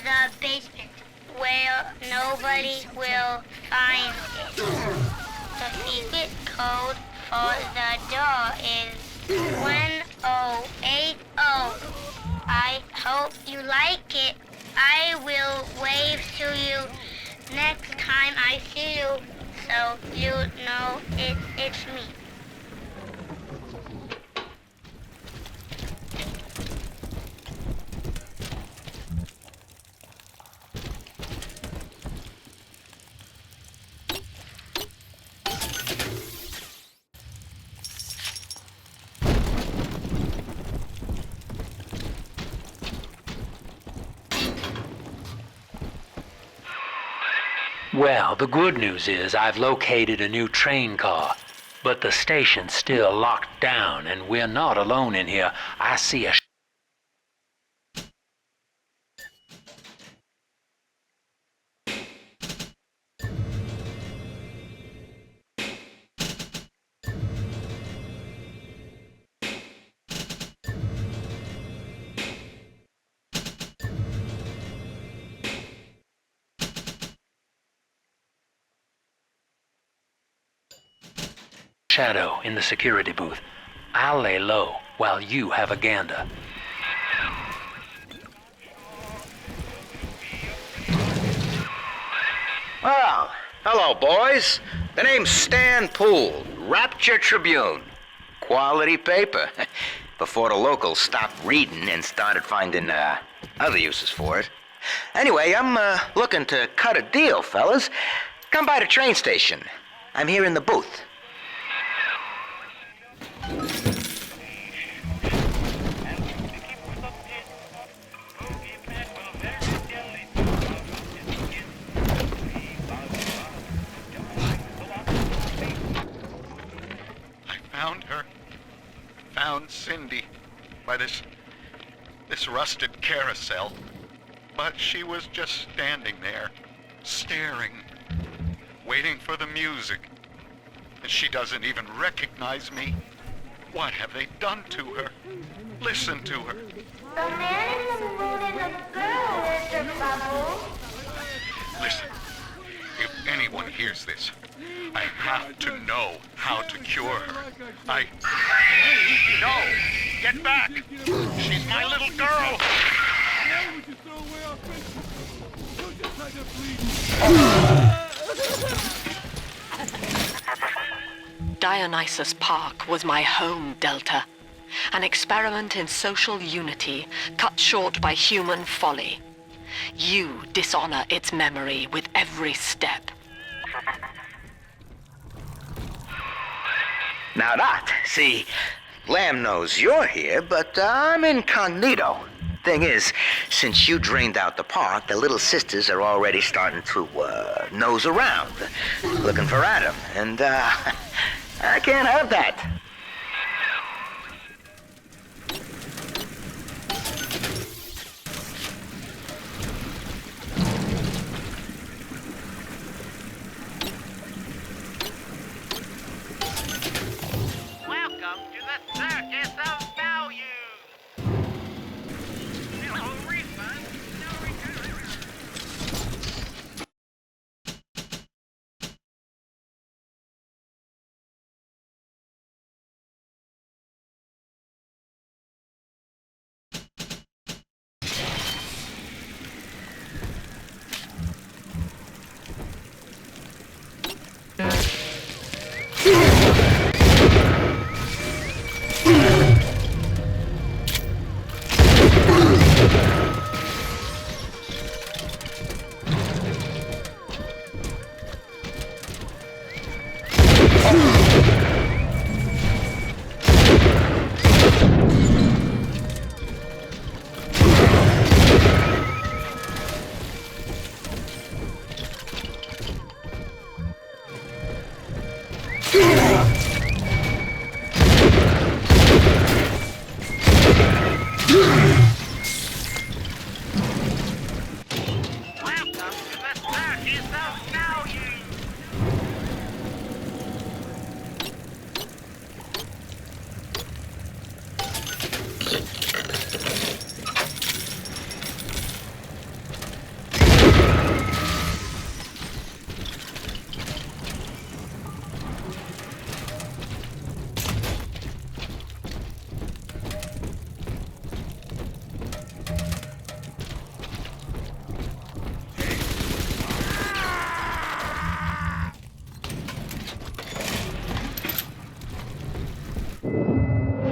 the basement where nobody will find it. The secret code for the door is 1080. I hope you like it. I will wave to you next time I see you, so you know it's me. Well, the good news is I've located a new train car, but the station's still locked down, and we're not alone in here. I see a shadow in the security booth. I'll lay low while you have a gander. Oh, hello, boys. The name's Stan Poole, Rapture Tribune. Quality paper. Before the locals stopped reading and started finding other uses for it. Anyway, I'm looking to cut a deal, fellas. Come by the train station. I'm here in the booth. Found her. Found Cindy by this rusted carousel. But she was just standing there, staring, waiting for the music. And she doesn't even recognize me. What have they done to her? Listen to her. The man in the moon is a girl, Mr. Bubble. Listen, if anyone hears this, I have to know how to cure her. No! Get back! She's my little girl! Why would you throw away our friendship? Don't just try to bleed. Dionis Park was my home, Delta. An experiment in social unity, cut short by human folly. You dishonor its memory with every step. Now that, see, Lamb knows you're here, but I'm incognito. Thing is, since you drained out the park, the little sisters are already starting to, nose around, looking for Adam, and, I can't have that. Welcome to the circus of value. No refund, no return.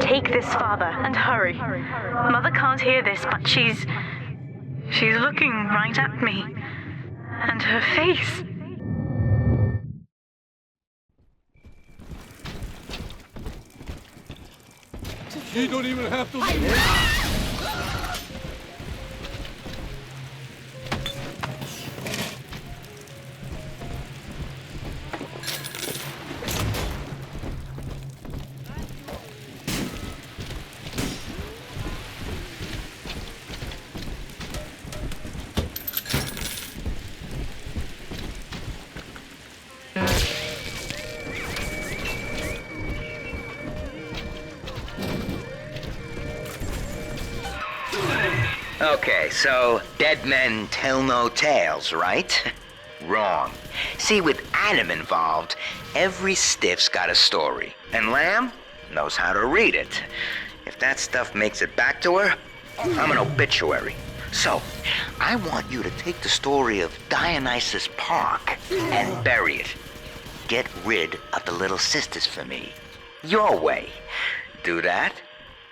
Take this, Father, and hurry. Mother can't hear this, but she's looking right at me. And her face. You don't even have to leave. Okay, so dead men tell no tales, right? Wrong. See, with Adam involved, every stiff's got a story. And Lamb knows how to read it. If that stuff makes it back to her, I'm an obituary. So, I want you to take the story of Dionis Park and bury it. Get rid of the little sisters for me. Your way. Do that,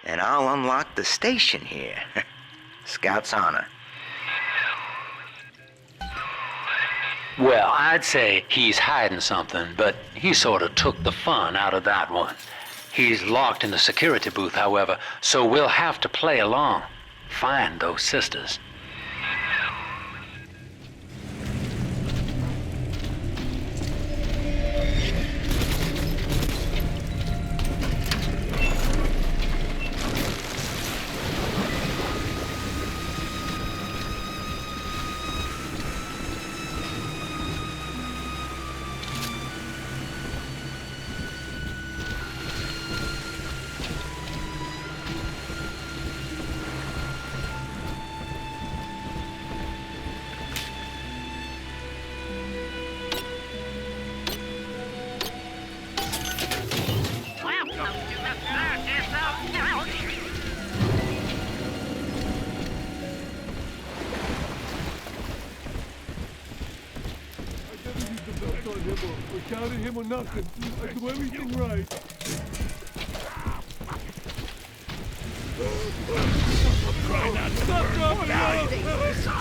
and I'll unlock the station here. Scout's honor. Well, I'd say he's hiding something, but he sort of took the fun out of that one. He's locked in the security booth, however, so we'll have to play along. Find those sisters. or shout at him or nothing. I do everything right. Try not to stop dropping off!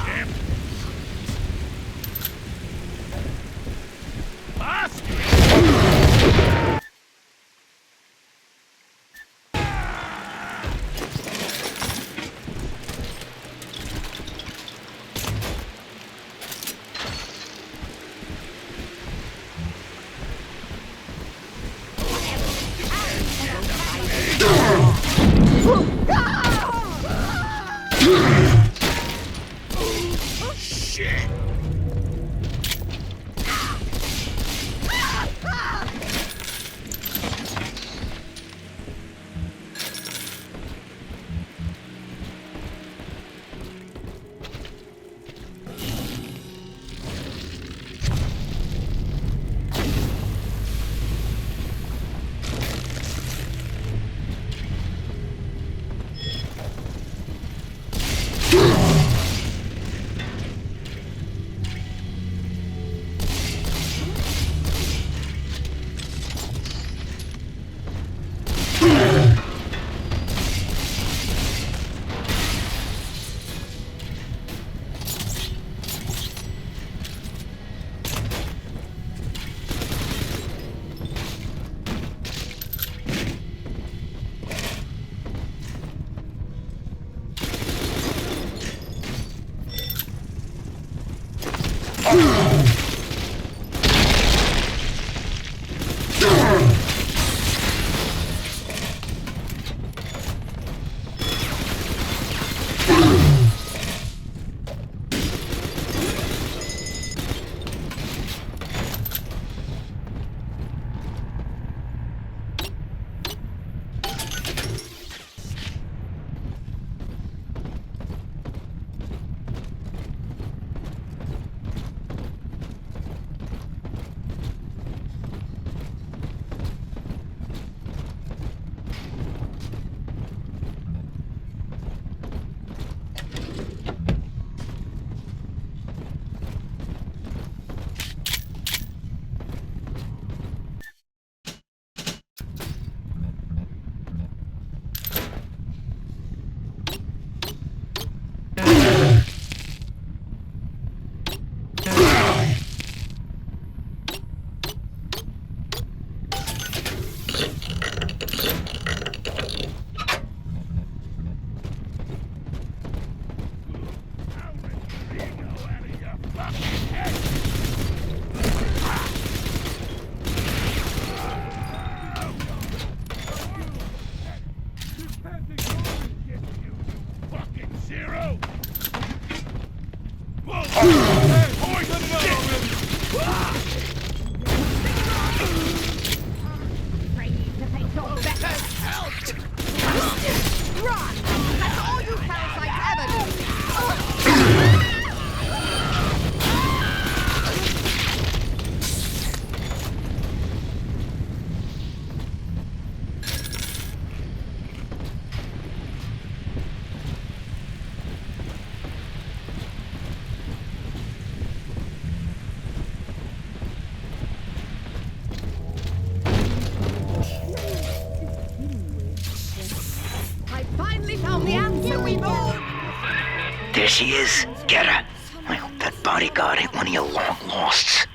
There she is. Get her. I hope that bodyguard ain't one of your long losts.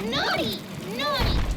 Naughty! Naughty!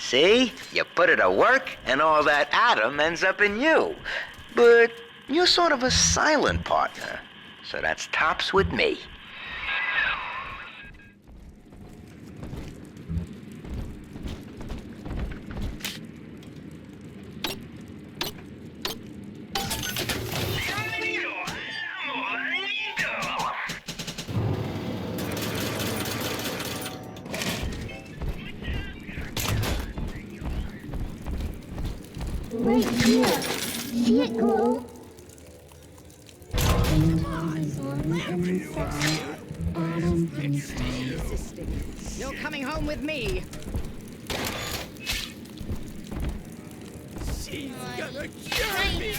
See? You put it to work, and all that atom ends up in you. But you're sort of a silent partner, so that's tops with me. Right here. See it glow? You're coming home with me. She's gonna cure me!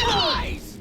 Eyes!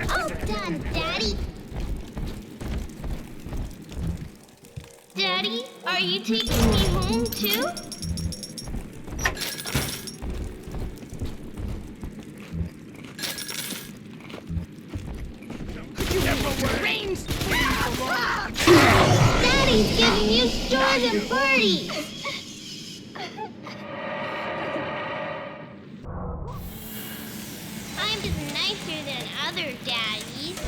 All done, Daddy. Daddy, are you taking me home too? Daddy's giving you stores and parties. I'm just nicer than other daddies.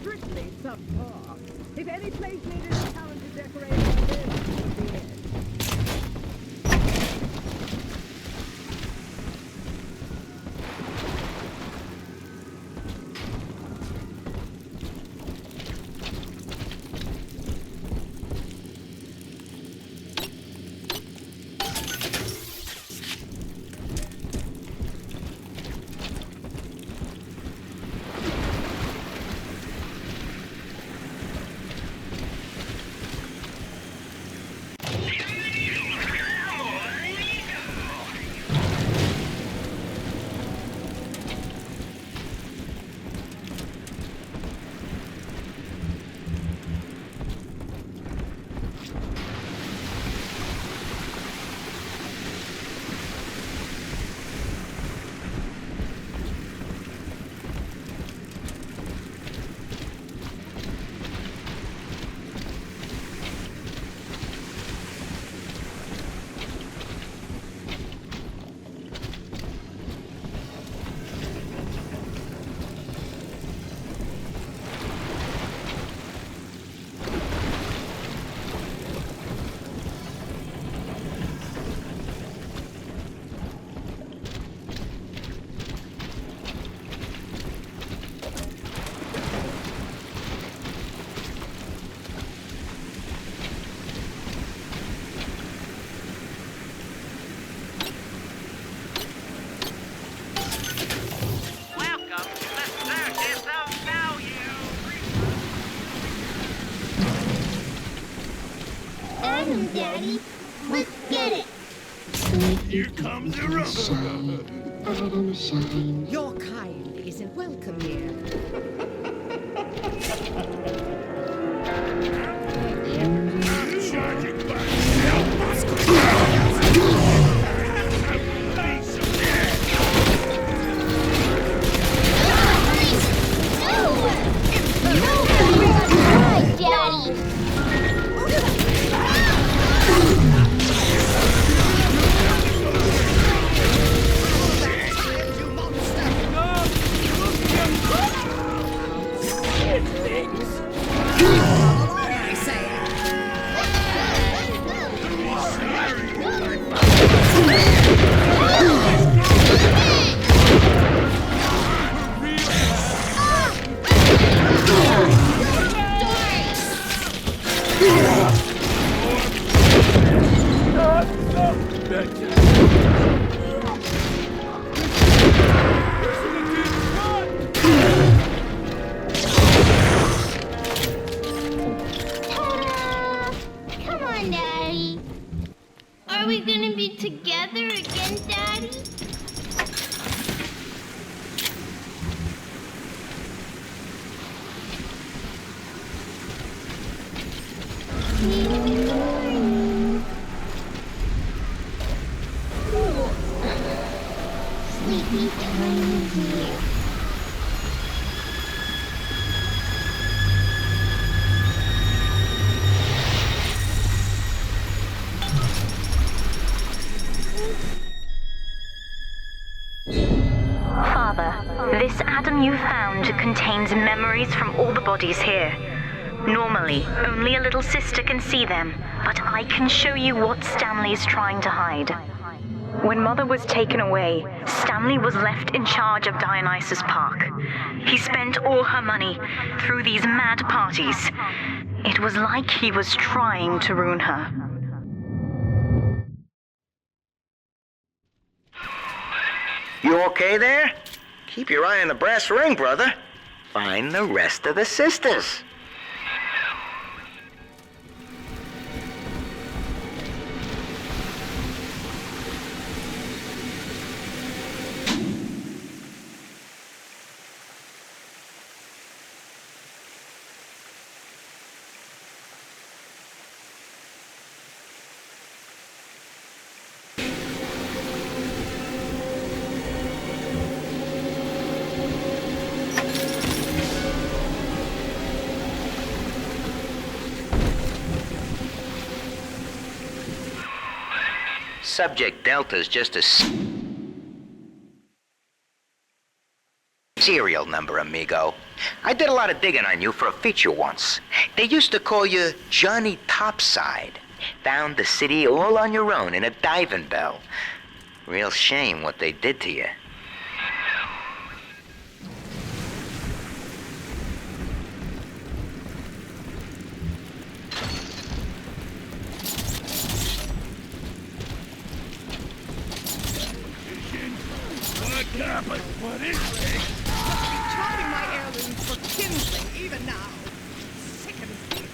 Strictly subpar. If any place needed a talented decorator, this would be it. Daddy. Let's get it. Here comes the rubber. Your kind isn't welcome here. Charging back. Daddy. This atom you found contains memories from all the bodies here. Normally, only a little sister can see them, but I can show you what Stanley's trying to hide. When Mother was taken away, Stanley was left in charge of Dionis Park. He spent all her money through these mad parties. It was like he was trying to ruin her. You okay there? Keep your eye on the brass ring, brother. Find the rest of the sisters. Subject Delta is just a serial number, amigo. I did a lot of digging on you for a feature once. They used to call you Johnny Topside. Found the city all on your own in a diving bell. Real shame what they did to you. But what is it? Must be chopping my heirlooms for kindling even now. Sickens me.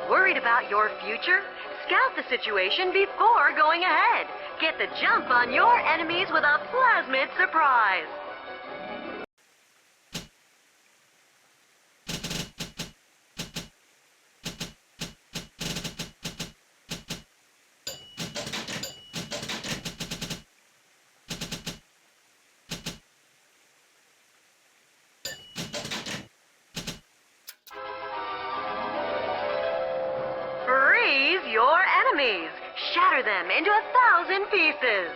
Worried about your future? Scout the situation before going ahead. Get the jump on your enemies with a plasmid surprise. Freeze your enemies. Shatter them into 1,000 pieces.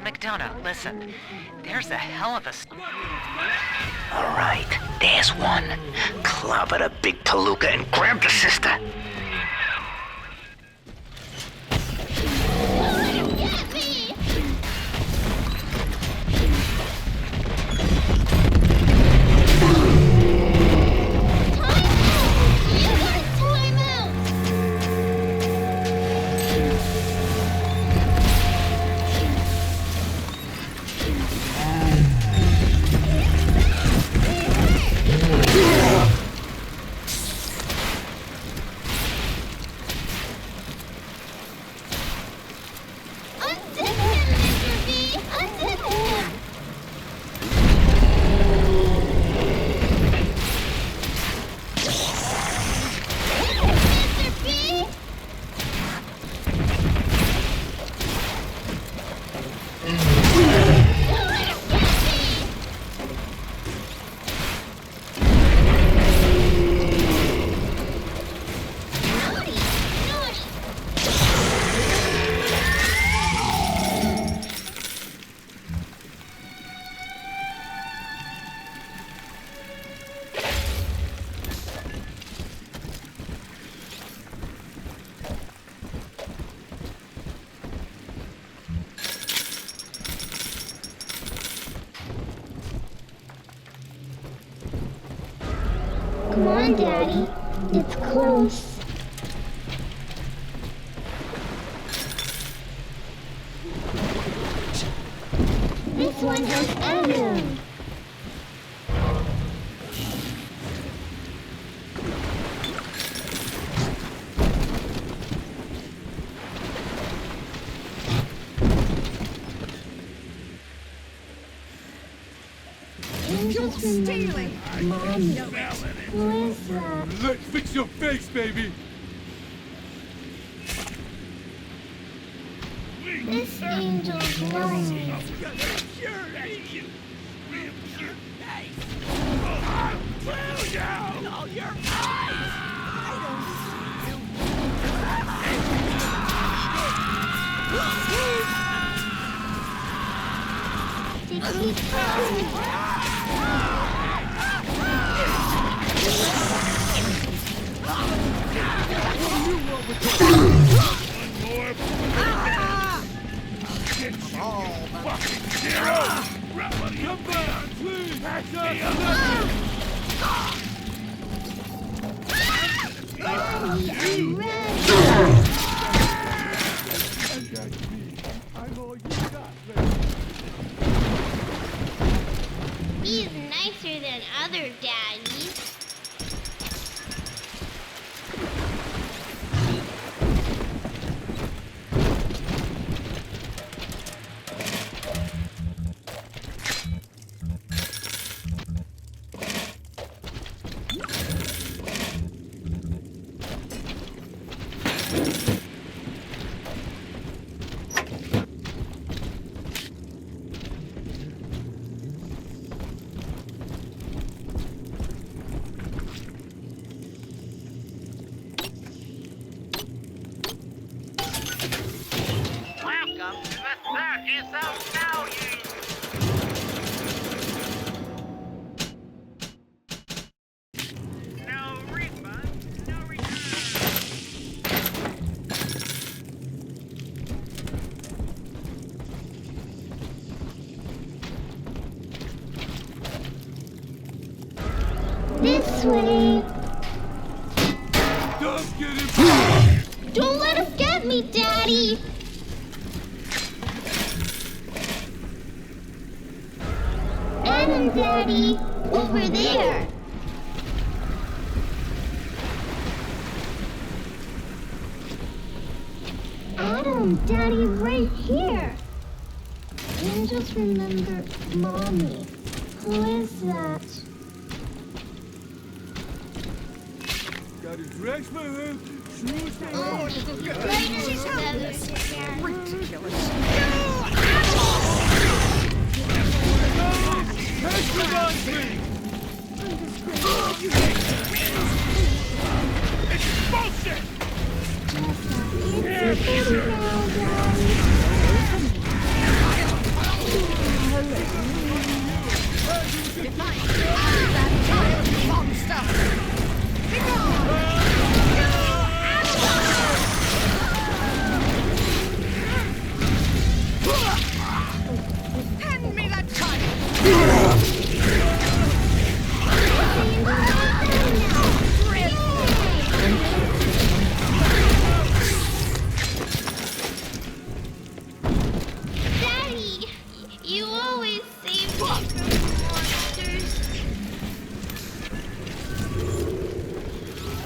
McDonough, listen. There's a hell of a... All right, there's one. Clobber the big palooka and grab the sister. Come on, Daddy. It's close. This one has Adam. You're stealing! Mommy, who is that? Let's fix your face, baby! This angel's lonely. He's nicer than other daddies. Welcome to the circus of value. No refund, no return. This way. Don't get him! Don't let him get me, Daddy! Adam, Daddy, over there. Adam, Daddy, right here. And just remember Mommy. Who is that? Got his dress, man. Shoes, Oh, she's ridiculous. It's bullshit! Hand me that child! Daddy, you always save me from monsters.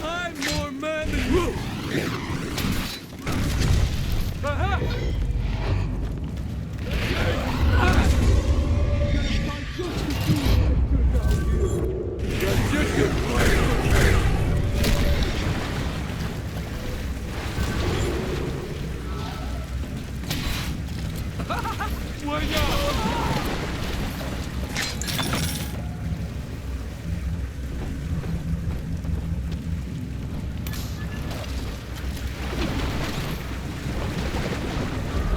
I'm more man than you! Aha! Why not?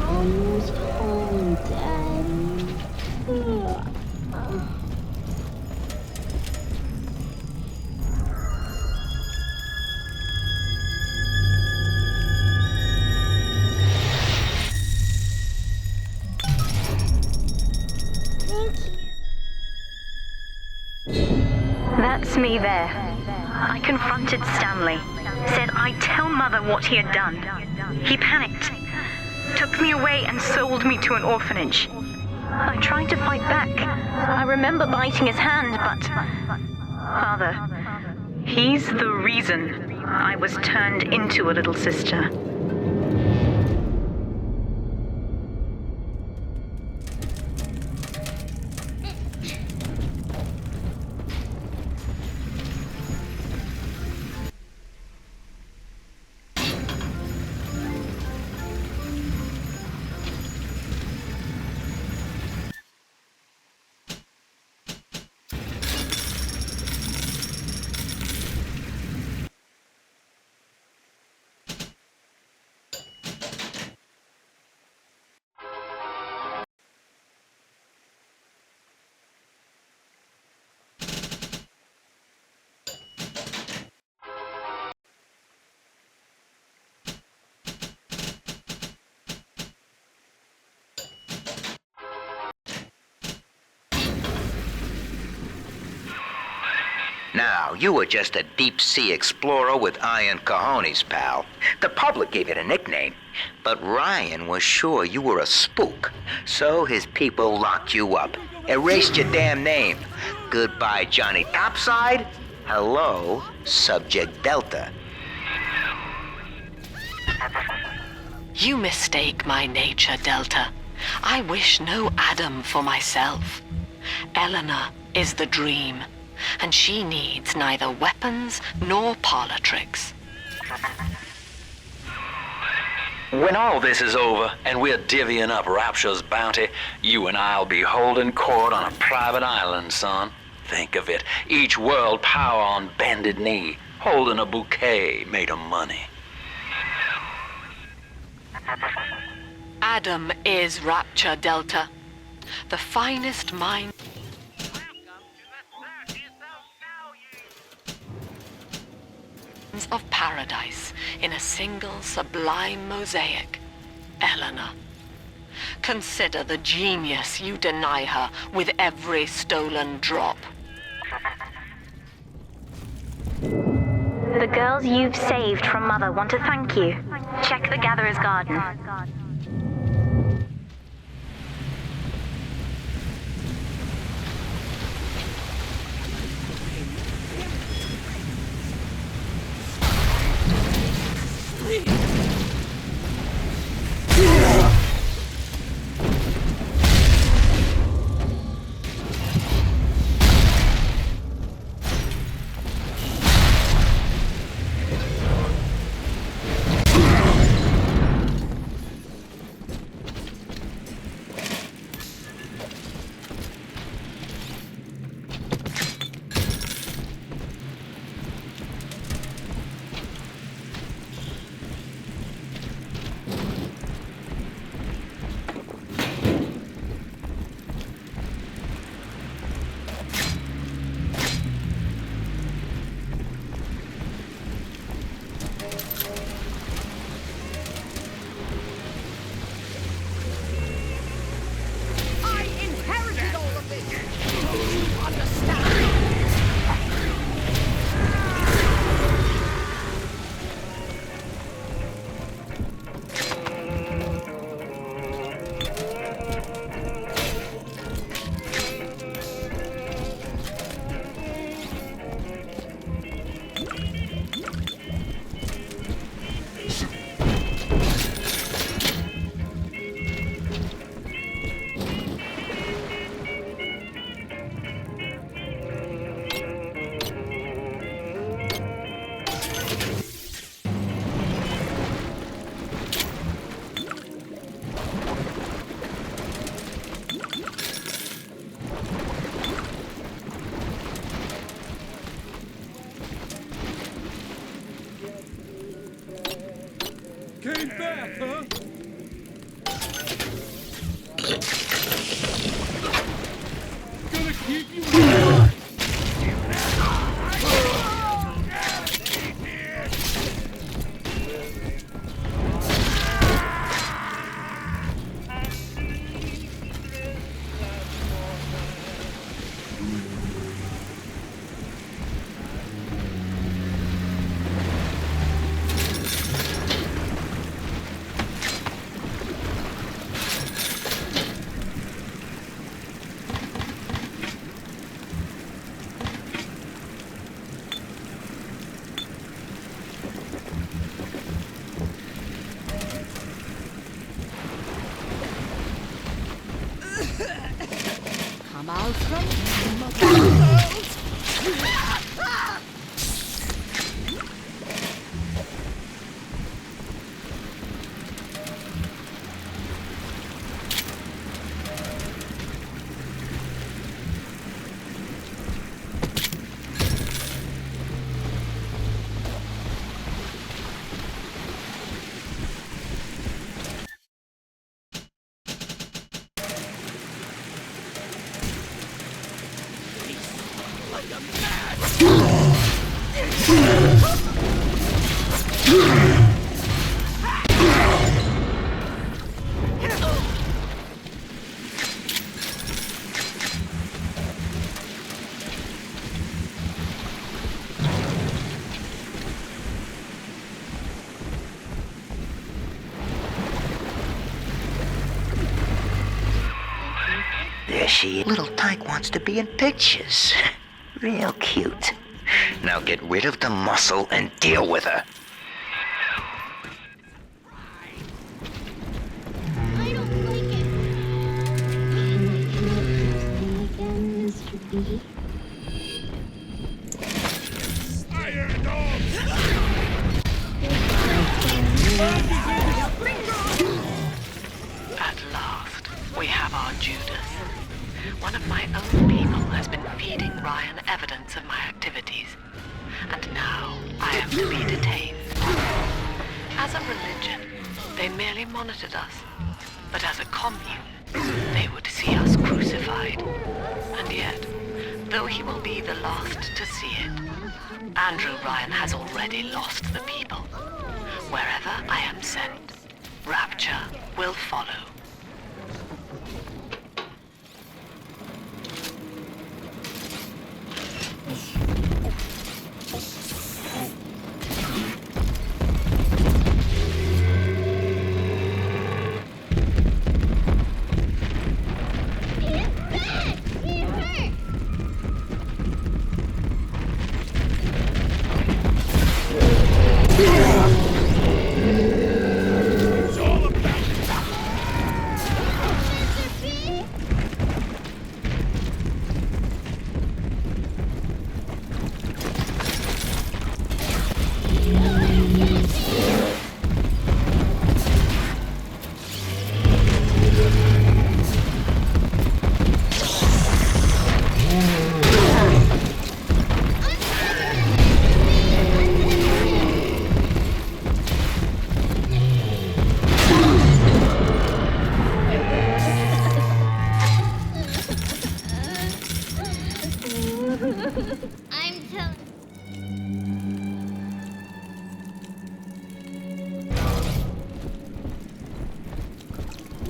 Almost home, Daddy. That's me there. I confronted Stanley, said I'd tell Mother what he had done. He panicked, took me away and sold me to an orphanage. I tried to fight back. I remember biting his hand, but... Father, he's the reason I was turned into a little sister. Now, you were just a deep-sea explorer with iron cojones, pal. The public gave it a nickname, but Ryan was sure you were a spook, so his people locked you up, erased your damn name. Goodbye, Johnny Topside. Hello, Subject Delta. You mistake my nature, Delta. I wish no Adam for myself. Eleanor is the dream, and she needs neither weapons nor parlor tricks. When all this is over and we're divvying up Rapture's bounty, you and I'll be holding court on a private island, son. Think of it, each world power on bended knee, holding a bouquet made of money. Adam is Rapture, Delta. The finest mind of paradise in a single sublime mosaic. Eleanor. Consider the genius you deny her with every stolen drop. The girls you've saved from Mother want to thank you. Check the Gatherer's Garden. Maelstrom? There she is. Little tyke wants to be in pictures. Real cute. Now get rid of the muscle and deal with her. I don't like it. Again, Mr. B. At last, we have our Judas. One of my own people has been feeding Ryan evidence of my activities, and now I am to be detained. As a religion, they merely monitored us, but as a commune, they would see us crucified. And yet, though he will be the last to see it, Andrew Ryan has already lost the people. Wherever I am sent, Rapture will follow.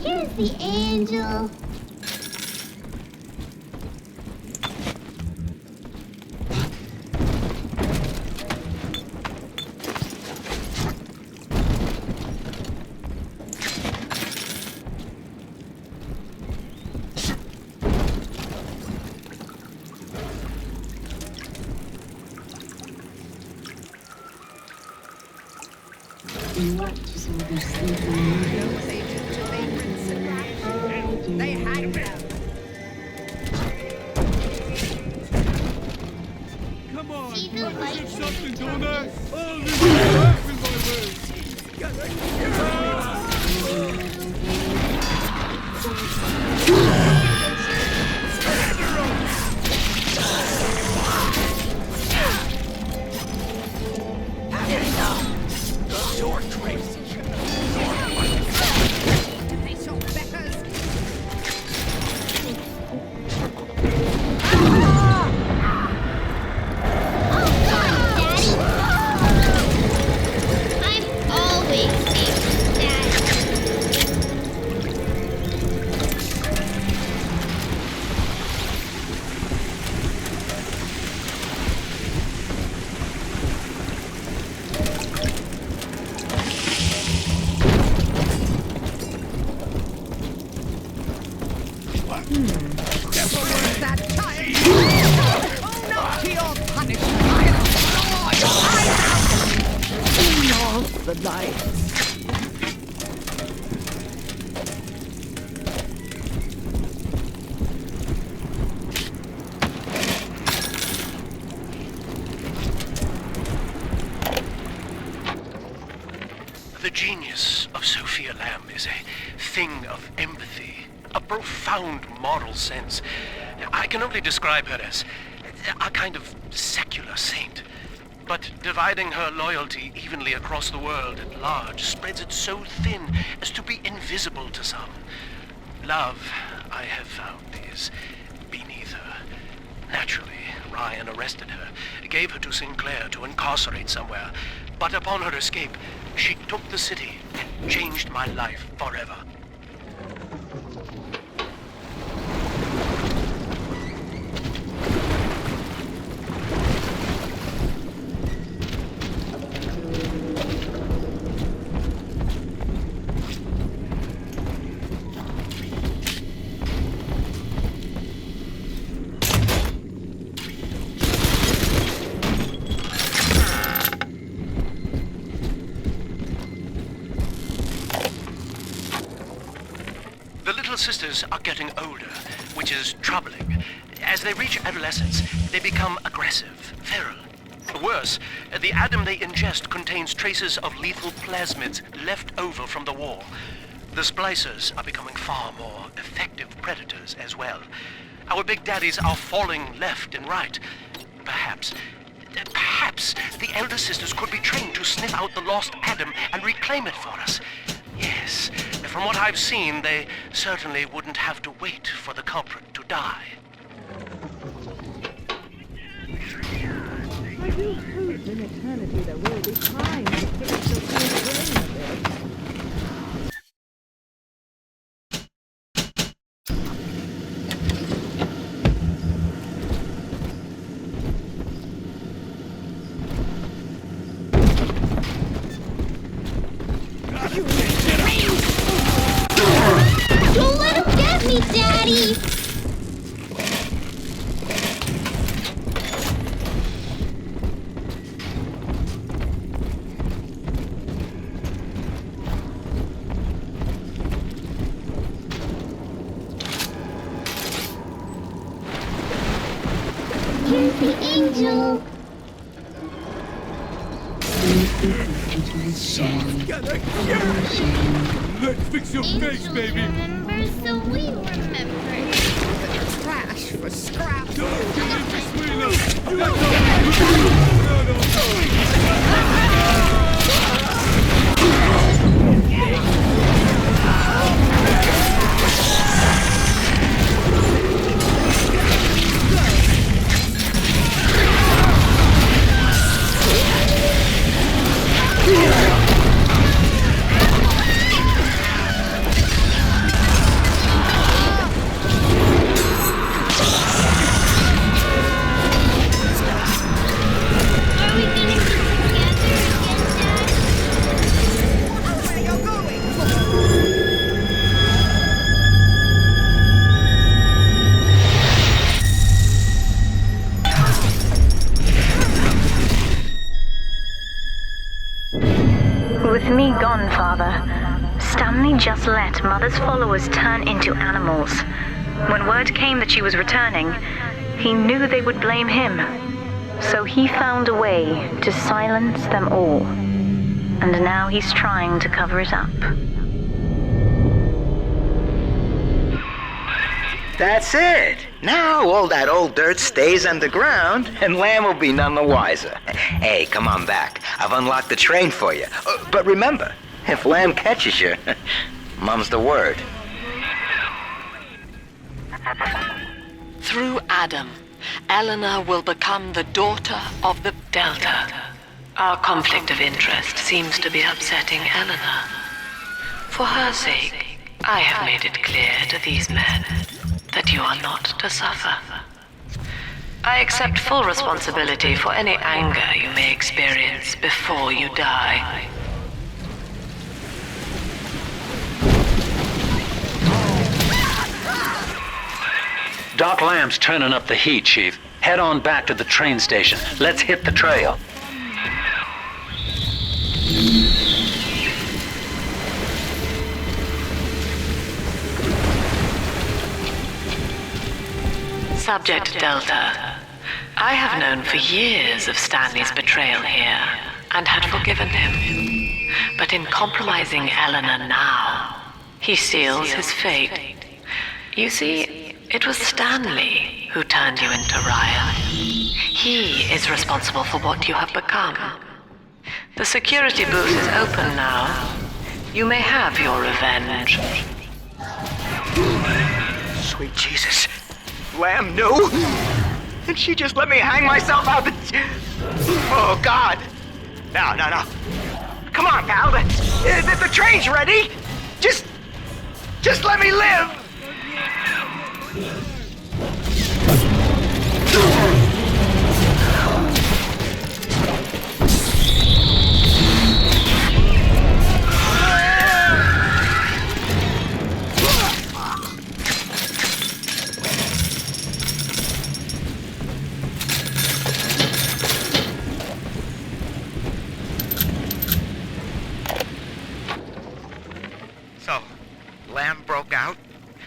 Here's the angel. They had them. Come on, See the represent light? something, don't I? Oh, this is laughing my way. The lights. thing of empathy, a profound moral sense. I can only describe her as a kind of secular saint. But dividing her loyalty evenly across the world at large spreads it so thin as to be invisible to some. Love, I have found, is beneath her. Naturally, Ryan arrested her, gave her to Sinclair to incarcerate somewhere. But upon her escape, she took the city and changed my life forever. Sisters are getting older, which is troubling. As they reach adolescence, they become aggressive, feral. Worse, the Adam they ingest contains traces of lethal plasmids left over from the war. The splicers are becoming far more effective predators as well. Our big daddies are falling left and right. Perhaps the elder sisters could be trained to sniff out the lost Adam and reclaim it for us. Yes, from what I've seen, they certainly wouldn't have to wait for the culprit to die. I do hope in eternity there will be time to fix the brain a bit. Don't let him get me, Daddy! Here's the angel! Let's fix your face, baby! Remember, so we remember. Trash for scrap. Don't get into sweetheart! You With me gone, Father, Stanley just let Mother's followers turn into animals. When word came that she was returning, he knew they would blame him. So he found a way to silence them all. And now he's trying to cover it up. That's it. Now all that old dirt stays underground, and Lamb will be none the wiser. Hey, come on back. I've unlocked the train for you. But remember, if Lamb catches you, mum's the word. Through Adam, Eleanor will become the daughter of the Delta. Our conflict of interest seems to be upsetting Eleanor. For her sake, I have made it clear to these men that you are not to suffer. I accept full responsibility for any anger you may experience before you die. Doc Lamb's turning up the heat, Chief. Head on back to the train station. Let's hit the trail. Subject Delta. I have known for years of Stanley's betrayal here, and had forgiven him. But in compromising Eleanor now, he seals his fate. You see, it was Stanley who turned you into Ryan. He is responsible for what you have become. The security booth is open now. You may have your revenge. Sweet Jesus. Lamb, no! And she just let me hang myself out the... Oh, God. No. Come on, pal. The train's ready. Just let me live. So, Lamb broke out,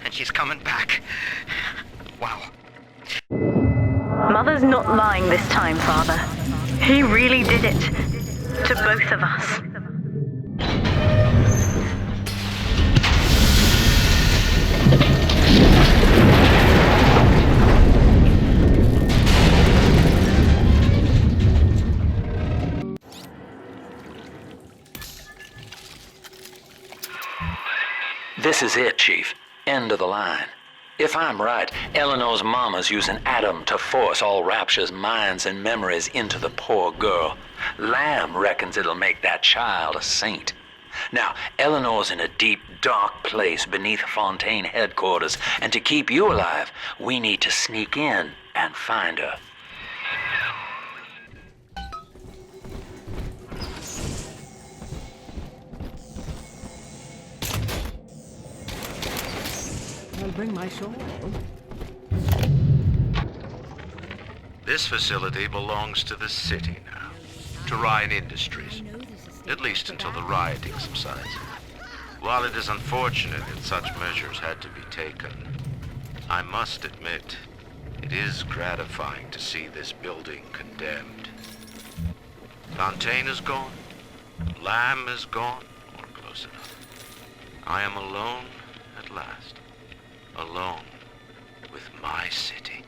and she's coming back. Wow. Mother's not lying this time, Father. He really did it. To both of us. This is it, Chief. End of the line. If I'm right, Eleanor's mama's using Adam to force all Rapture's minds and memories into the poor girl. Lamb reckons it'll make that child a saint. Now, Eleanor's in a deep, dark place beneath Fontaine headquarters, and to keep you alive, we need to sneak in and find her. I'll bring my shawl. This facility belongs to the city now, to Ryan Industries, at least until the rioting subsides. While it is unfortunate that such measures had to be taken, I must admit, it is gratifying to see this building condemned. Fontaine is gone, Lamb is gone, or close enough. I am alone at last. Alone with my city.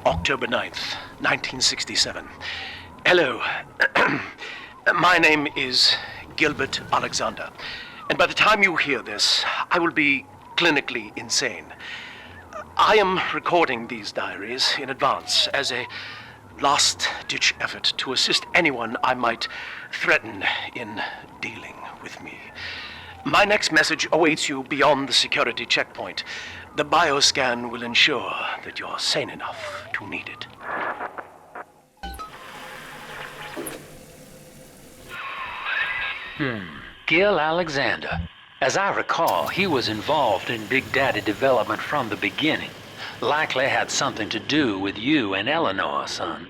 October 9th, 1967. Hello. My name is Gilbert Alexander, and by the time you hear this, I will be clinically insane. I am recording these diaries in advance as a last-ditch effort to assist anyone I might threaten in dealing with me. My next message awaits you beyond the security checkpoint. The bioscan will ensure that you're sane enough to need it. Gil Alexander. As I recall, he was involved in Big Daddy development from the beginning. Likely had something to do with you and Eleanor, son.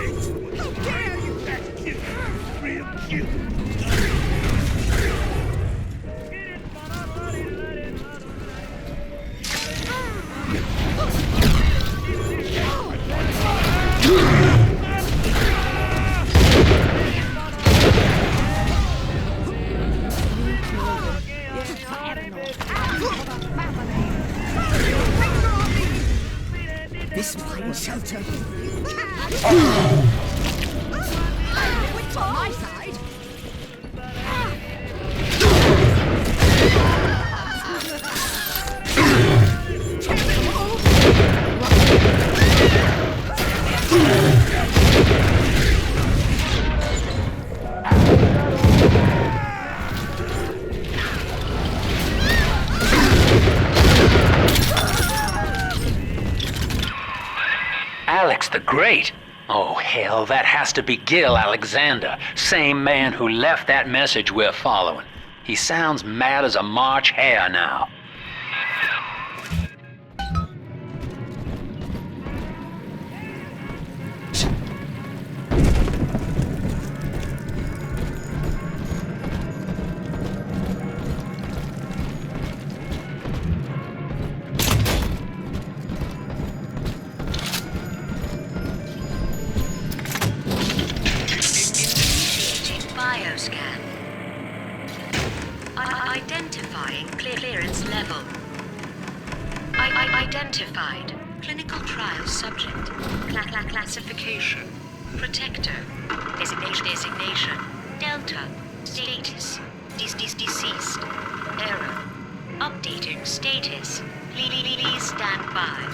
How dare you! That's you! Real cute! This fine shelter. What's on my side? Alex the Great? Oh, hell, that has to be Gil Alexander, same man who left that message we're following. He sounds mad as a March hare now. Bioscan. Identifying clearance level. Identified. Clinical trial subject. Classification. Protector. Designation. Delta. Status. Deceased. Error. Updating status. Please stand by.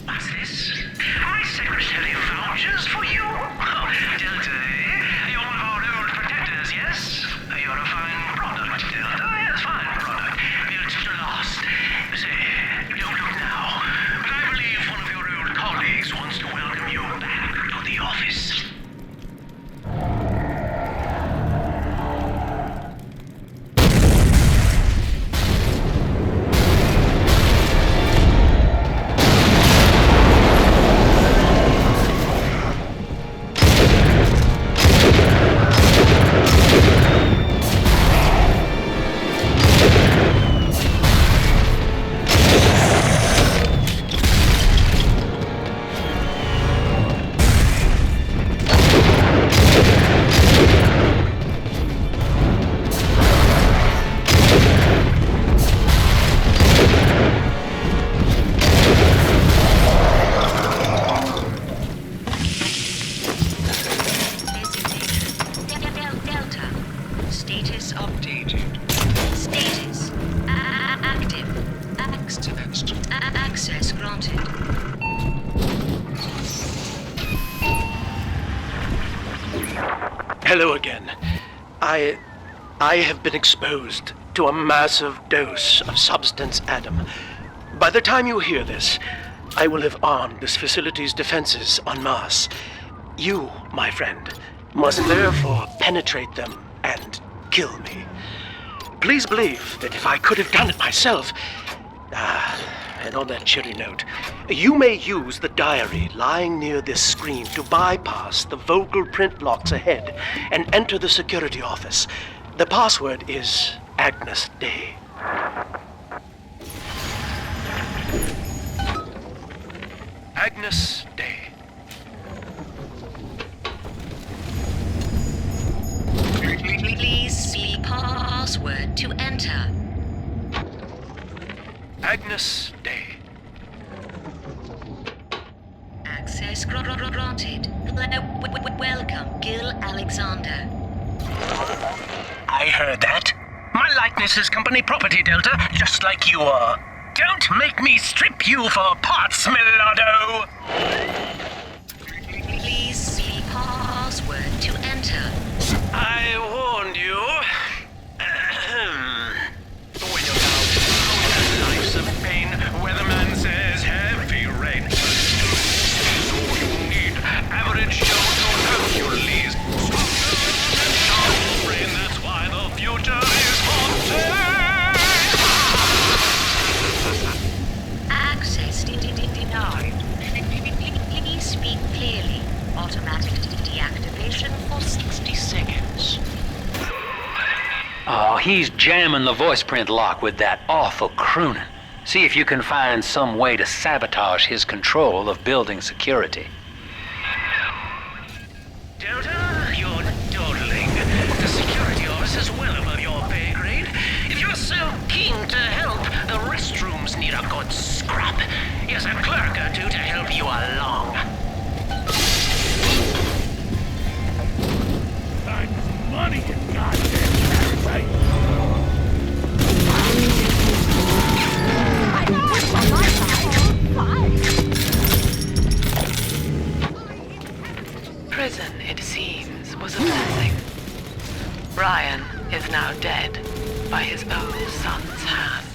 What's this? My secretary vouchers for you? Oh, Delta, eh? You're one of our old protectors, yes? You're a fine product, Delta. Yes, fine product. Built to last. Say, don't look now, but I believe one of your old colleagues wants to welcome you back to the office. Hello again. I have been exposed to a massive dose of substance Adam. By the time you hear this, I will have armed this facility's defenses en masse. You, my friend, must therefore penetrate them and kill me. Please believe that if I could have done it myself... and on that cheery note, you may use the diary lying near this screen to bypass the vocal print locks ahead and enter the security office. The password is Agnes Day. Agnes Day. Please see password to enter. Agnes Day. Access granted. Welcome, Gil Alexander. I heard that. My likeness is company property, Delta, just like you are. Don't make me strip you for parts, Millardo! Please see password to enter. I warned you. When you're down, life's a pain. Weatherman says heavy rain. Is all you need. Average Joe to Hercules. Sharp brain, that's why the future is Fontaine. Access he's jamming the voice print lock with that awful crooning. See if you can find some way to sabotage his control of building security. Delta, you're dawdling. The security office is well above your pay grade. If you're so keen to help, the restrooms need a good scrub. Yes, a clerk or two to help you along. Time's money, you goddamn parasite! Prison, it seems, was a blessing. Ryan is now dead by his own son's hand.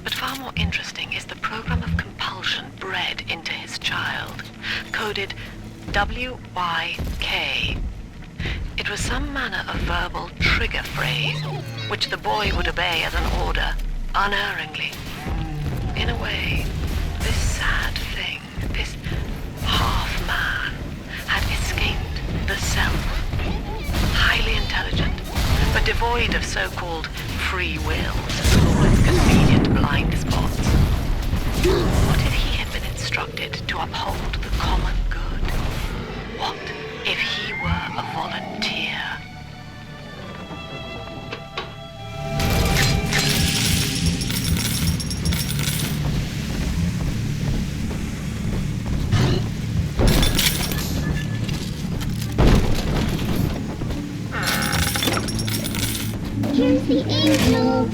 But far more interesting is the program of compulsion bred into his child, coded WYK. It was some manner of verbal trigger phrase, which the boy would obey as an order, unerringly. In a way, this sad thing, this half-man, had escaped the self. Highly intelligent, but devoid of so-called free will, with convenient blind spots. What if he had been instructed to uphold the common good? What if he were a volunteer? Here's the angel.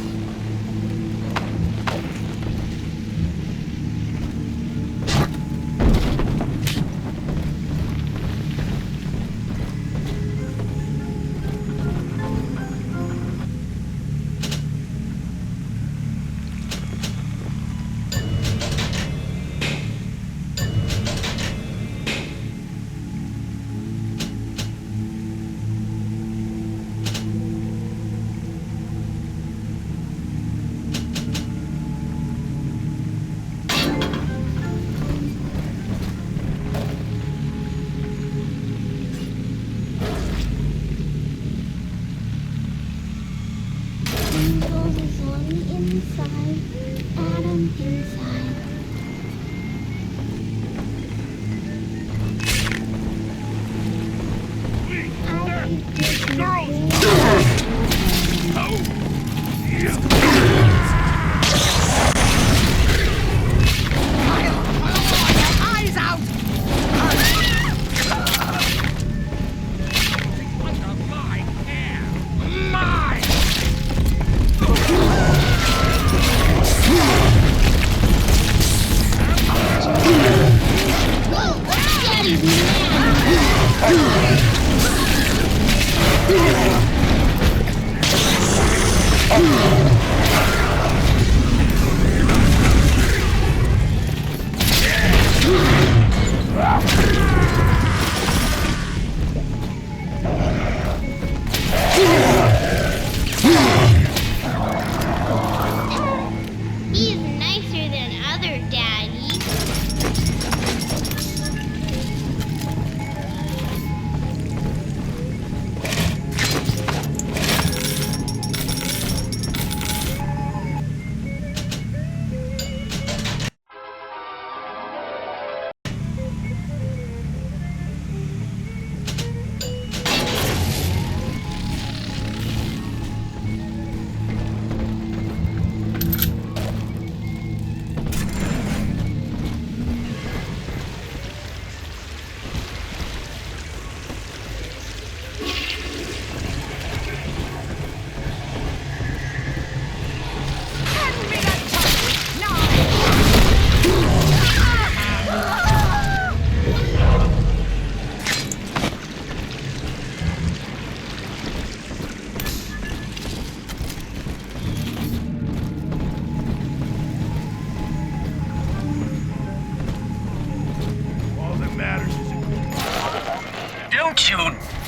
Don't you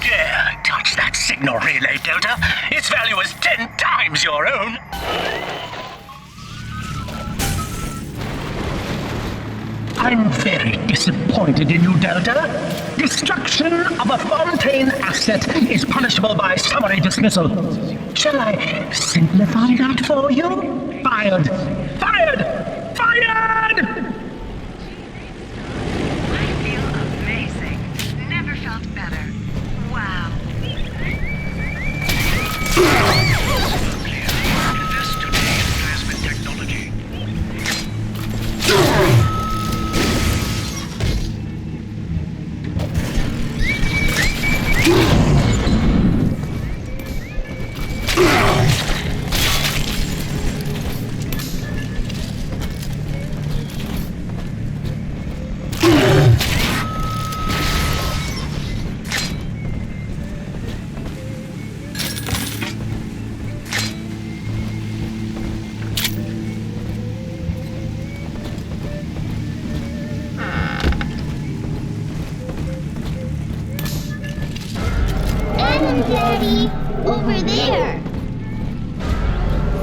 dare touch that signal relay, Delta. Its value is 10 times your own. I'm very disappointed in you, Delta. Destruction of a Fontaine asset is punishable by summary dismissal. Shall I simplify that for you? Fired! Fired! Fired! I feel amazing. Never felt better. Wow. This today's plasmid technology. Daddy, over there.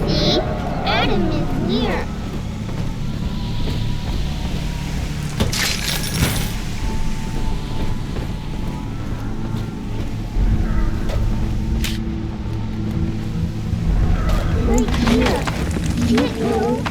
See? Adam is here. Right here. Can't move.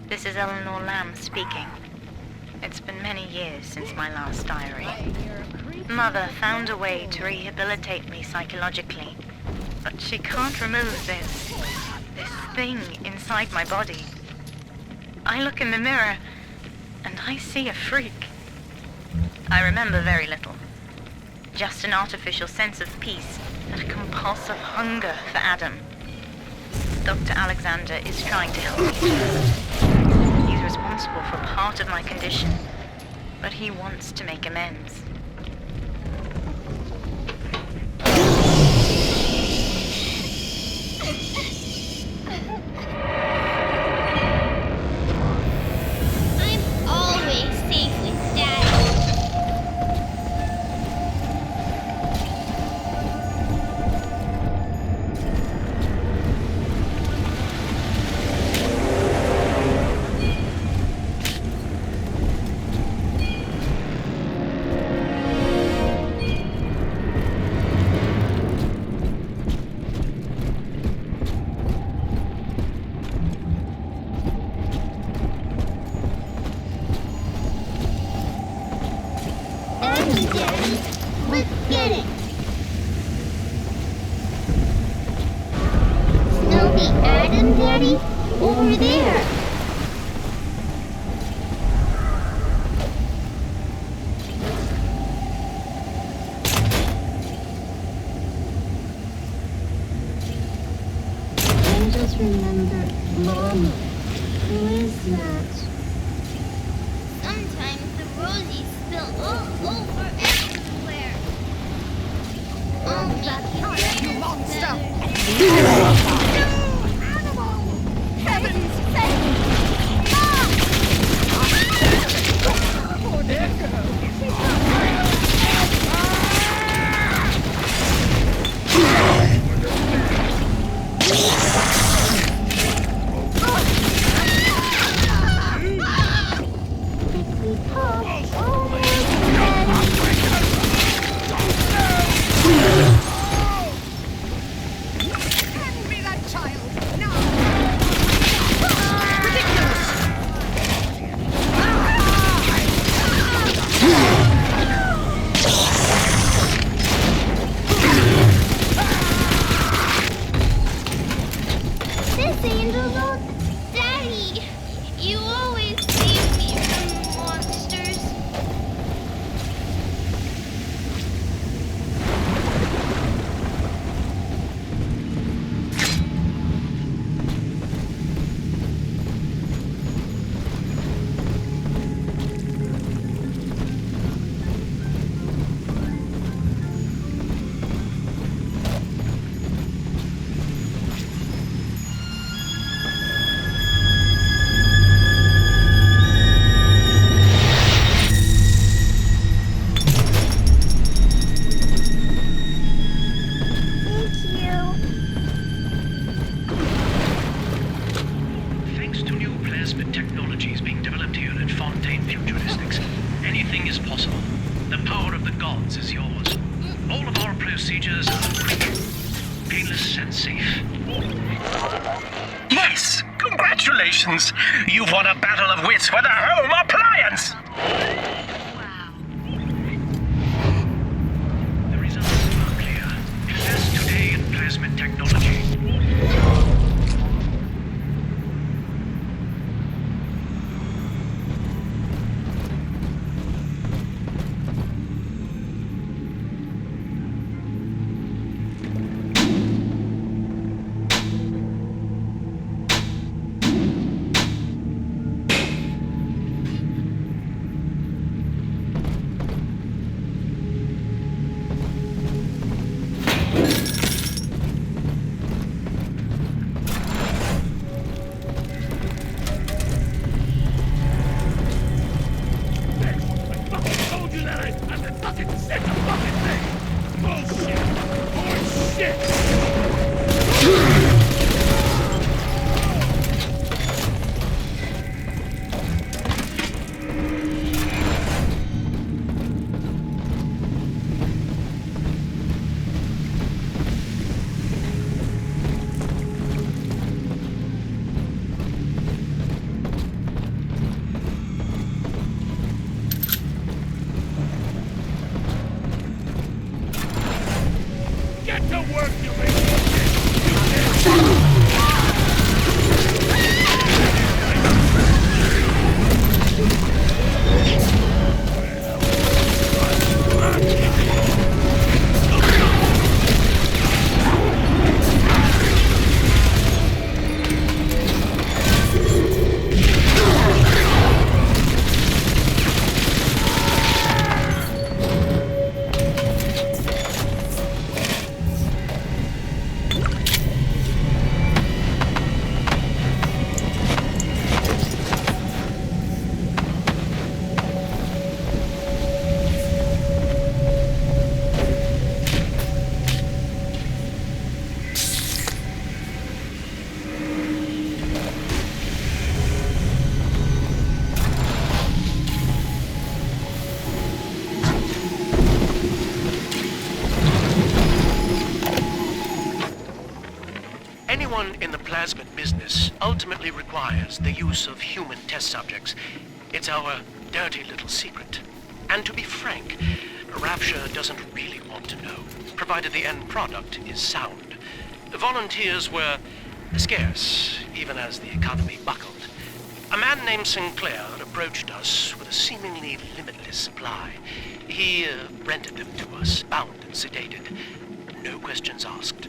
This is Eleanor Lamb speaking. It's been many years since my last diary. Mother found a way to rehabilitate me psychologically, but she can't remove this thing inside my body. I look in the mirror, and I see a freak. I remember very little. Just an artificial sense of peace and a compulsive hunger for Adam. Dr. Alexander is trying to help me. He's responsible for part of my condition, but he wants to make amends. I'm always safe with Daddy. Daddy, over there. I just remembered Mama. Who is that? Sometimes the rosies spill all over everywhere. Oh, that time, you monster! Heavens sake! Mom! Poor This angel's old Daddy. You always see Congratulations! You've won a battle of wits with a home appliance! The results are clear. Just today in plasmid technology. Anyone in the plasmid business ultimately requires the use of human test subjects. It's our dirty little secret. And to be frank, Rapture doesn't really want to know, provided the end product is sound. Volunteers were scarce, even as the economy buckled. A man named Sinclair approached us with a seemingly limitless supply. He rented them to us, bound and sedated. No questions asked.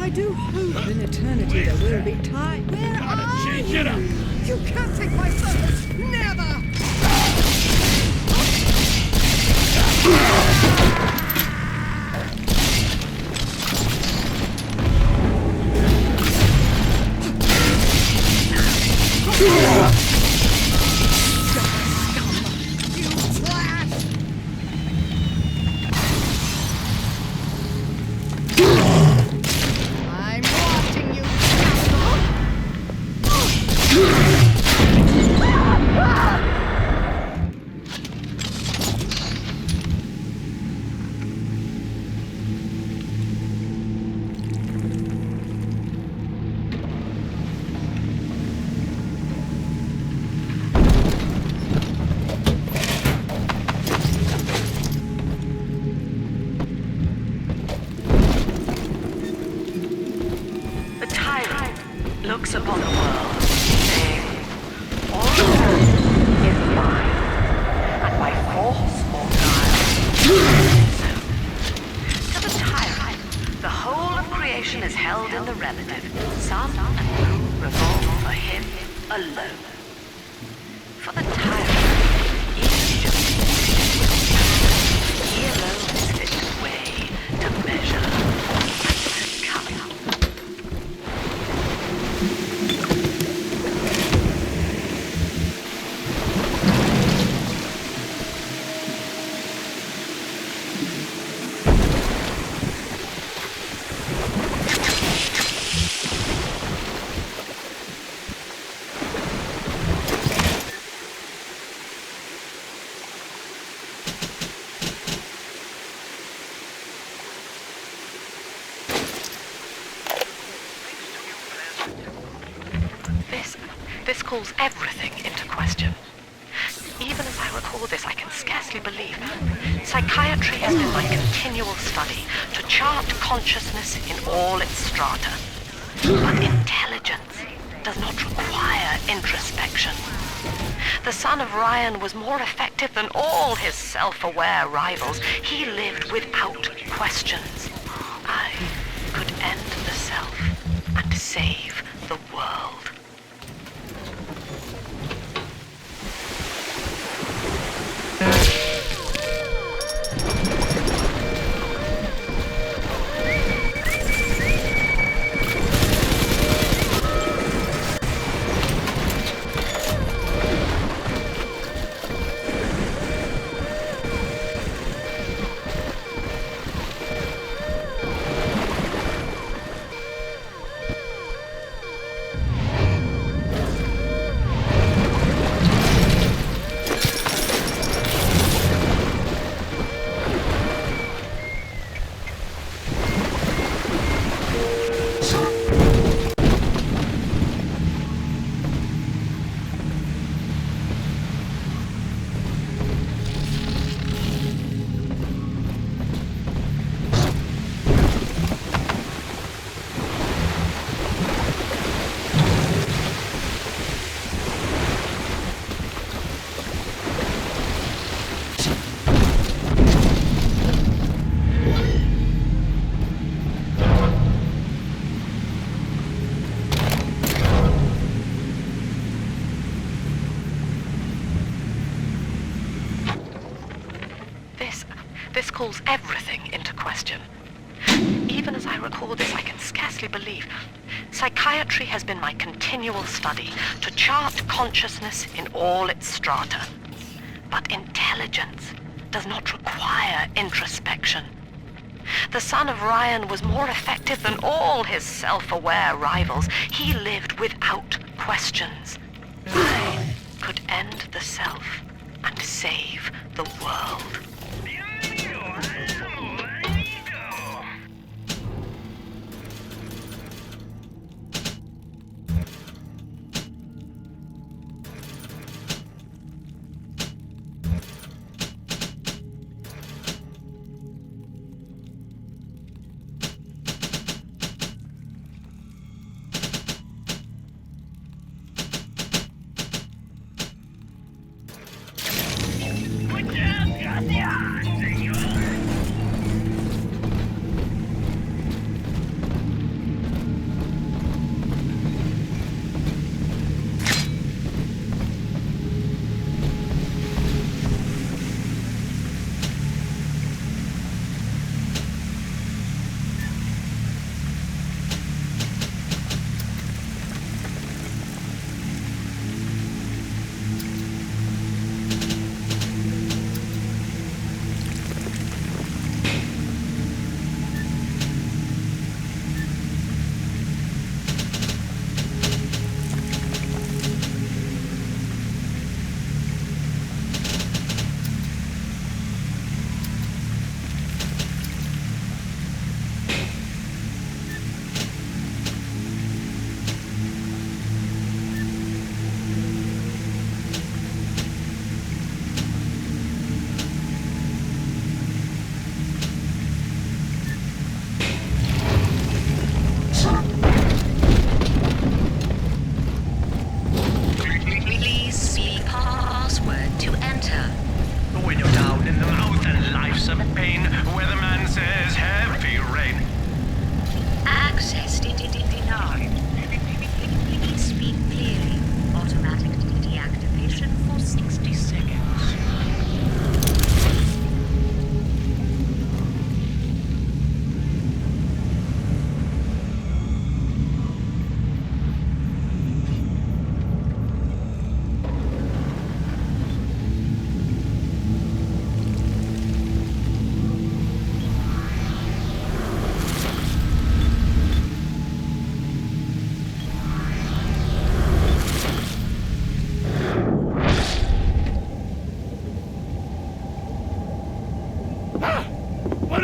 I do hope in eternity there will be time. Where are Change it up! you? Can't take my service! Never! I'm watching you, The tyrant looks upon the world, saying, all the earth is mine, and by force or guile. To the tyrant, the whole of creation is held in the relative. Sun and moon revolve for him alone. For the tyrant, he is just he alone is fit to weigh, to measure, and to count. This calls everything into question. Even as I record this, I can scarcely believe. Psychiatry has been my continual study to chart consciousness in all its strata. But intelligence does not require introspection. The son of Ryan was more effective than all his self-aware rivals. He lived without questions. I could end the self and save the world. This calls everything into question. Even as I record this, I can scarcely believe. Psychiatry has been my continual study to chart consciousness in all its strata. But intelligence does not require introspection. The son of Ryan was more effective than all his self-aware rivals. He lived without questions. I could end the self and save the world. Goddamn!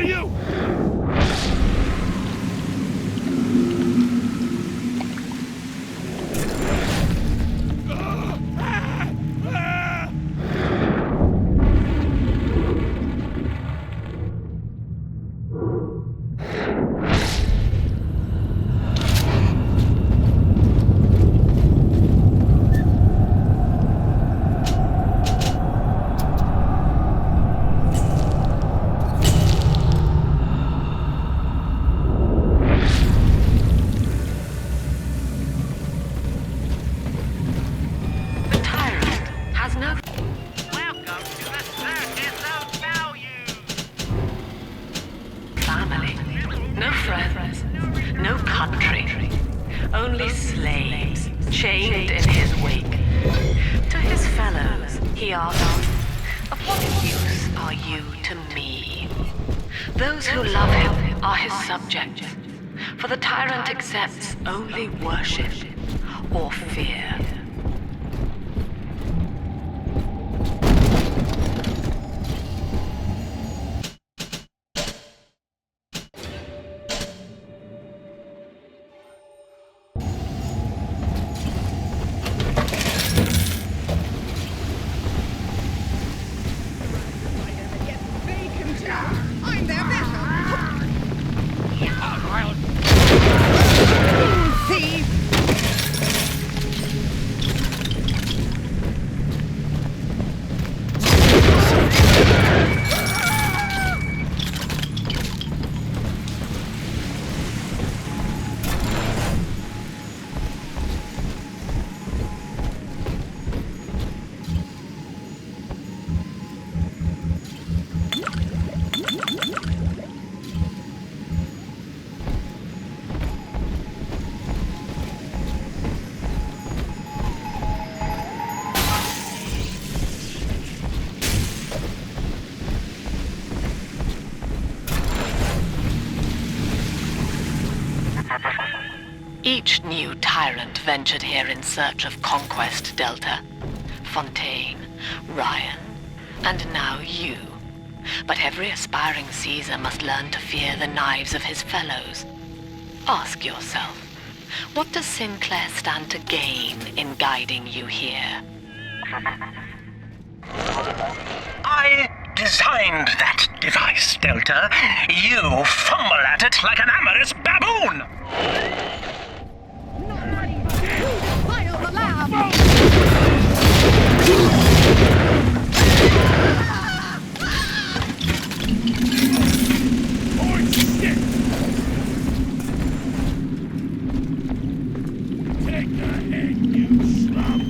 are you? Only slaves, chained in his wake. To his fellows, he asked, of what use are you to me? Those who love him are his subjects, for the tyrant accepts only worship or fear. Each new tyrant ventured here in search of Conquest Delta. Fontaine, Ryan, and now you. But every aspiring Caesar must learn to fear the knives of his fellows. Ask yourself, what does Sinclair stand to gain in guiding you here? I designed that device, Delta. You fumble at it like an amorous baboon! Fire the lab! Oh, shit! Take a hit, you slum!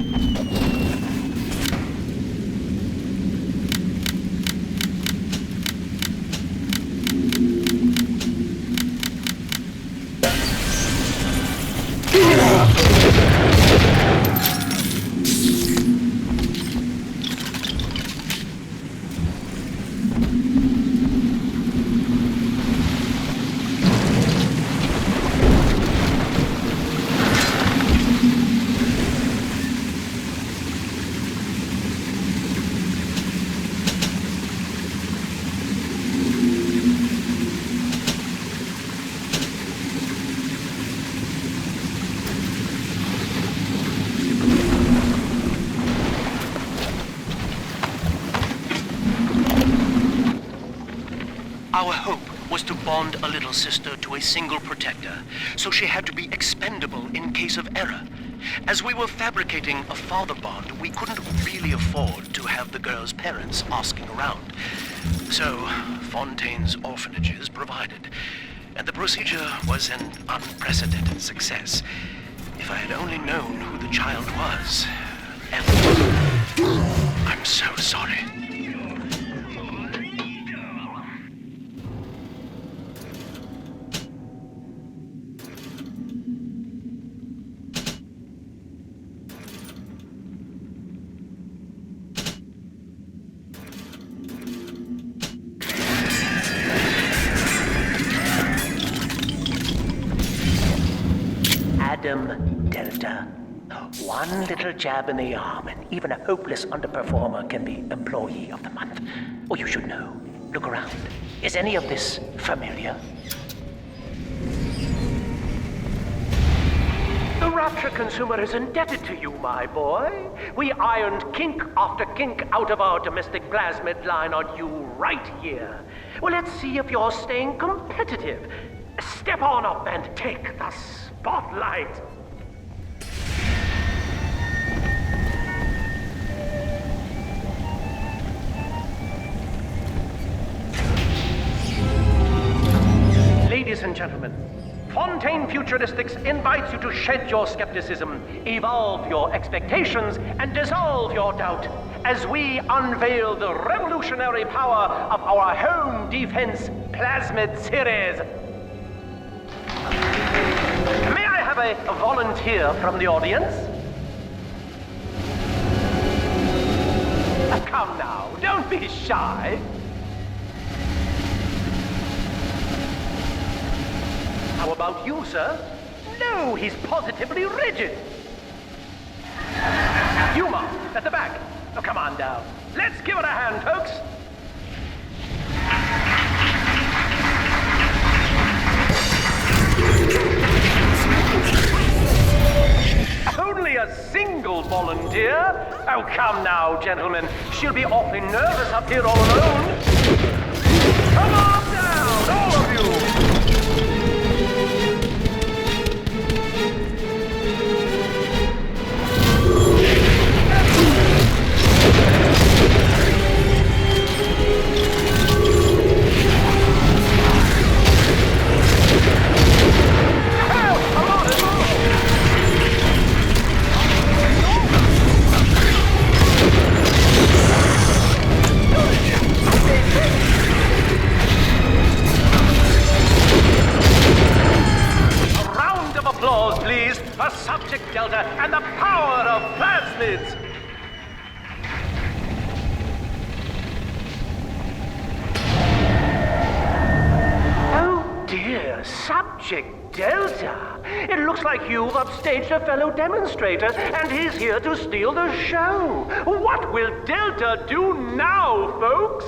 Our hope was to bond a little sister to a single protector, so she had to be expendable in case of error. As we were fabricating a father bond, we couldn't really afford to have the girl's parents asking around. So, Fontaine's orphanages provided, and the procedure was an unprecedented success. If I had only known who the child was. Eleanor, I'm so sorry. Delta. One little jab in the arm, and even a hopeless underperformer can be Employee of the Month. Or you should know, Look around. Is any of this familiar? The Rapture consumer is indebted to you, my boy. We ironed kink after kink out of our domestic plasmid line on you right here. Well, let's see if you're staying competitive. Step on up and take the spotlight. Ladies and gentlemen, Fontaine Futuristics invites you to shed your skepticism, evolve your expectations, and dissolve your doubt as we unveil the revolutionary power of our home defense plasmid series. May I have a volunteer from the audience? Come now, don't be shy. How about you, sir? No, he's positively rigid. You, Mom, at the back. Oh, come on down. Let's give it a hand, folks. Only a single volunteer? Oh, come now, gentlemen. She'll be awfully nervous up here all alone. Come on down, all of you. Applause, please, for Subject Delta and the power of plasmids! Oh dear, Subject Delta. It looks like you've upstaged a fellow demonstrator, and he's here to steal the show. What will Delta do now, folks?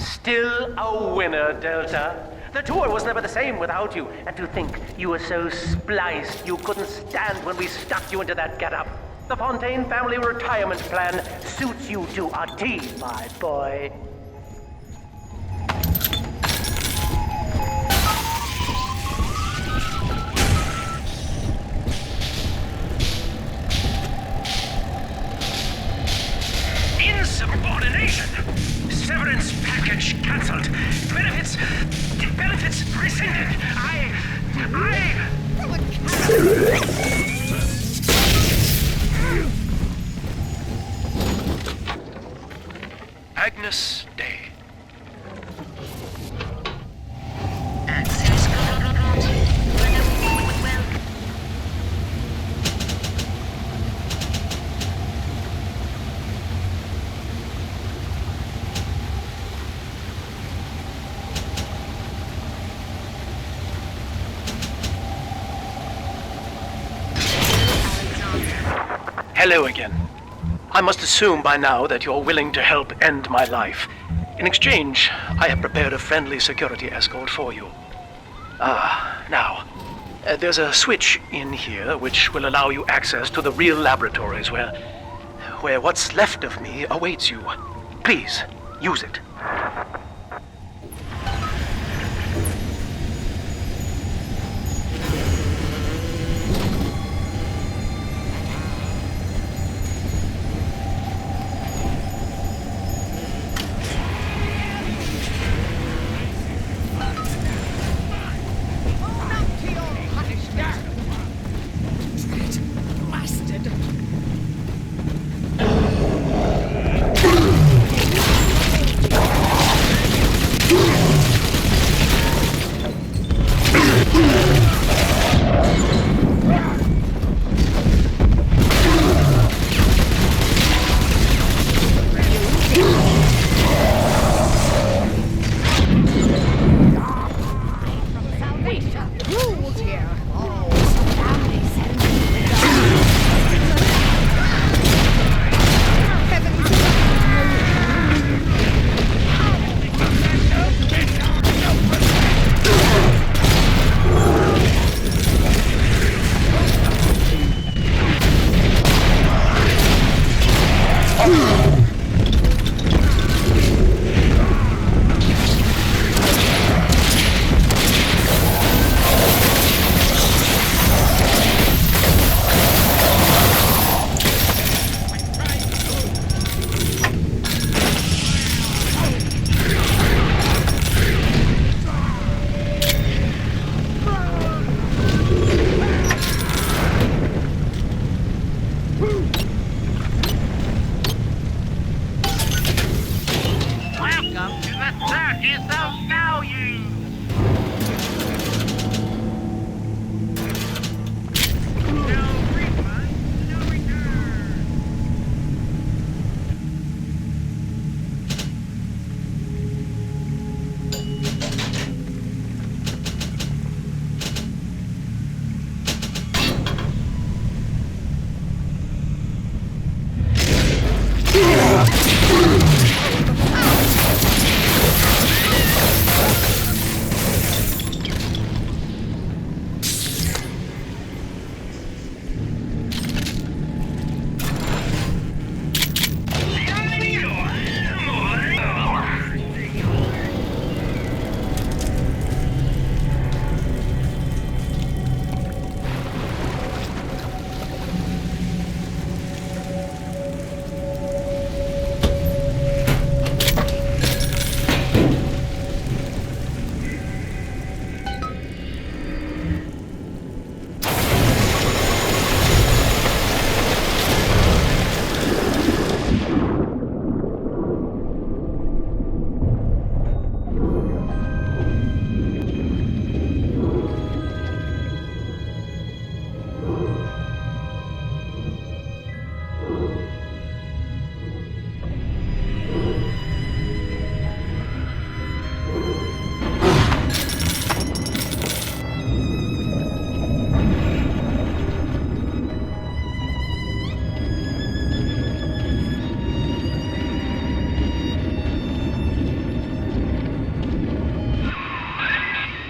Still a winner, Delta. The tour was never the same without you. And to think you were so spliced you couldn't stand when we stuck you into that getup. The Fontaine family retirement plan suits you to a T, my boy. Insubordination! Severance package cancelled. Benefits rescinded. Agnes Day. Access granted. Hello again. I must assume by now that you're willing to help end my life. In exchange, I have prepared a friendly security escort for you. Now, there's a switch in here which will allow you access to the real laboratories where what's left of me awaits you. Please, use it. Bastard! Mark is of value.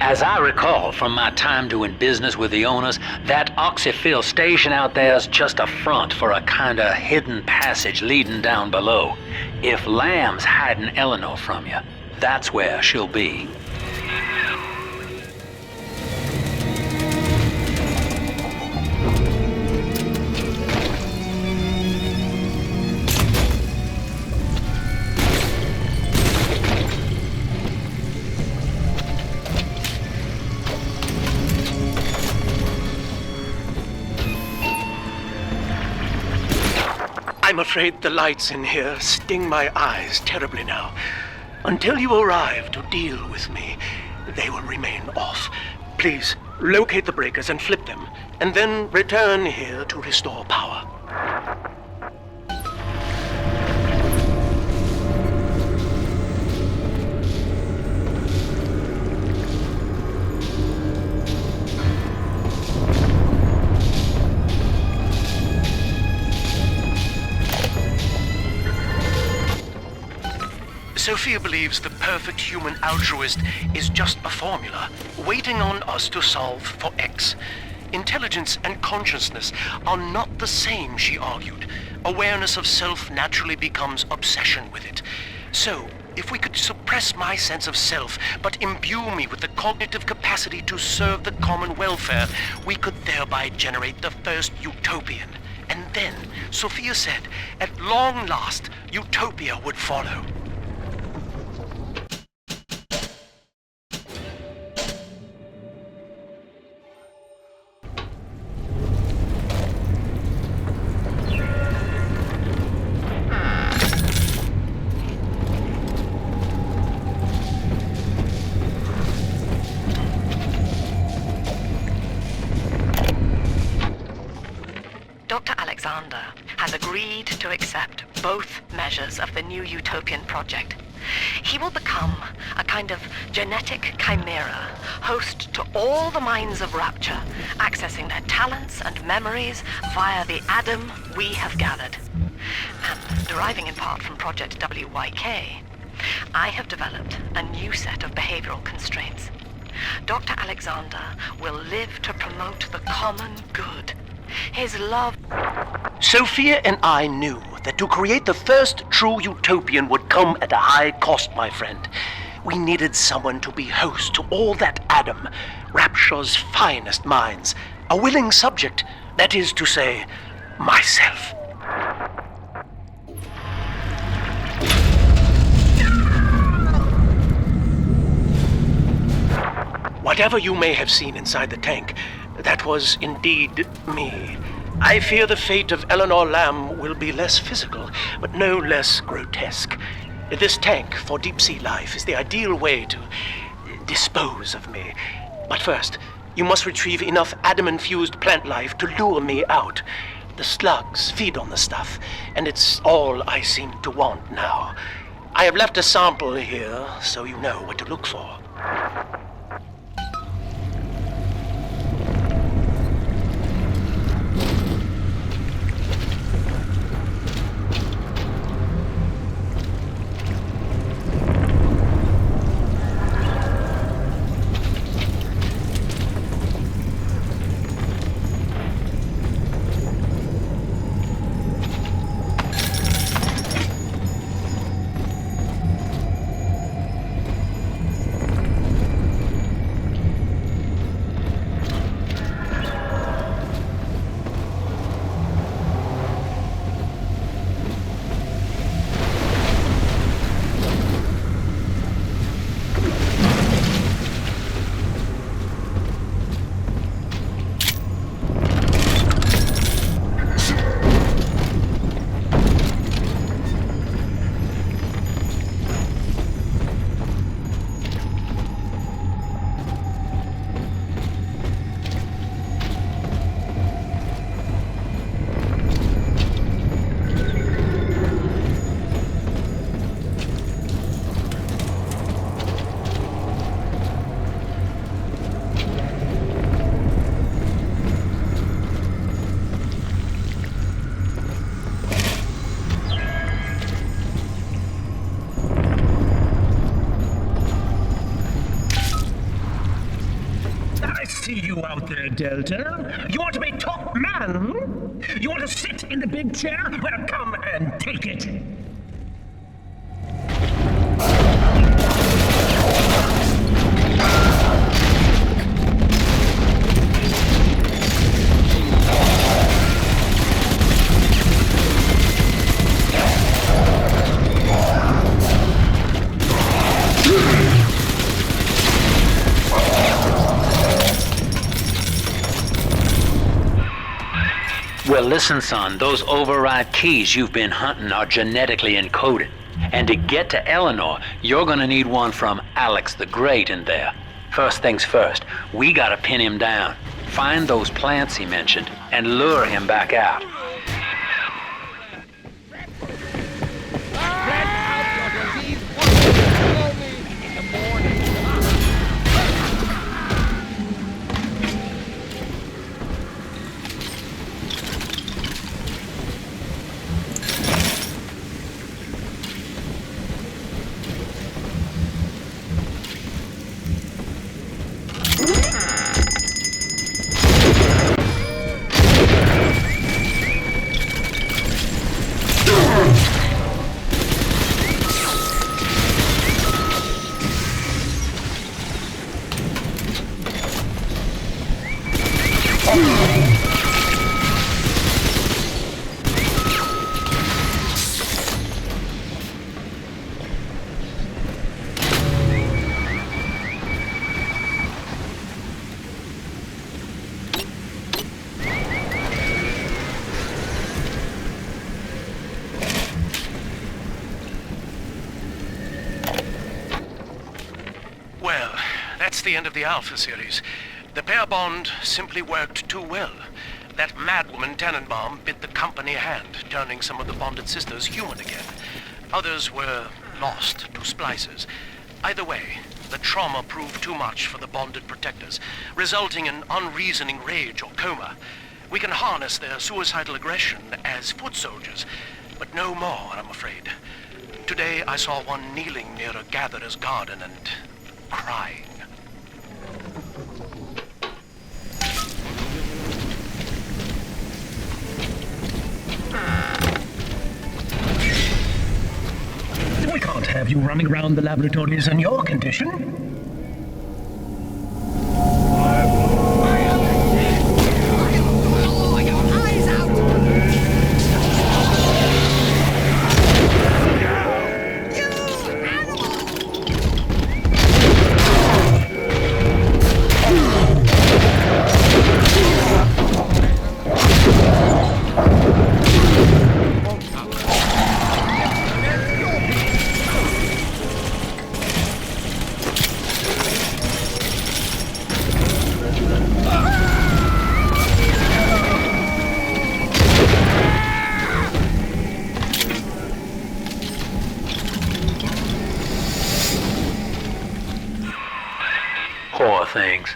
As I recall from my time doing business with the owners, that oxyfill station out there's just a front for a kinda hidden passage leading down below. If Lamb's hiding Eleanor from you, that's where she'll be. I'm afraid the lights in here sting my eyes terribly now. Until you arrive to deal with me, they will remain off. Please, locate the breakers and flip them, and then return here to restore power. Sophia believes the perfect human altruist is just a formula, waiting on us to solve for X. Intelligence and consciousness are not the same, she argued. Awareness of self naturally becomes obsession with it. So, if we could suppress my sense of self, but imbue me with the cognitive capacity to serve the common welfare, we could thereby generate the first utopian. And then, Sophia said, at long last, utopia would follow. Has agreed to accept both measures of the new utopian project. He will become a kind of genetic chimera, host to all the minds of Rapture, accessing their talents and memories via the Adam we have gathered. And deriving in part from Project WYK, I have developed a new set of behavioral constraints. Dr. Alexander will live to promote the common good. His love... Sophia and I knew that to create the first true utopian would come at a high cost, my friend. We needed someone to be host to all that Adam, Rapture's finest minds. A willing subject, that is to say, myself. Whatever you may have seen inside the tank, that was indeed me. I fear the fate of Eleanor Lamb will be less physical, but no less grotesque. This tank for deep-sea life is the ideal way to dispose of me. But first, you must retrieve enough Adam-infused plant life to lure me out. The slugs feed on the stuff, and it's all I seem to want now. I have left a sample here, so you know what to look for. Out there, Delta. You want to be top man? Hmm? You want to sit in the big chair? Well, come and take it. Well, listen, son, those override keys you've been hunting are genetically encoded. And to get to Eleanor, you're gonna need one from Alex the Great in there. First things first, we gotta pin him down. Find those plants he mentioned, and lure him back out. The end of the Alpha series. The pair bond simply worked too well. That madwoman Tenenbaum bit the company hand, turning some of the bonded sisters human again. Others were lost to splicers. Either way, the trauma proved too much for the bonded protectors, resulting in unreasoning rage or coma. We can harness their suicidal aggression as foot soldiers, but no more, I'm afraid. Today I saw one kneeling near a gatherer's garden and crying. We can't have you running around the laboratories in your condition. things.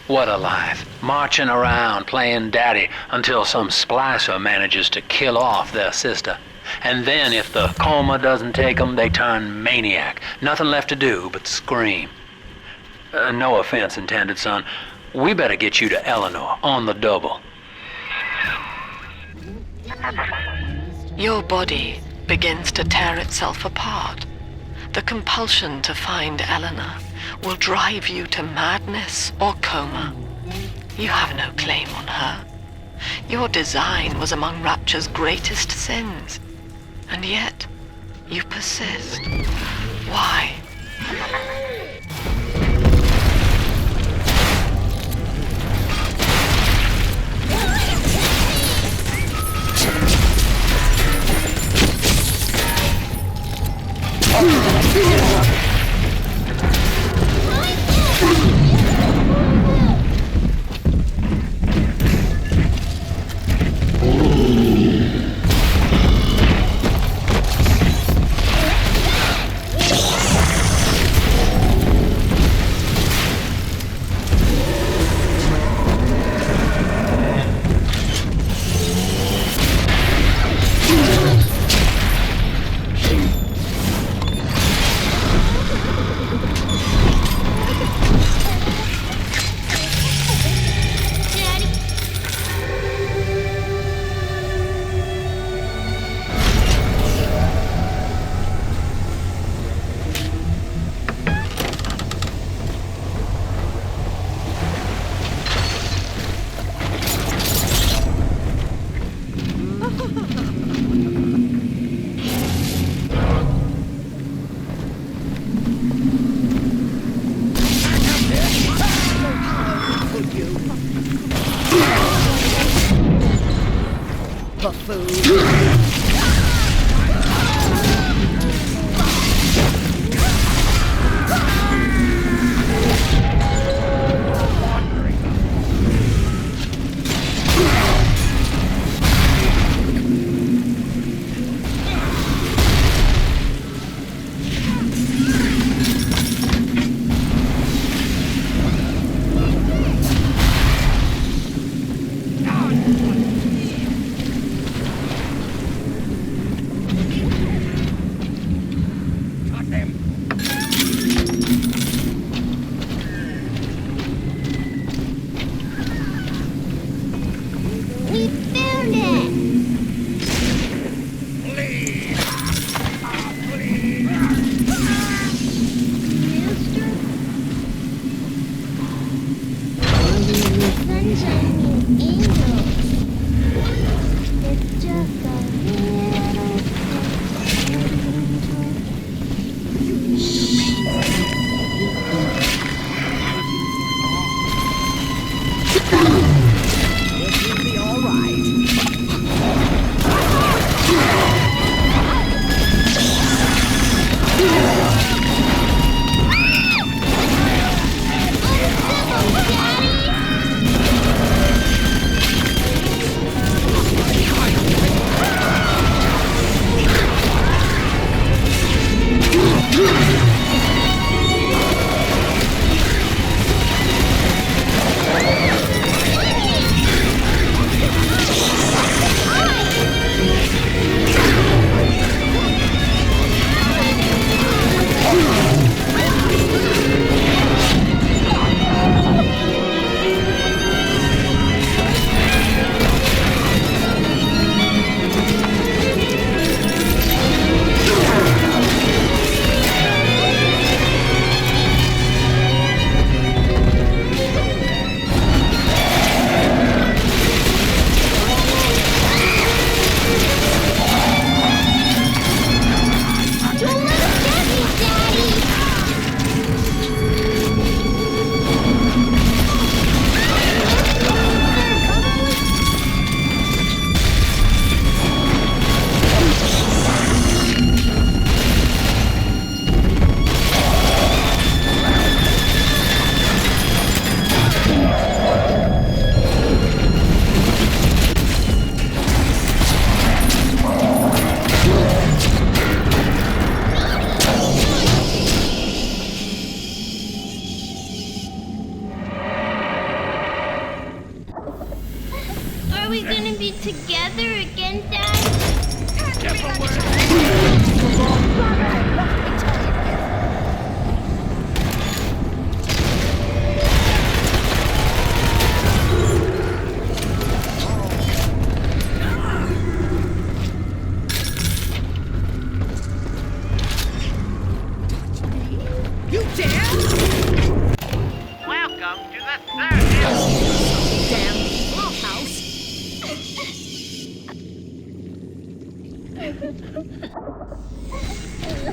What a life. Marching around, playing daddy, until some splicer manages to kill off their sister. And then if the coma doesn't take them, they turn maniac. Nothing left to do but scream. No offense intended, son. We better get you to Eleanor, on the double. Your body begins to tear itself apart. The compulsion to find Eleanor will drive you to madness or coma. You have no claim on her. Your design was among Rapture's greatest sins. And yet, you persist. Why?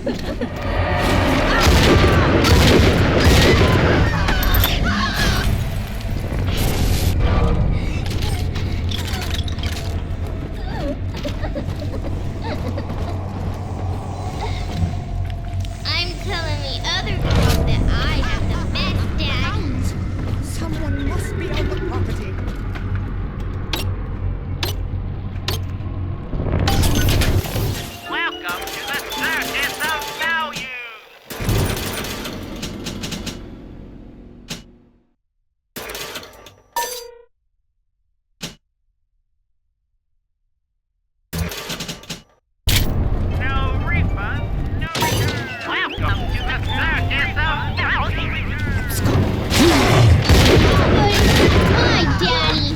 I'm telling the other girls that I have the best dad. Someone must be on the property. Welcome to the circus of value. No refund, no return. Welcome to the circus of value. My daddy.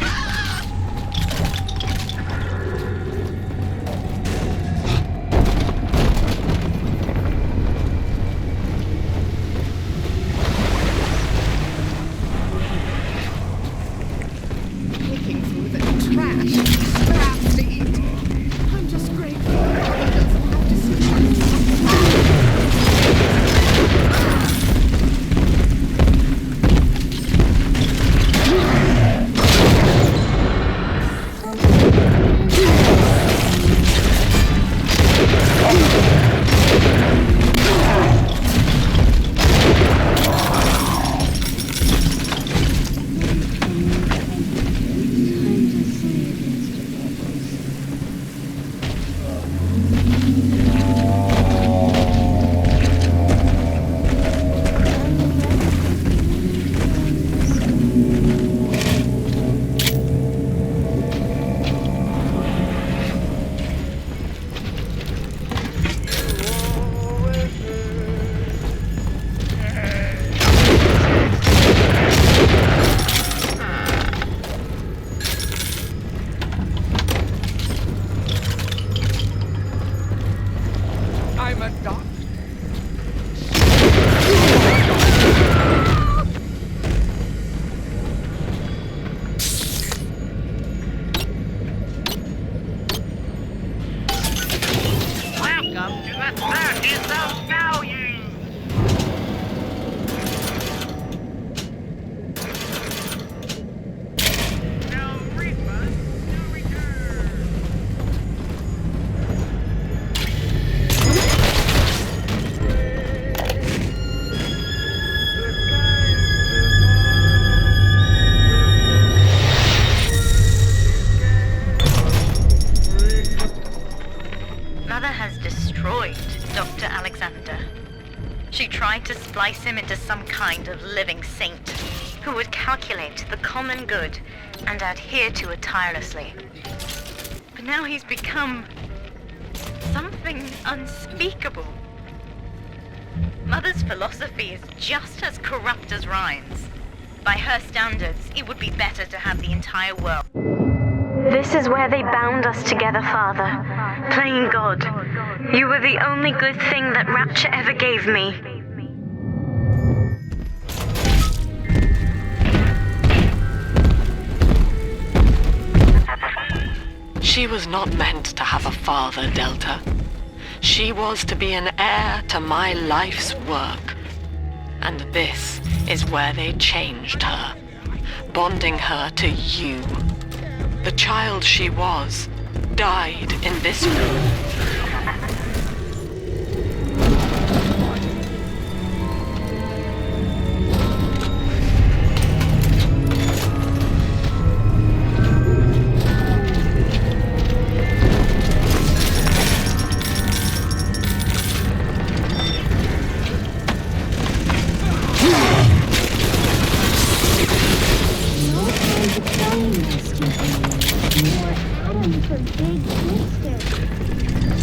Looking through the trash, scraps to eat. I'm just grateful I doesn't have to I'm a doctor. Welcome to the circus of value. No refund, no return. Mother has destroyed Dr. Alexander. She tried to splice him into some kind of living saint who would calculate the common good and adhere to it tirelessly. But now he's become something unspeakable. Mother's philosophy is just as corrupt as Ryan's. By her standards, it would be better to have the entire world. This is where they bound us together, Father. Playing God. You were the only good thing that Rapture ever gave me. She was not meant to have a father, Delta. She was to be an heir to my life's work. And this is where they changed her, bonding her to you. The child she was died in this room. For big twister.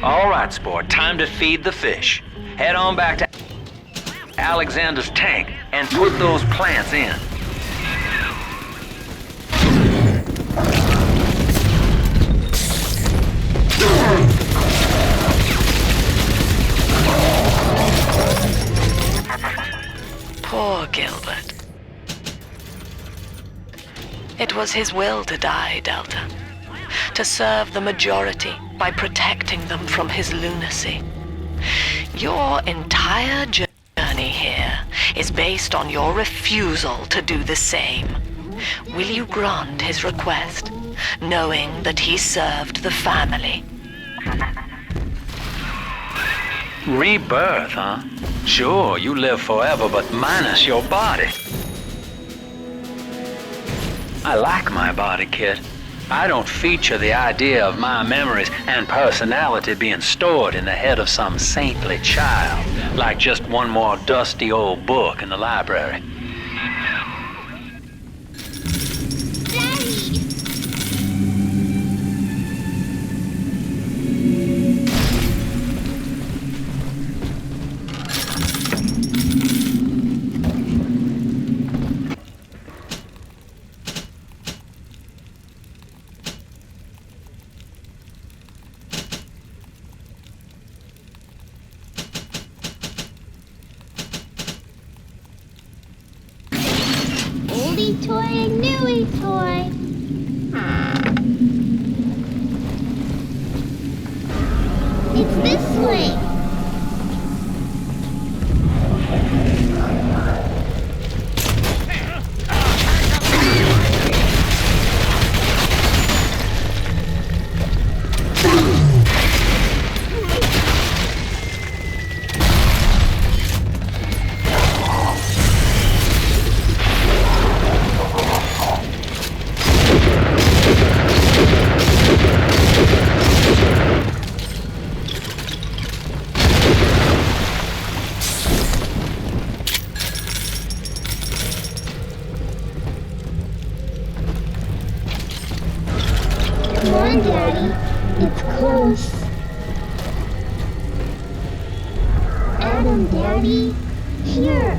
All right, sport, time to feed the fish. Head on back to Alexander's tank and put those plants in. Poor Gilbert. It was his will to die, Delta. To serve the majority by protecting them from his lunacy. Your entire journey here is based on your refusal to do the same. Will you grant his request, knowing that he served the family? Rebirth, huh? Sure, you live forever, but minus your body. I like my body, kid. I don't feature the idea of my memories and personality being stored in the head of some saintly child, like just one more dusty old book in the library. Oldie toy and newie toy. It's this way. Come on, Daddy. It's close. Adam, Daddy. Here.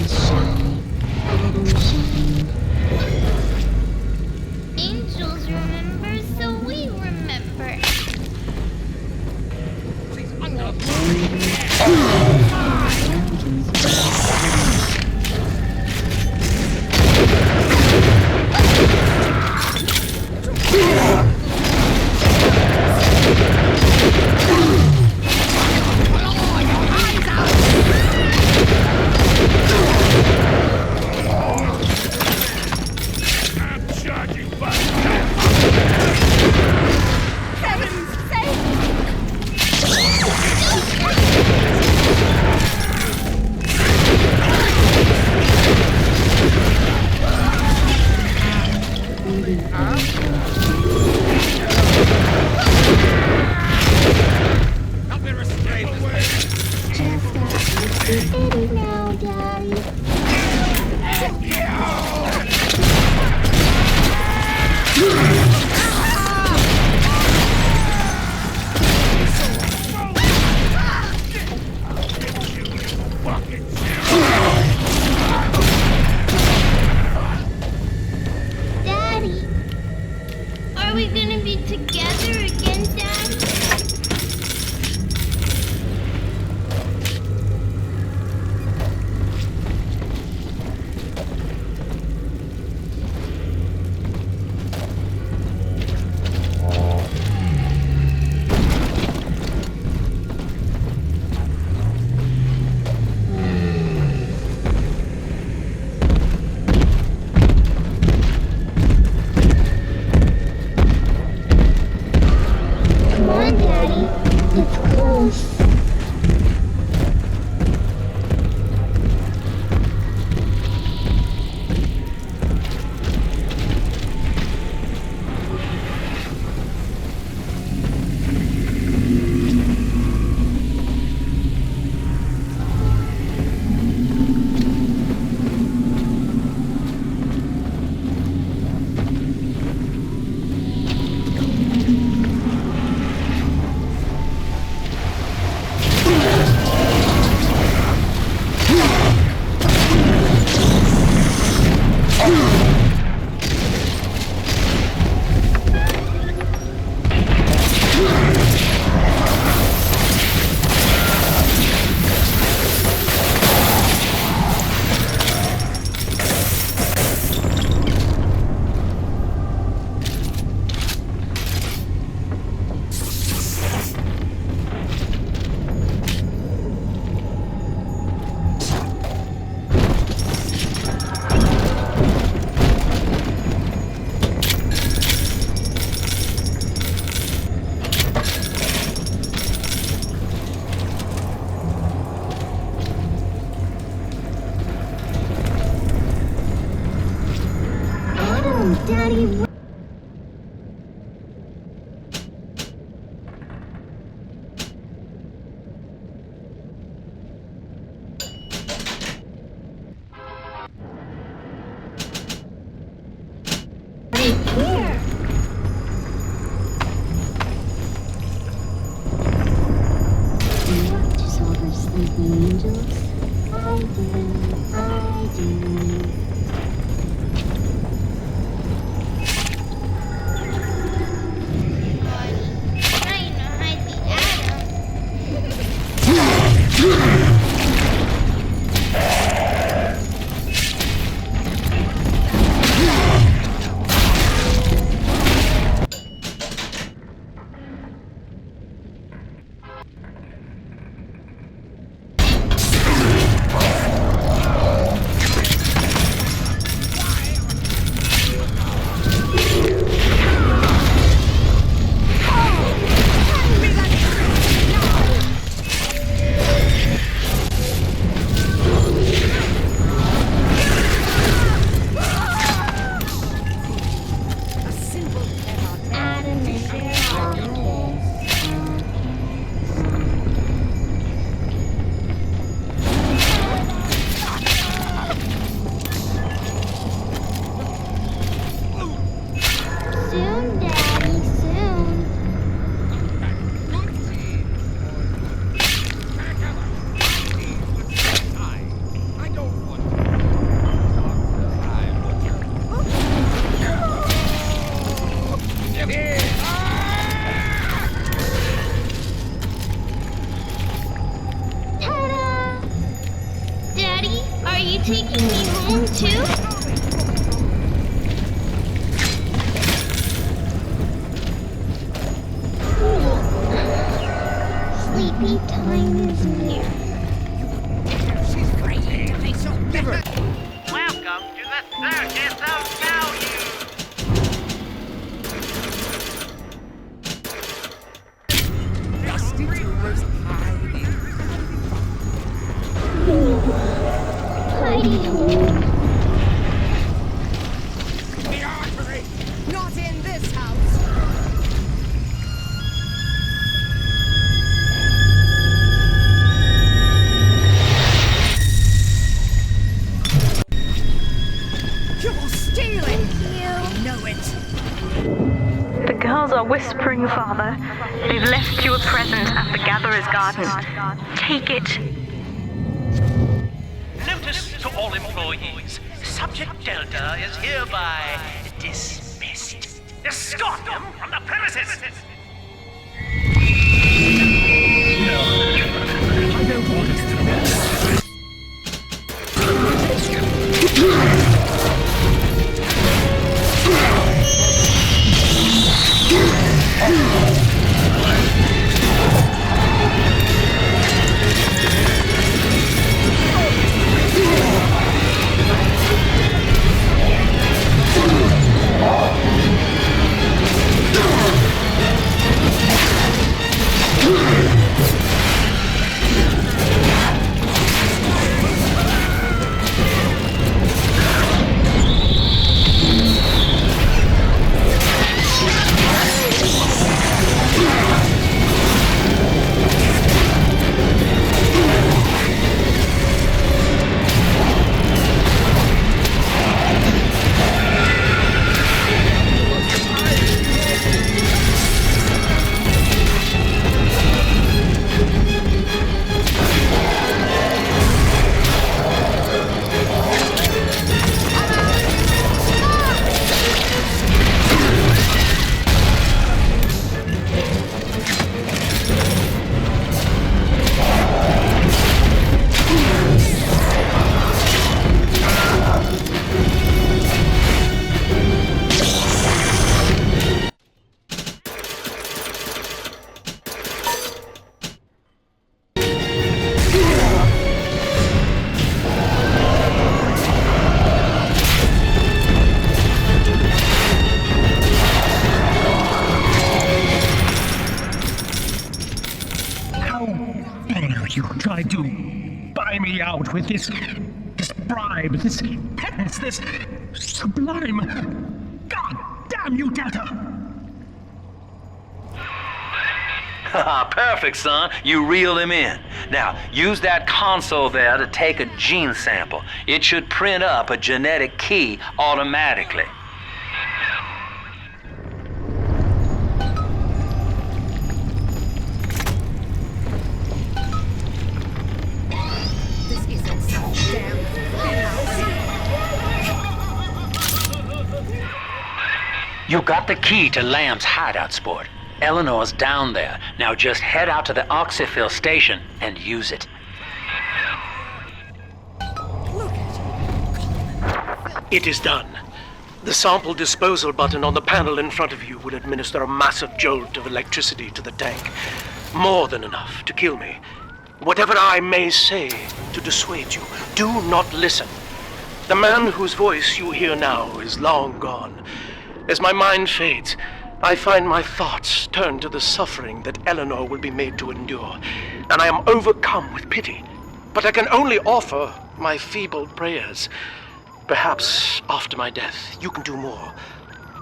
Shine. Adam, shine. Angels remember, so we remember. Daddy. Whispering, Father. They've left you a present at the Gatherer's Garden. Take it. Notice to all employees. Subject Delta is hereby dismissed. Escort them from the premises! No. I don't want us to know. You tried to buy me out with this bribe, this penance, this sublime God damn you, Delta! Perfect, son. You reeled him in. Now, use that console there to take a gene sample. It should print up a genetic key automatically. This isn't some damn You got the key to Lamb's hideout, sport. Eleanor's down there. Now just head out to the oxyfill station and use it. It is done. The sample disposal button on the panel in front of you will administer a massive jolt of electricity to the tank. More than enough to kill me. Whatever I may say to dissuade you, do not listen. The man whose voice you hear now is long gone. As my mind fades, I find my thoughts turn to the suffering that Eleanor will be made to endure, and I am overcome with pity. But I can only offer my feeble prayers. Perhaps after my death, you can do more.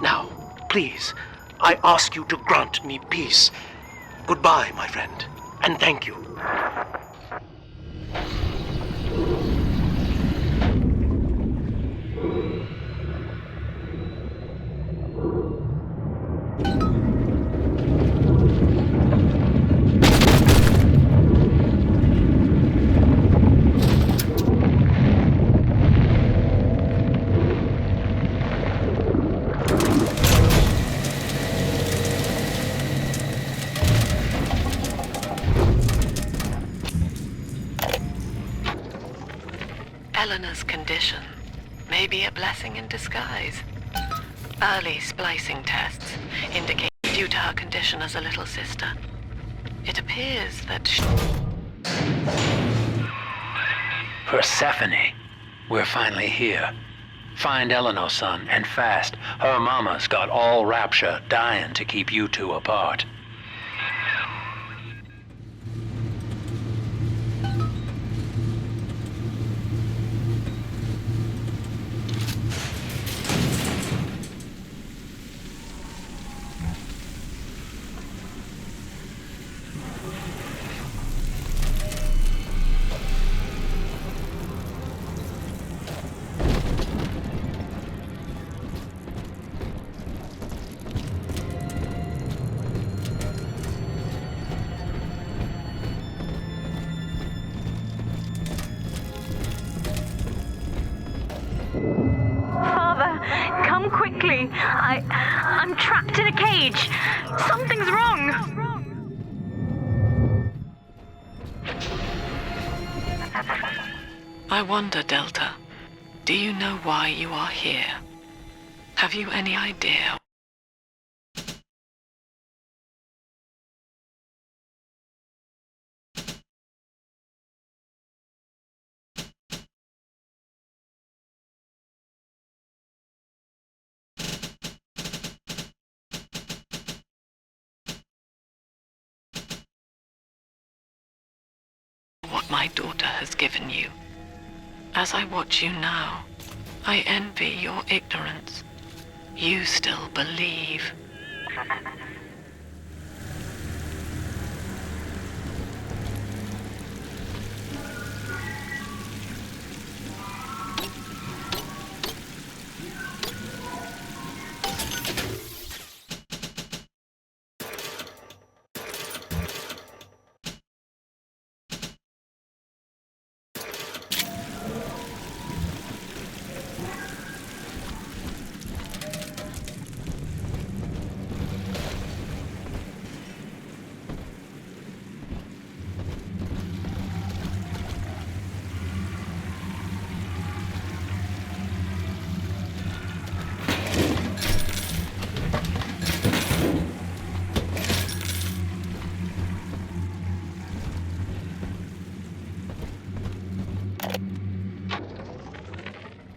Now, please, I ask you to grant me peace. Goodbye, my friend, and thank you. Eleanor's condition may be a blessing in disguise. Early splicing tests indicate due to her condition as a little sister. It appears that Persephone, we're finally here. Find Eleanor, son, and fast. Her mama's got all Rapture dying to keep you two apart. Come quickly. I'm trapped in a cage. Something's wrong. I wonder, Delta, do you know why you are here? Have you any idea? What my daughter has given you. As I watch you now, I envy your ignorance. You still believe.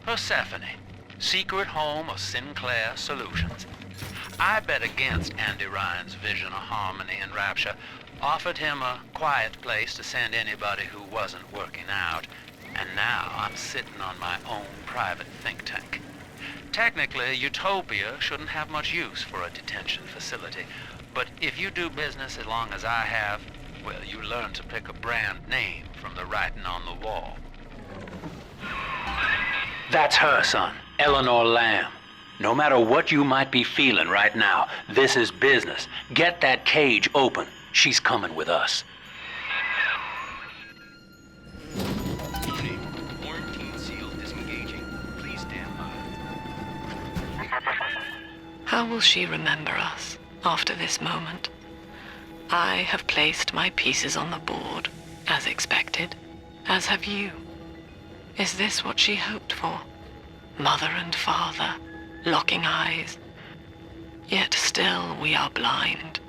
Persephone, secret home of Sinclair Solutions. I bet against Andy Ryan's vision of harmony and rapture, offered him a quiet place to send anybody who wasn't working out, and now I'm sitting on my own private think tank. Technically, Utopia shouldn't have much use for a detention facility. But if you do business as long as I have, well, you learn to pick a brand name from the writing on the wall. That's her, son. Eleanor Lamb. No matter what you might be feeling right now, this is business. Get that cage open. She's coming with us. Quarantine seal disengaging. Please stand by. How will she remember us after this moment? I have placed my pieces on the board, as expected, as have you. Is this what she hoped for? Mother and father, locking eyes. Yet still we are blind.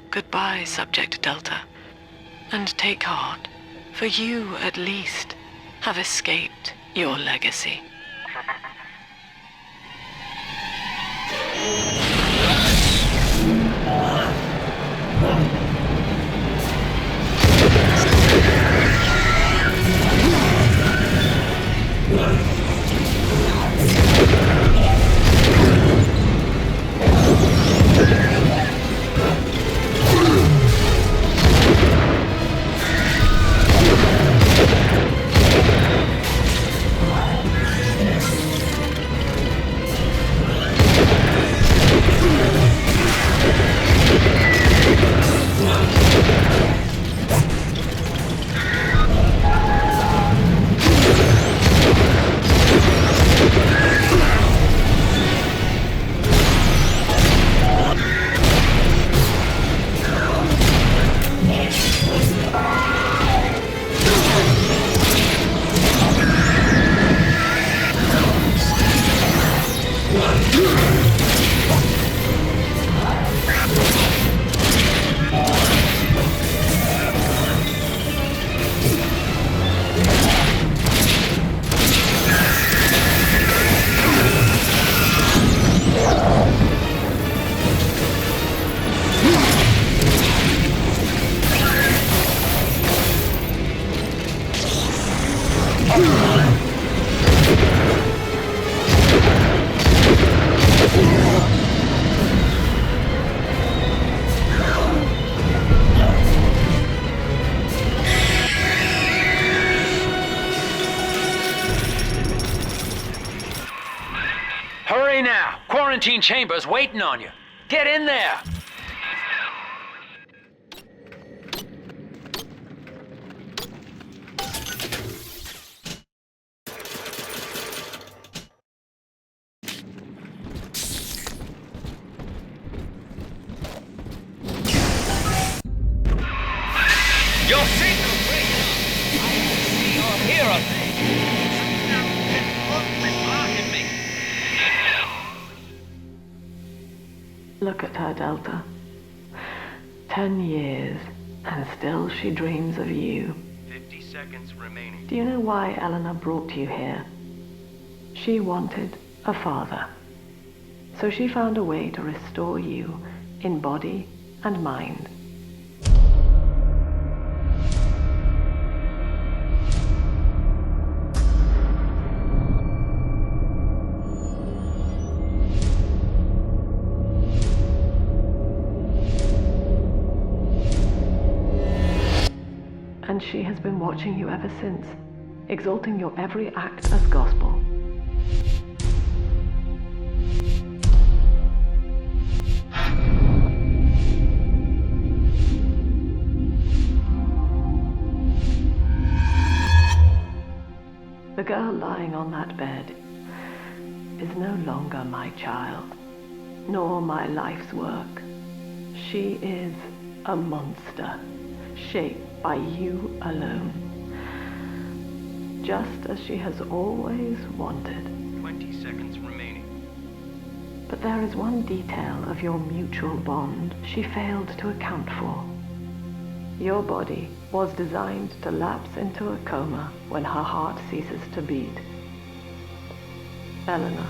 Goodbye, Subject Delta. And take heart, for you, at least, have escaped your legacy. Hurry now! Quarantine chamber's waiting on you. Get in there! Your signal breaks. I can see or hear us. Look at her, Delta. 10 years, and still she dreams of you. 50 seconds remaining. Do you know why Eleanor brought you here? She wanted a father. So she found a way to restore you in body and mind. And she has been watching you ever since, exalting your every act as gospel. The girl lying on that bed is no longer my child, nor my life's work. She is a monster, shaped by you alone, just as she has always wanted. 20 seconds remaining. But there is one detail of your mutual bond she failed to account for. Your body was designed to lapse into a coma when her heart ceases to beat. Eleanor,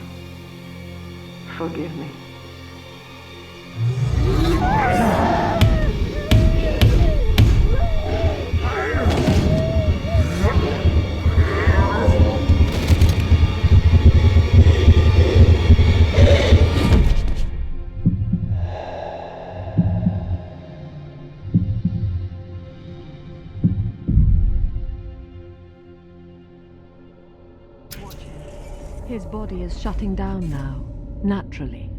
forgive me. body is shutting down now, naturally.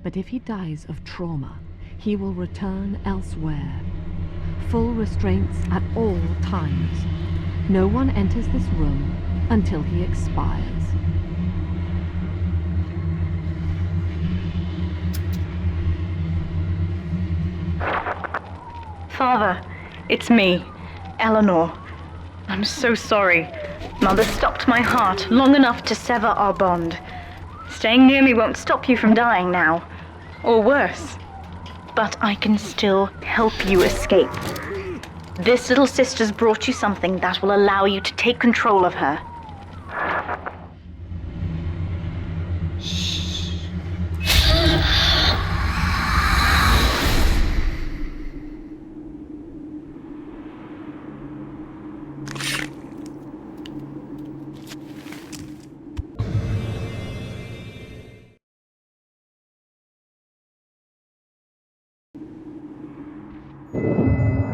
But if he dies of trauma, he will return elsewhere. Full restraints at all times. No one enters this room until he expires. Father, it's me, Eleanor. I'm so sorry. Mother stopped my heart long enough to sever our bond. Staying near me won't stop you from dying now. Or worse. But I can still help you escape. This little sister's brought you something that will allow you to take control of her.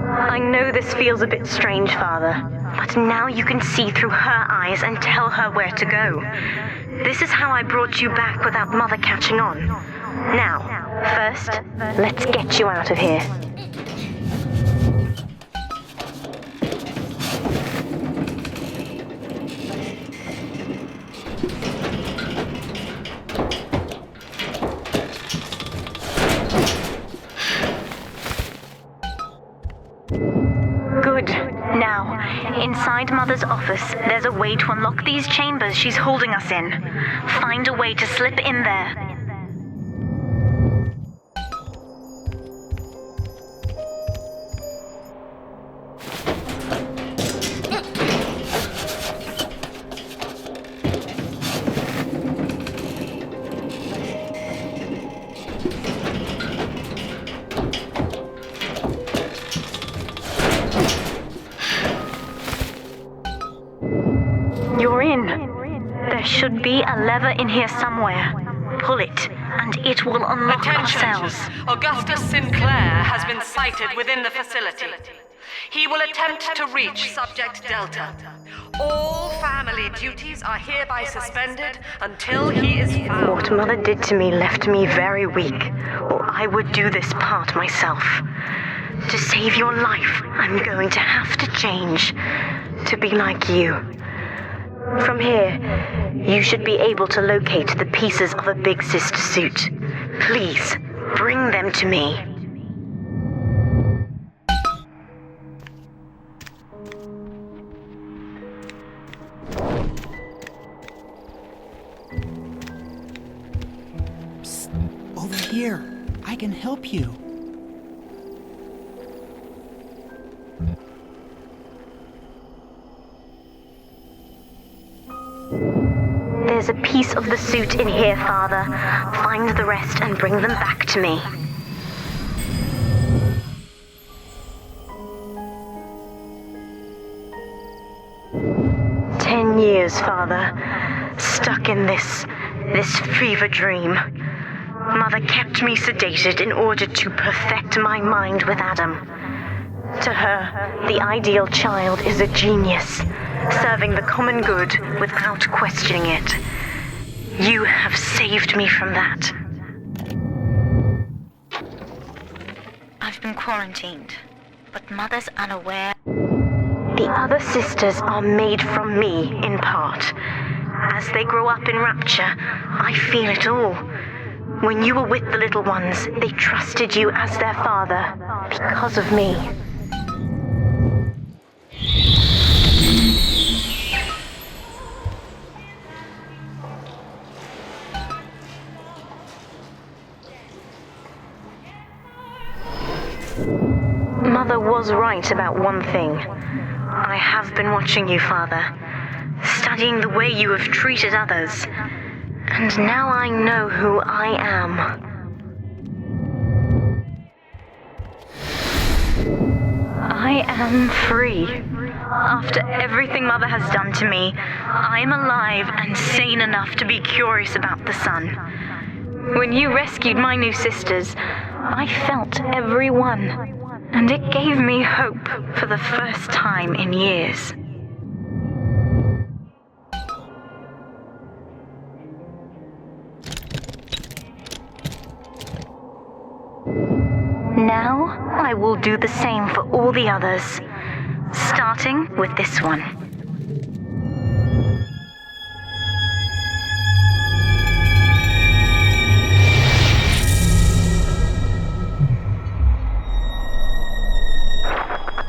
I know this feels a bit strange, Father, but now you can see through her eyes and tell her where to go. This is how I brought you back without Mother catching on. Now, first, let's get you out of here. Good. Now, inside Mother's office, there's a way to unlock these chambers she's holding us in. Find a way to slip in there. You're in. There should be a lever in here somewhere. Pull it, and it will unlock our cells. Augustus Sinclair has been sighted within the facility. He will attempt to reach Subject Delta. All family duties are hereby suspended until he is found. What Mother did to me left me very weak, or I would do this part myself. To save your life, I'm going to have to change. To be like you. From here, you should be able to locate the pieces of a Big Sister suit. Please, bring them to me. Psst, over here. I can help you. There's a piece of the suit in here, Father. Find the rest and bring them back to me. "10 years, Father. Stuck in this fever dream. Mother kept me sedated in order to perfect my mind with Adam. To her, the ideal child is a genius, serving the common good without questioning it. You have saved me from that." I've been quarantined, but Mother's unaware. The other sisters are made from me, in part. As they grow up in Rapture, I feel it all. When you were with the little ones, they trusted you as their father, because of me. Mother was right about one thing. I have been watching you, Father, studying the way you have treated others, and now I know who I am. I am free. After everything Mother has done to me, I am alive and sane enough to be curious about the sun. When you rescued my new sisters, I felt every one. And it gave me hope for the first time in years. Now, I will do the same for all the others, starting with this one.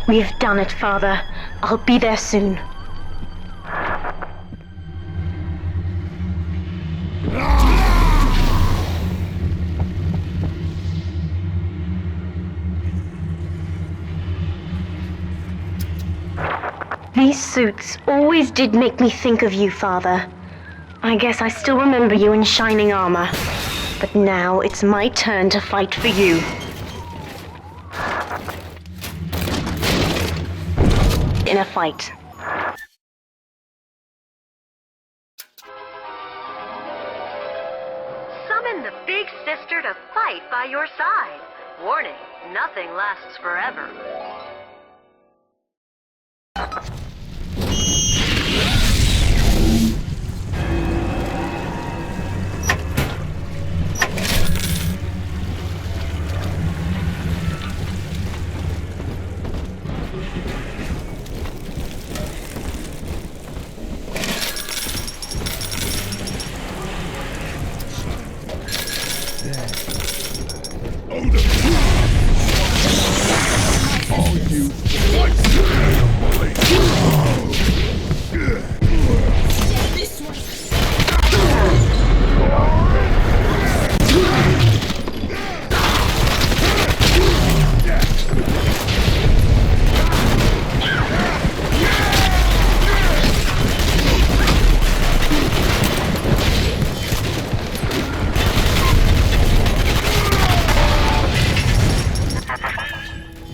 We've done it, Father. I'll be there soon. These suits always did make me think of you, Father. I guess I still remember you in shining armor. But now it's my turn to fight for you. In a fight. Summon the big sister to fight by your side. Warning, nothing lasts forever.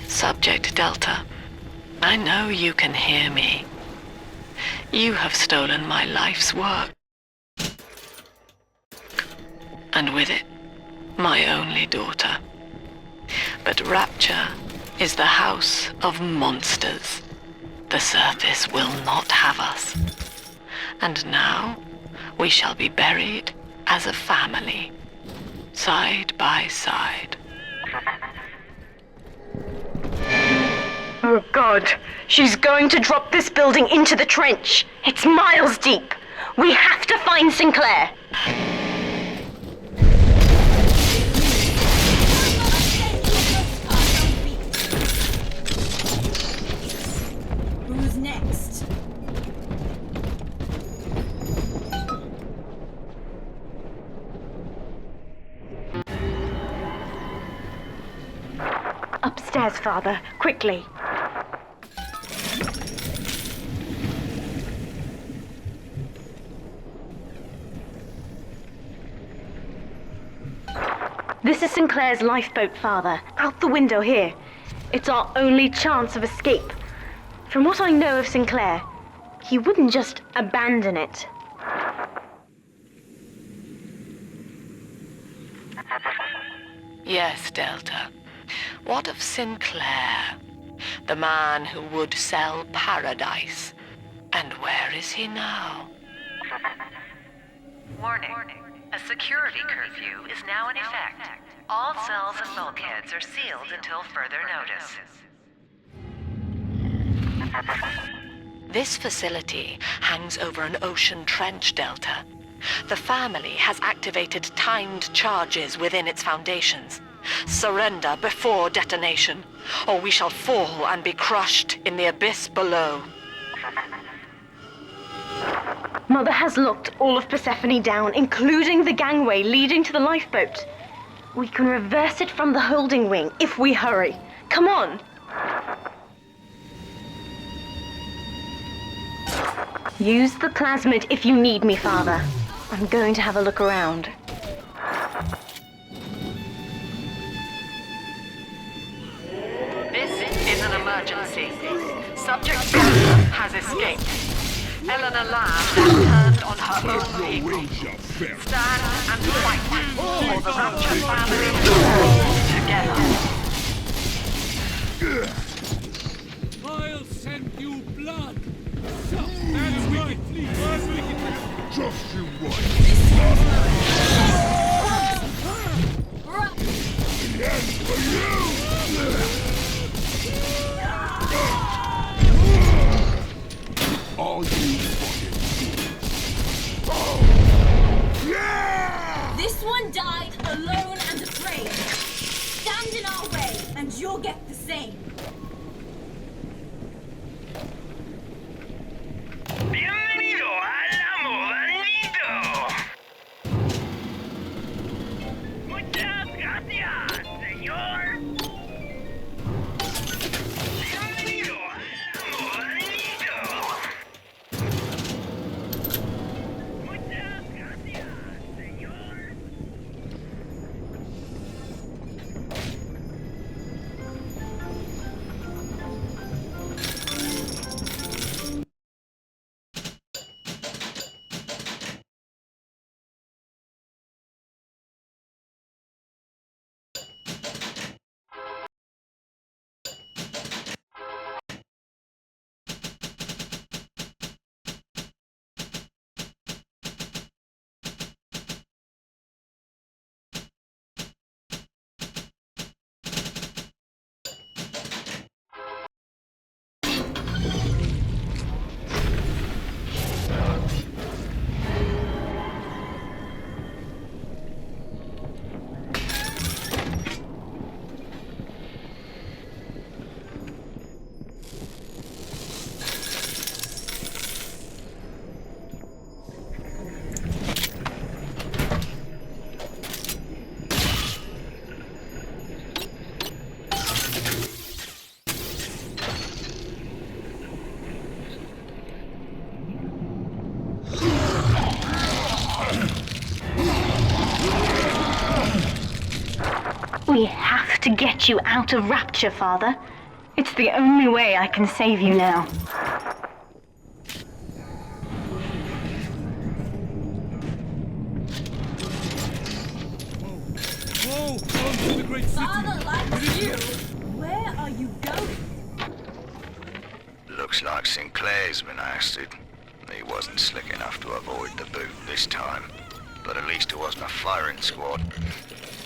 Subject Delta, I know you can hear me. You have stolen my life's work. And with it, my only daughter. But Rapture is the house of monsters. The surface will not have us. And now, we shall be buried as a family, side by side. Oh God, she's going to drop this building into the trench. It's miles deep. We have to find Sinclair. Who's next? Upstairs, Father, quickly. This is Sinclair's lifeboat, Father. Out the window here. It's our only chance of escape. From what I know of Sinclair, he wouldn't just abandon it. Yes, Delta. What of Sinclair? The man who would sell paradise. And where is he now? Warning. A security curfew is now in effect. All cells and bulkheads are sealed until further notice. This facility hangs over an ocean trench, Delta. The family has activated timed charges within its foundations. Surrender before detonation, or we shall fall and be crushed in the abyss below. Mother has locked all of Persephone down, including the gangway leading to the lifeboat. We can reverse it from the holding wing if we hurry. Come on! Use the plasmid if you need me, Father. I'm going to have a look around. This is an emergency. Subject Delta has escaped. Eleanor Lamb has turned on her own people. Stand and fight, or the Rapture family will fall together. I'll send you blood. That's right, please. Just you right. alone and afraid. Stand in our way, and you'll get the same. Bienvenido al Amusements. Muchas gracias, señor. Bienvenido al Amusements. Muchas gracias, señor. We have to get you out of Rapture, Father. It's the only way I can save you now. Whoa! On to the great city! Father likes you. Where are you going? Looks like Sinclair's been ousted. He wasn't slick enough to avoid the boot this time. But at least it wasn't a firing squad.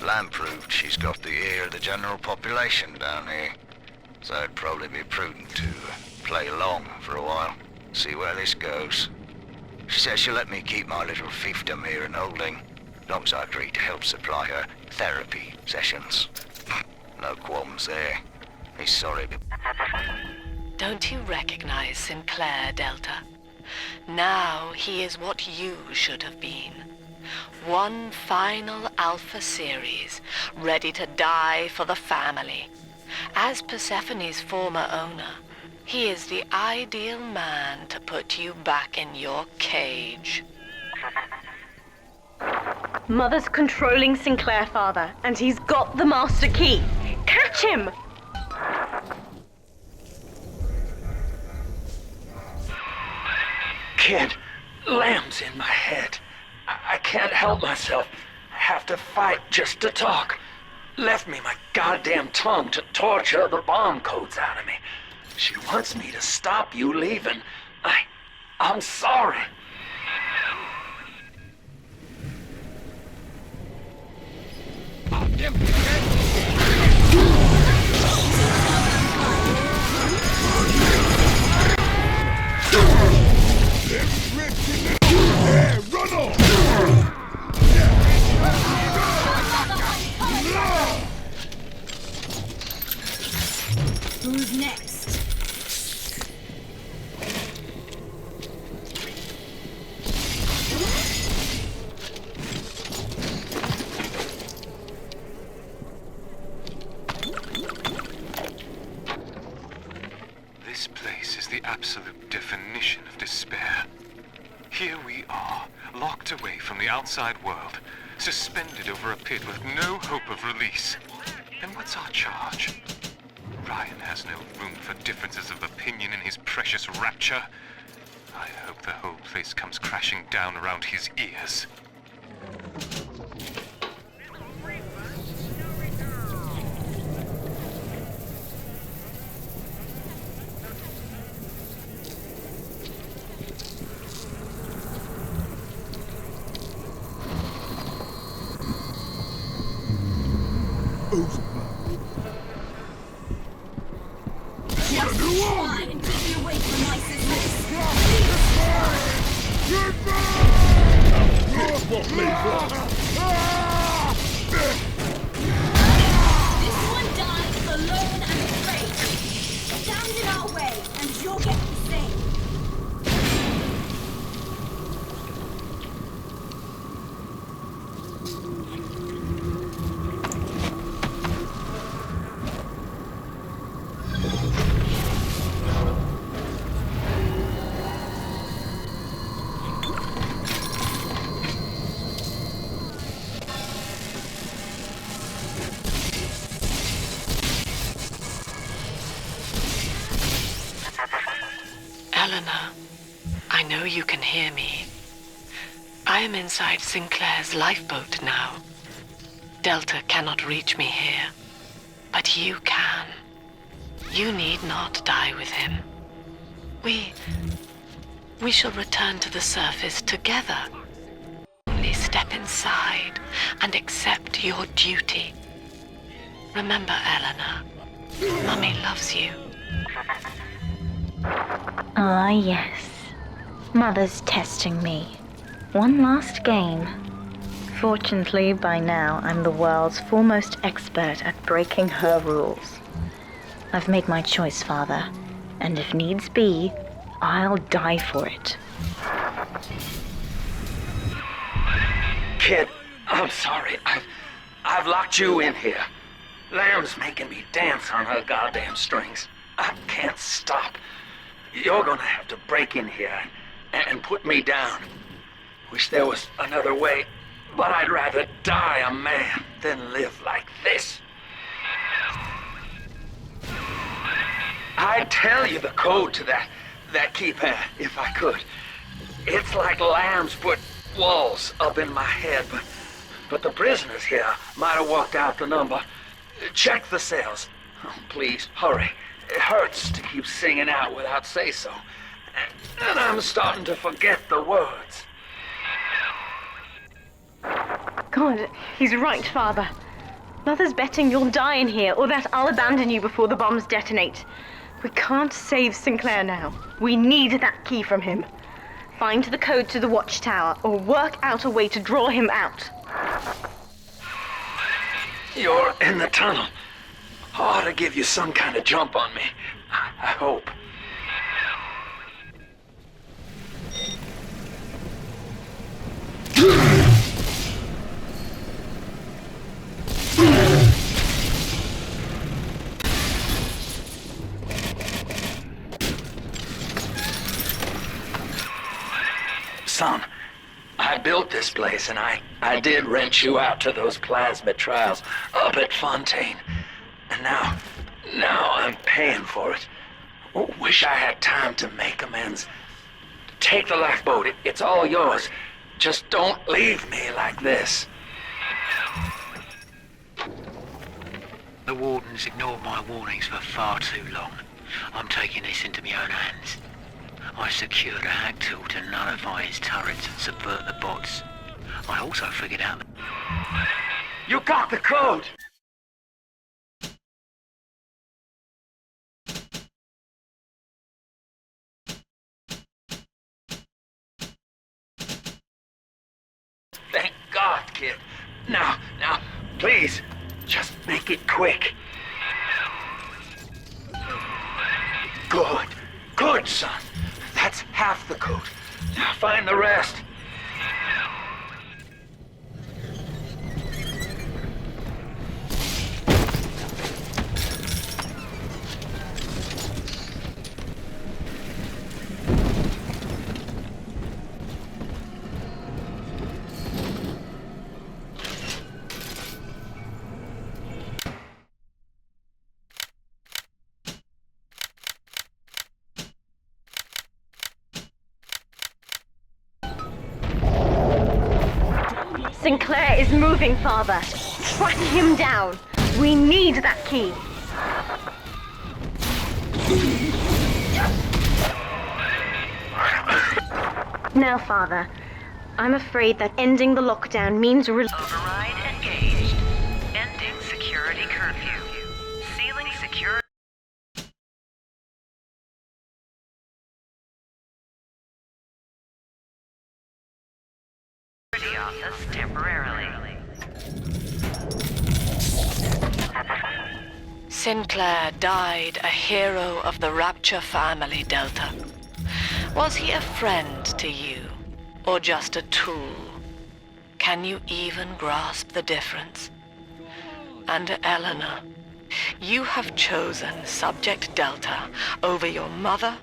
Lamb proved she's got the ear of the general population down here. So it'd probably be prudent to play along for a while, see where this goes. She says she'll let me keep my little fiefdom here in holding, as long as I agree to help supply her therapy sessions. No qualms there. He's sorry, but... Don't you recognize Sinclair, Delta? Now he is what you should have been. One final Alpha series, ready to die for the family. As Persephone's former owner, he is the ideal man to put you back in your cage. Mother's controlling Sinclair, Father, and he's got the master key. Catch him! Kid, Lamb's in my head. I can't help myself. Have to fight just to talk. Left me my goddamn tongue to torture the bomb codes out of me. She wants me to stop you leaving. I'm sorry. Run off! Who's next? This place is the absolute definition of despair. Here we are, locked away from the outside world, suspended over a pit with no hope of release. And what's our charge? Ryan has no room for differences of opinion in his precious Rapture. I hope the whole place comes crashing down around his ears. hear me. I am inside Sinclair's lifeboat now. Delta cannot reach me here, but you can. You need not die with him. We shall return to the surface together. Only step inside and accept your duty. Remember, Eleanor, Mummy loves you. Ah, yes. Mother's testing me. One last game. Fortunately, by now, I'm the world's foremost expert at breaking her rules. I've made my choice, Father, and if needs be, I'll die for it. Kid, I'm sorry. I've locked you in here. Lamb's making me dance on her goddamn strings. I can't stop. You're gonna have to break in here and put me down. Wish there was another way, but I'd rather die a man than live like this. I'd tell you the code to that keypad if I could. It's like Lamb's put walls up in my head, but the prisoners here might have walked out the number. Check the cells. Oh, please, hurry. It hurts to keep singing out without say-so. And I'm starting to forget the words. God, he's right, Father. Mother's betting you'll die in here, or that I'll abandon you before the bombs detonate. We can't save Sinclair now. We need that key from him. Find the code to the watchtower, or work out a way to draw him out. You're in the tunnel. I ought to give you some kind of jump on me. I hope. Son, I built this place and I did rent you out to those plasmid trials up at Fontaine. And now I'm paying for it. Wish I had time to make amends. Take the lifeboat, it's all yours. Just don't leave me like this. The Warden's ignored my warnings for far too long. I'm taking this into my own hands. I secured a hack tool to nullify his turrets and subvert the bots. I also figured out that... You got the code! Thank God, kid. Now, please, just make it quick. Good, son. That's half the code. Now find the rest. Sinclair is moving, Father. Track him down. We need that key. Now, Father, I'm afraid that ending the lockdown means Override engaged. Ending security curfew. Sealing security office temporarily. Sinclair died a hero of the Rapture family, Delta. Was he a friend to you, or just a tool? Can you even grasp the difference? And Eleanor, you have chosen Subject Delta over your mother,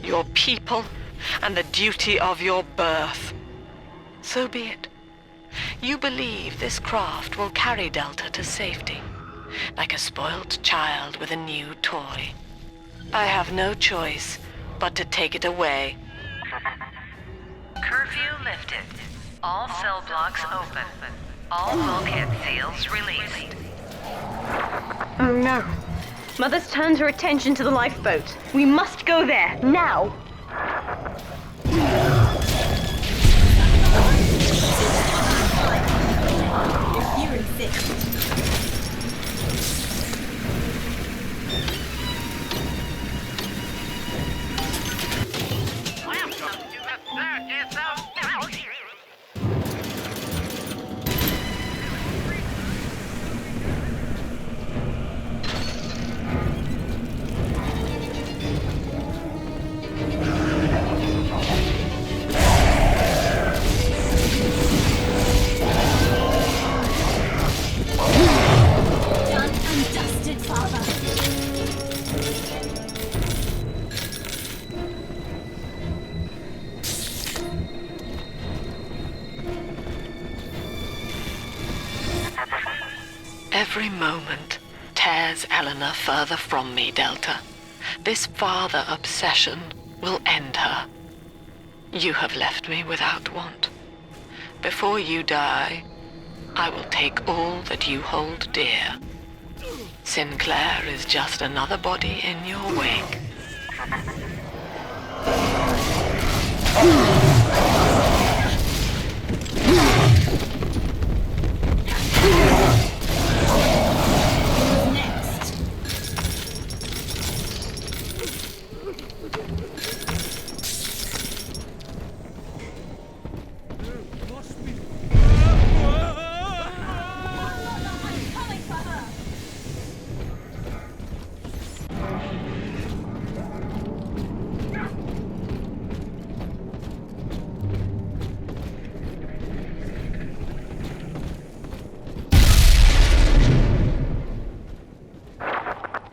your people, and the duty of your birth. So be it. You believe this craft will carry Delta to safety, like a spoilt child with a new toy. I have no choice but to take it away. Curfew lifted. All cell blocks open. All bulkhead seals released. Oh no. Mother's turned her attention to the lifeboat. We must go there, now! If you insist. Every moment tears Eleanor further from me, Delta. This father obsession will end her. You have left me without want. Before you die, I will take all that you hold dear. Sinclair is just another body in your wake.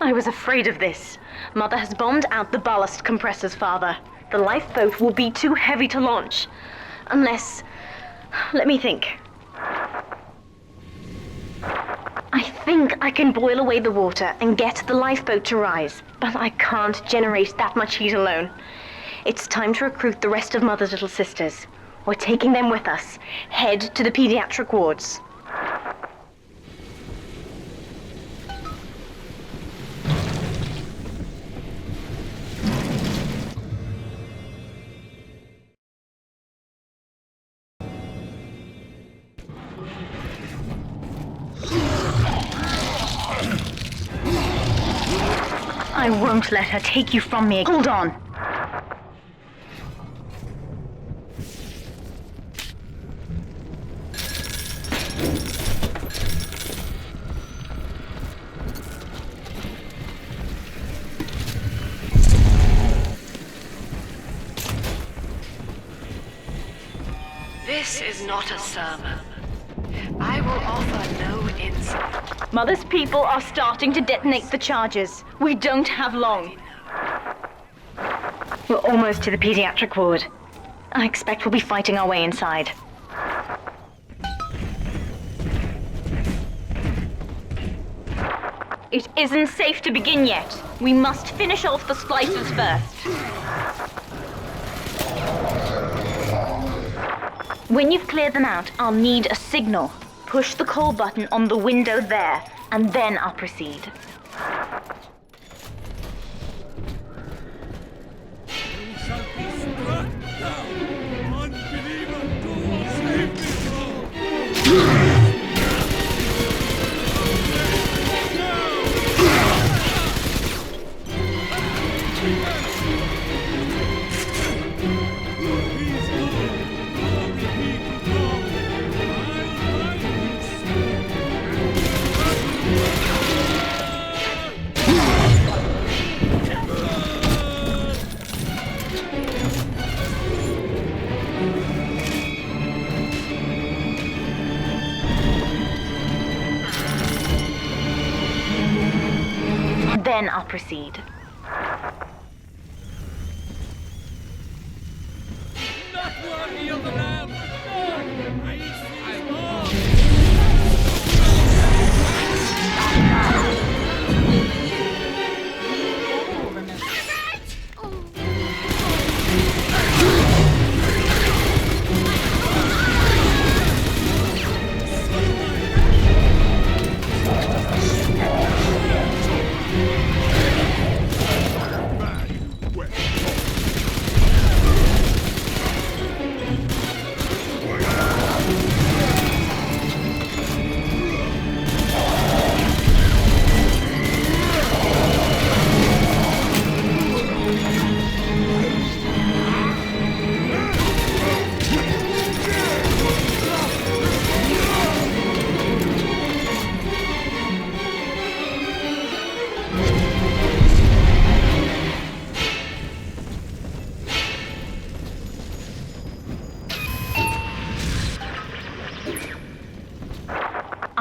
I was afraid of this. Mother has bombed out the ballast compressors, Father. The lifeboat will be too heavy to launch. Unless... let me think. I think I can boil away the water and get the lifeboat to rise, but I can't generate that much heat alone. It's time to recruit the rest of Mother's little sisters. We're taking them with us. Head to the pediatric wards. I won't let her take you from me. Hold on. This is not a sermon. I will offer no insight. Mother's people are starting to detonate the charges. We don't have long. We're almost to the pediatric ward. I expect we'll be fighting our way inside. It isn't safe to begin yet. We must finish off the splicers first. When you've cleared them out, I'll need a signal. Push the call button on the window there, and then I'll proceed. You shall be struck down, unbeliever, do sleep Then I'll proceed. not worthy of the Lamb. No, I see more.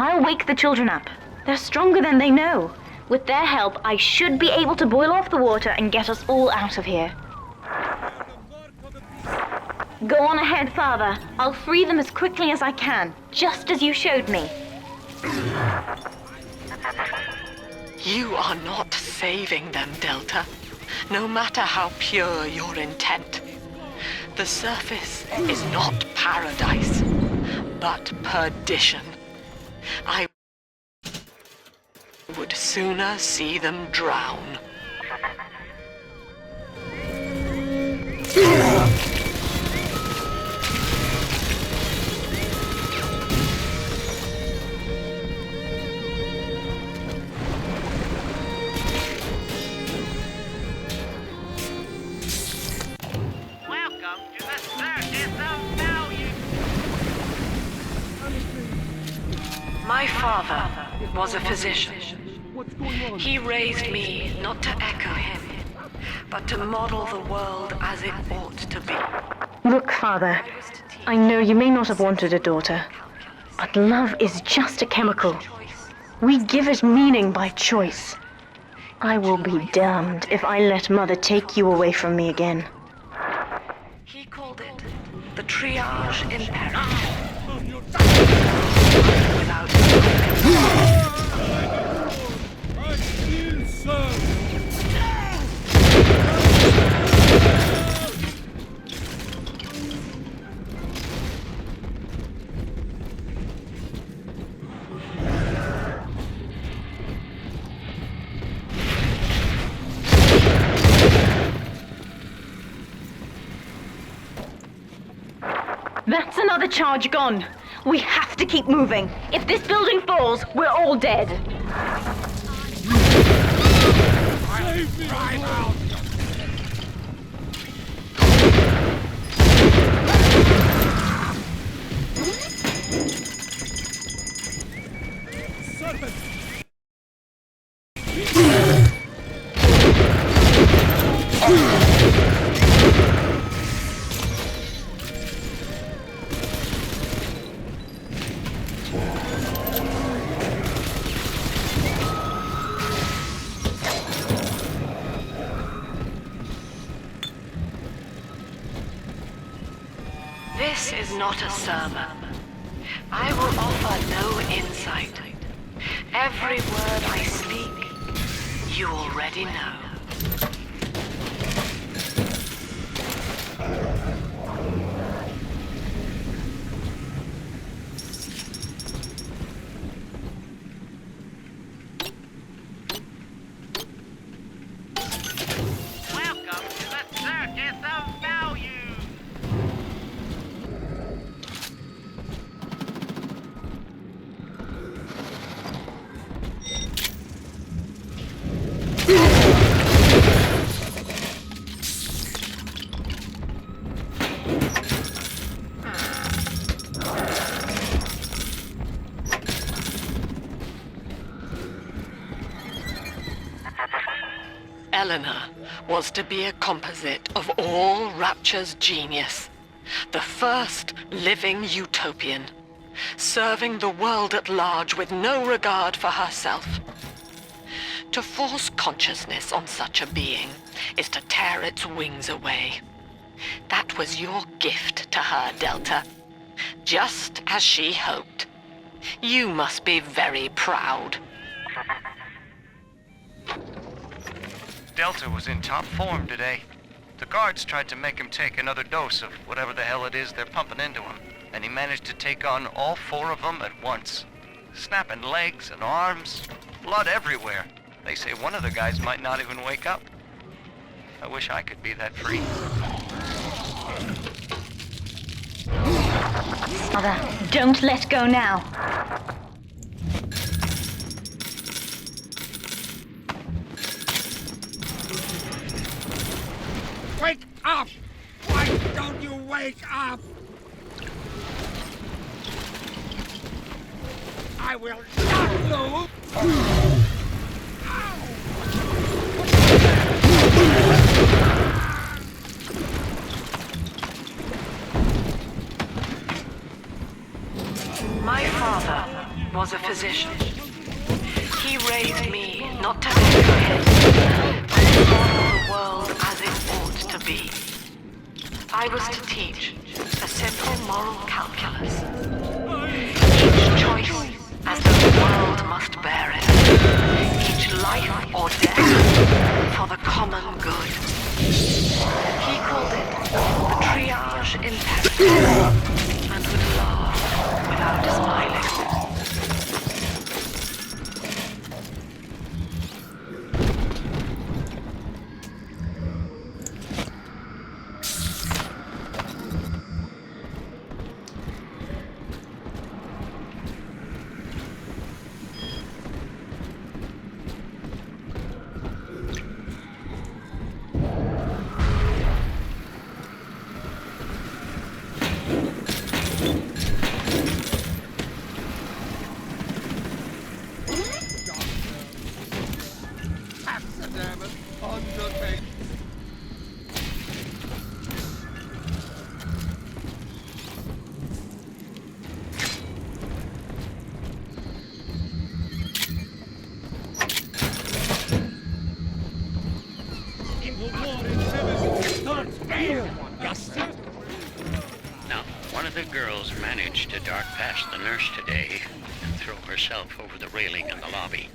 I'll wake the children up. They're stronger than they know. With their help, I should be able to boil off the water and get us all out of here. Go on ahead, Father. I'll free them as quickly as I can, just as you showed me. You are not saving them, Delta, no matter how pure your intent. The surface is not paradise, but perdition. I would sooner see them drown. My father was a physician. He raised me not to echo him, but to model the world as it ought to be. Look, Father, I know you may not have wanted a daughter, but love is just a chemical. We give it meaning by choice. I will be damned if I let Mother take you away from me again. He called it the triage imperative. Without I feel so. That's another charge gone. We have to keep moving. If this building falls, we're all dead. Save me! Right out! Serpent! This is not a sermon. I will offer no insight. Every word I speak, you already know. Welcome to the Circus of Value! Eleanor was to be a composite of all Rapture's genius. The first living utopian, serving the world at large with no regard for herself. To force consciousness on such a being is to tear its wings away. That was your gift to her, Delta. Just as she hoped. You must be very proud. Delta was in top form today. The guards tried to make him take another dose of whatever the hell it is they're pumping into him, and he managed to take on all 4 of them at once. Snapping legs and arms, blood everywhere. They say one of the guys might not even wake up. I wish I could be that free. Mother, don't let go now. Wake up! Why don't you wake up? I will not lose! My father was a physician. He raised me not to make a head, but to model the world as it ought to be. I was to teach a simple moral calculus. Each choice as though the world must bear it. Each life or death for the common good. He called it the triage imperative and would laugh without smiling. Now, one of the girls managed to dart past the nurse today and throw herself over the railing in the lobby.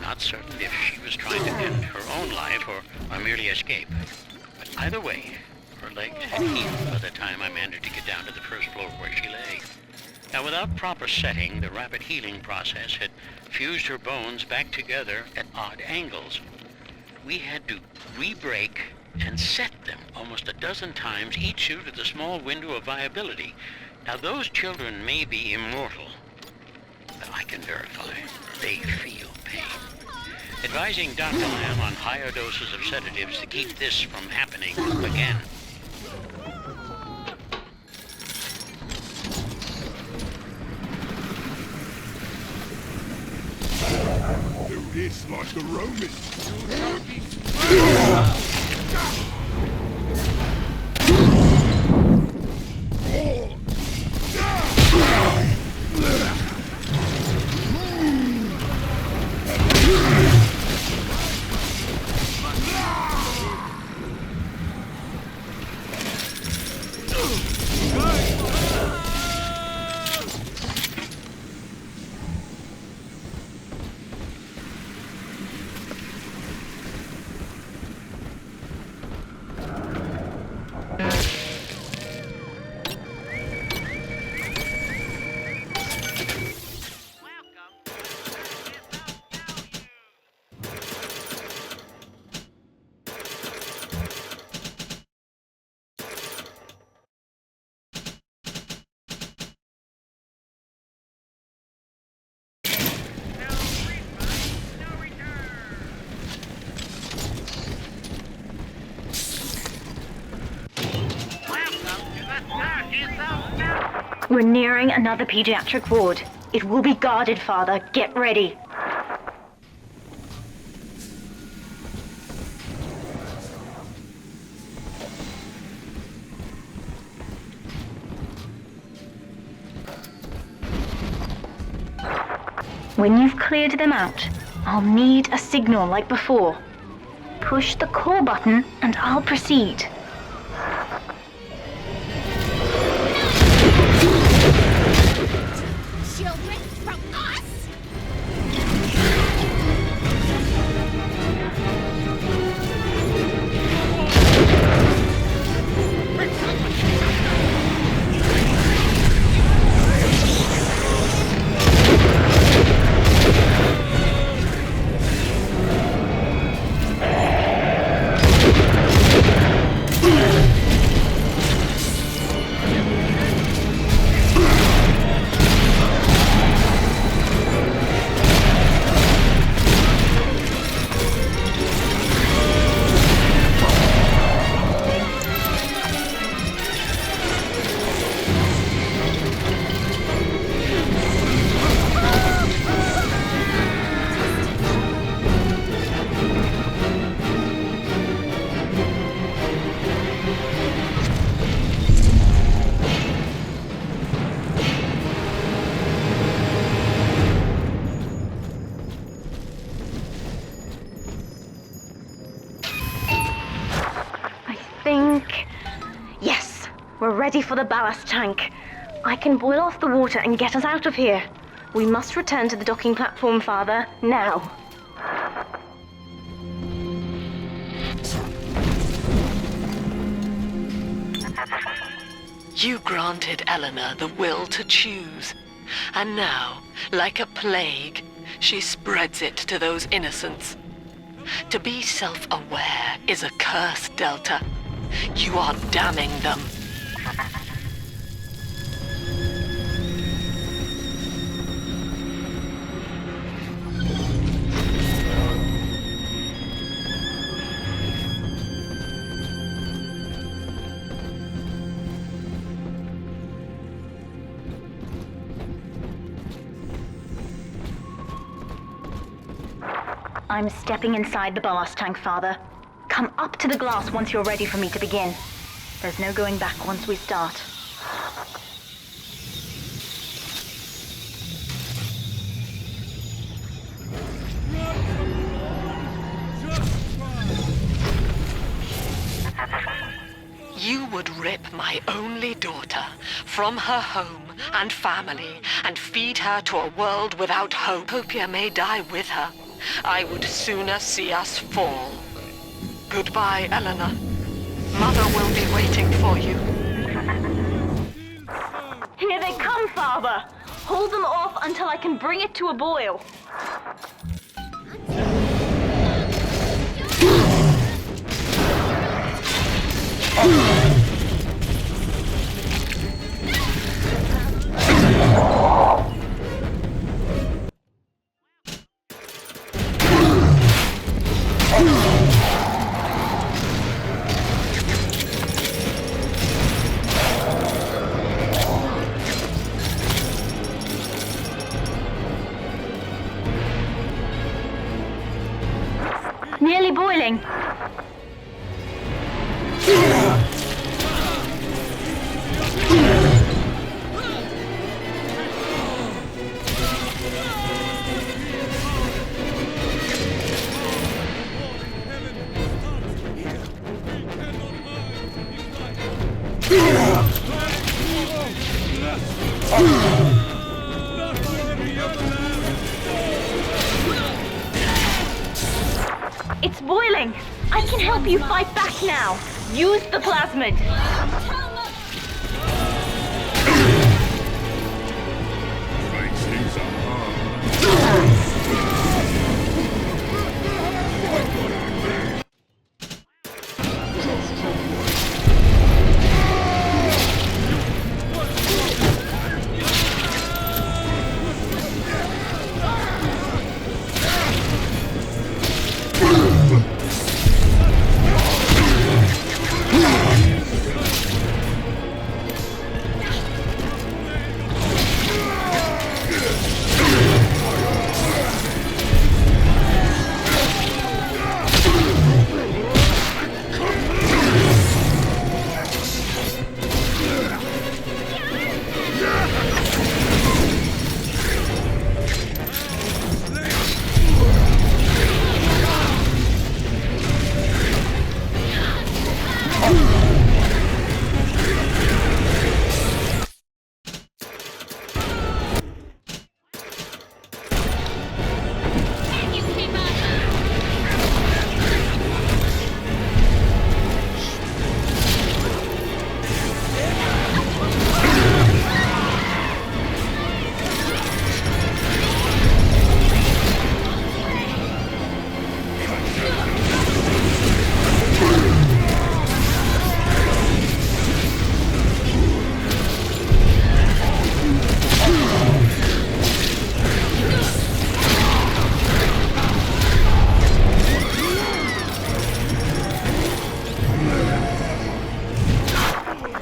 Not certain if she was trying to end her own life or merely escape. But either way, her legs had healed by the time I managed to get down to the first floor where she lay. Now, without proper setting, the rapid healing process had fused her bones back together at odd angles. We had to re-break and set them almost a dozen times, each due to the small window of viability. Now, those children may be immortal, but I can verify they feel pain. Advising Dr. Lamb on higher doses of sedatives to keep this from happening again. Do this like the Romans. We're nearing another pediatric ward. It will be guarded, Father. Get ready. When you've cleared them out, I'll need a signal like before. Push the call button and I'll proceed. Children from us? ready for the ballast tank. I can boil off the water and get us out of here. We must return to the docking platform, Father, now. You granted Eleanor the will to choose, and now, like a plague, she spreads it to those innocents. To be self-aware is a curse, Delta. You are damning them. I'm stepping inside the ballast tank, Father. Come up to the glass once you're ready for me to begin. There's no going back once we start. You would rip my only daughter from her home and family and feed her to a world without hope. Pauper may die with her. I would sooner see us fall. Goodbye, Eleanor. Mother will be waiting for you. Here they come, Father! Hold them off until I can bring it to a boil. Nearly boiling. It's boiling! I can help you fight back now! Use the plasmid!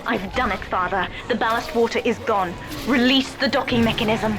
I've done it, Father. The ballast water is gone. Release the docking mechanism.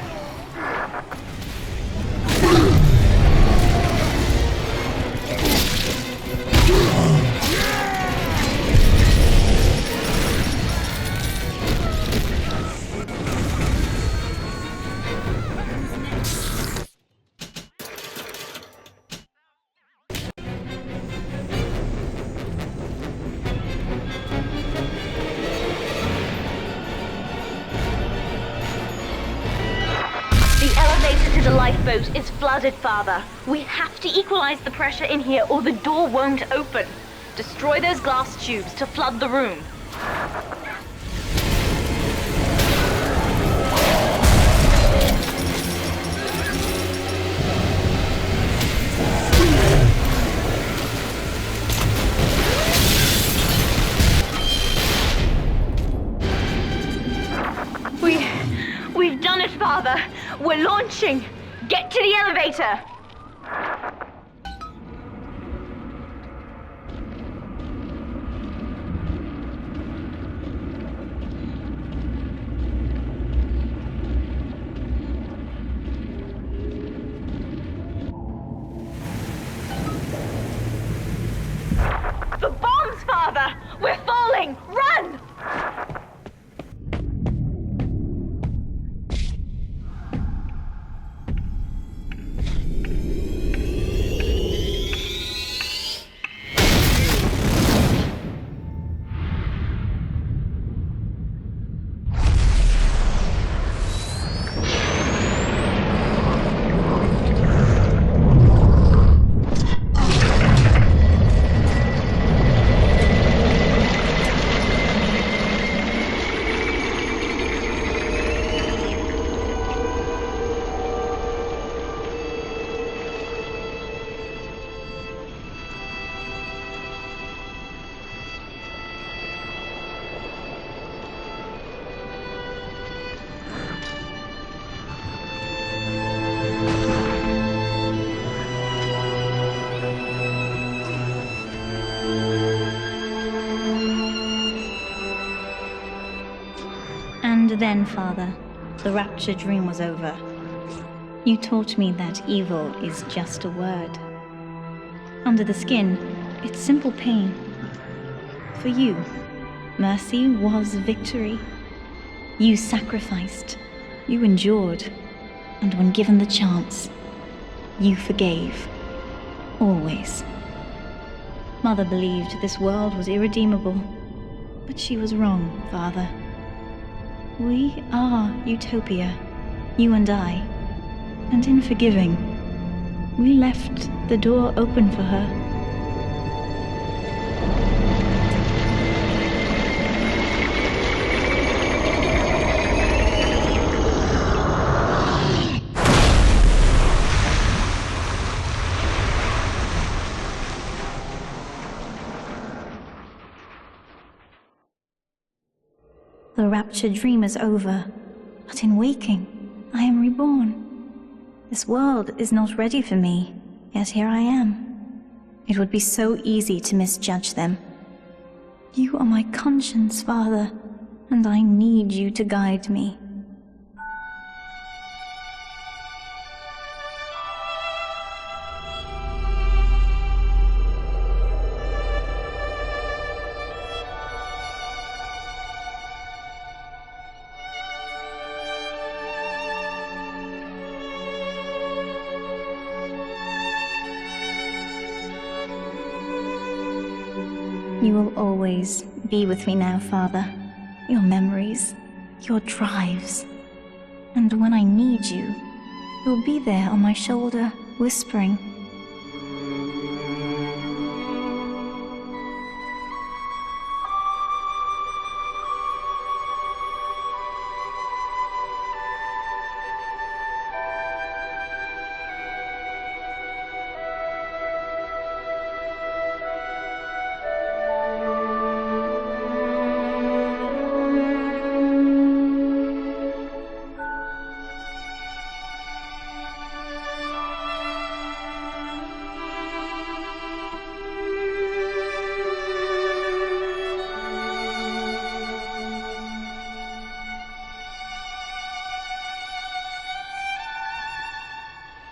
elevator to the lifeboat is flooded, Father. We have to equalize the pressure in here or the door won't open. Destroy those glass tubes to flood the room. We've done it, Father. We're launching. Get to the elevator. The bombs, Father! We're falling! Run! Then, Father, the Rapture dream was over. You taught me that evil is just a word. Under the skin, it's simple pain. For you, mercy was victory. You sacrificed, you endured, and when given the chance, you forgave. Always. Mother believed this world was irredeemable, but she was wrong, Father. We are Utopia, you and I, and in forgiving, we left the door open for her. The Rapture dream is over, but in waking, I am reborn. This world is not ready for me, yet here I am. It would be so easy to misjudge them. You are my conscience, Father, and I need you to guide me. You will always be with me now, Father. Your memories, your drives. And when I need you, you'll be there on my shoulder, whispering.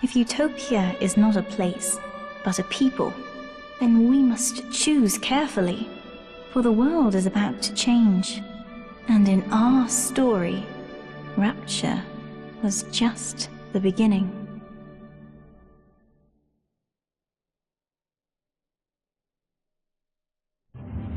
If Utopia is not a place, but a people, then we must choose carefully, for the world is about to change. And in our story, Rapture was just the beginning.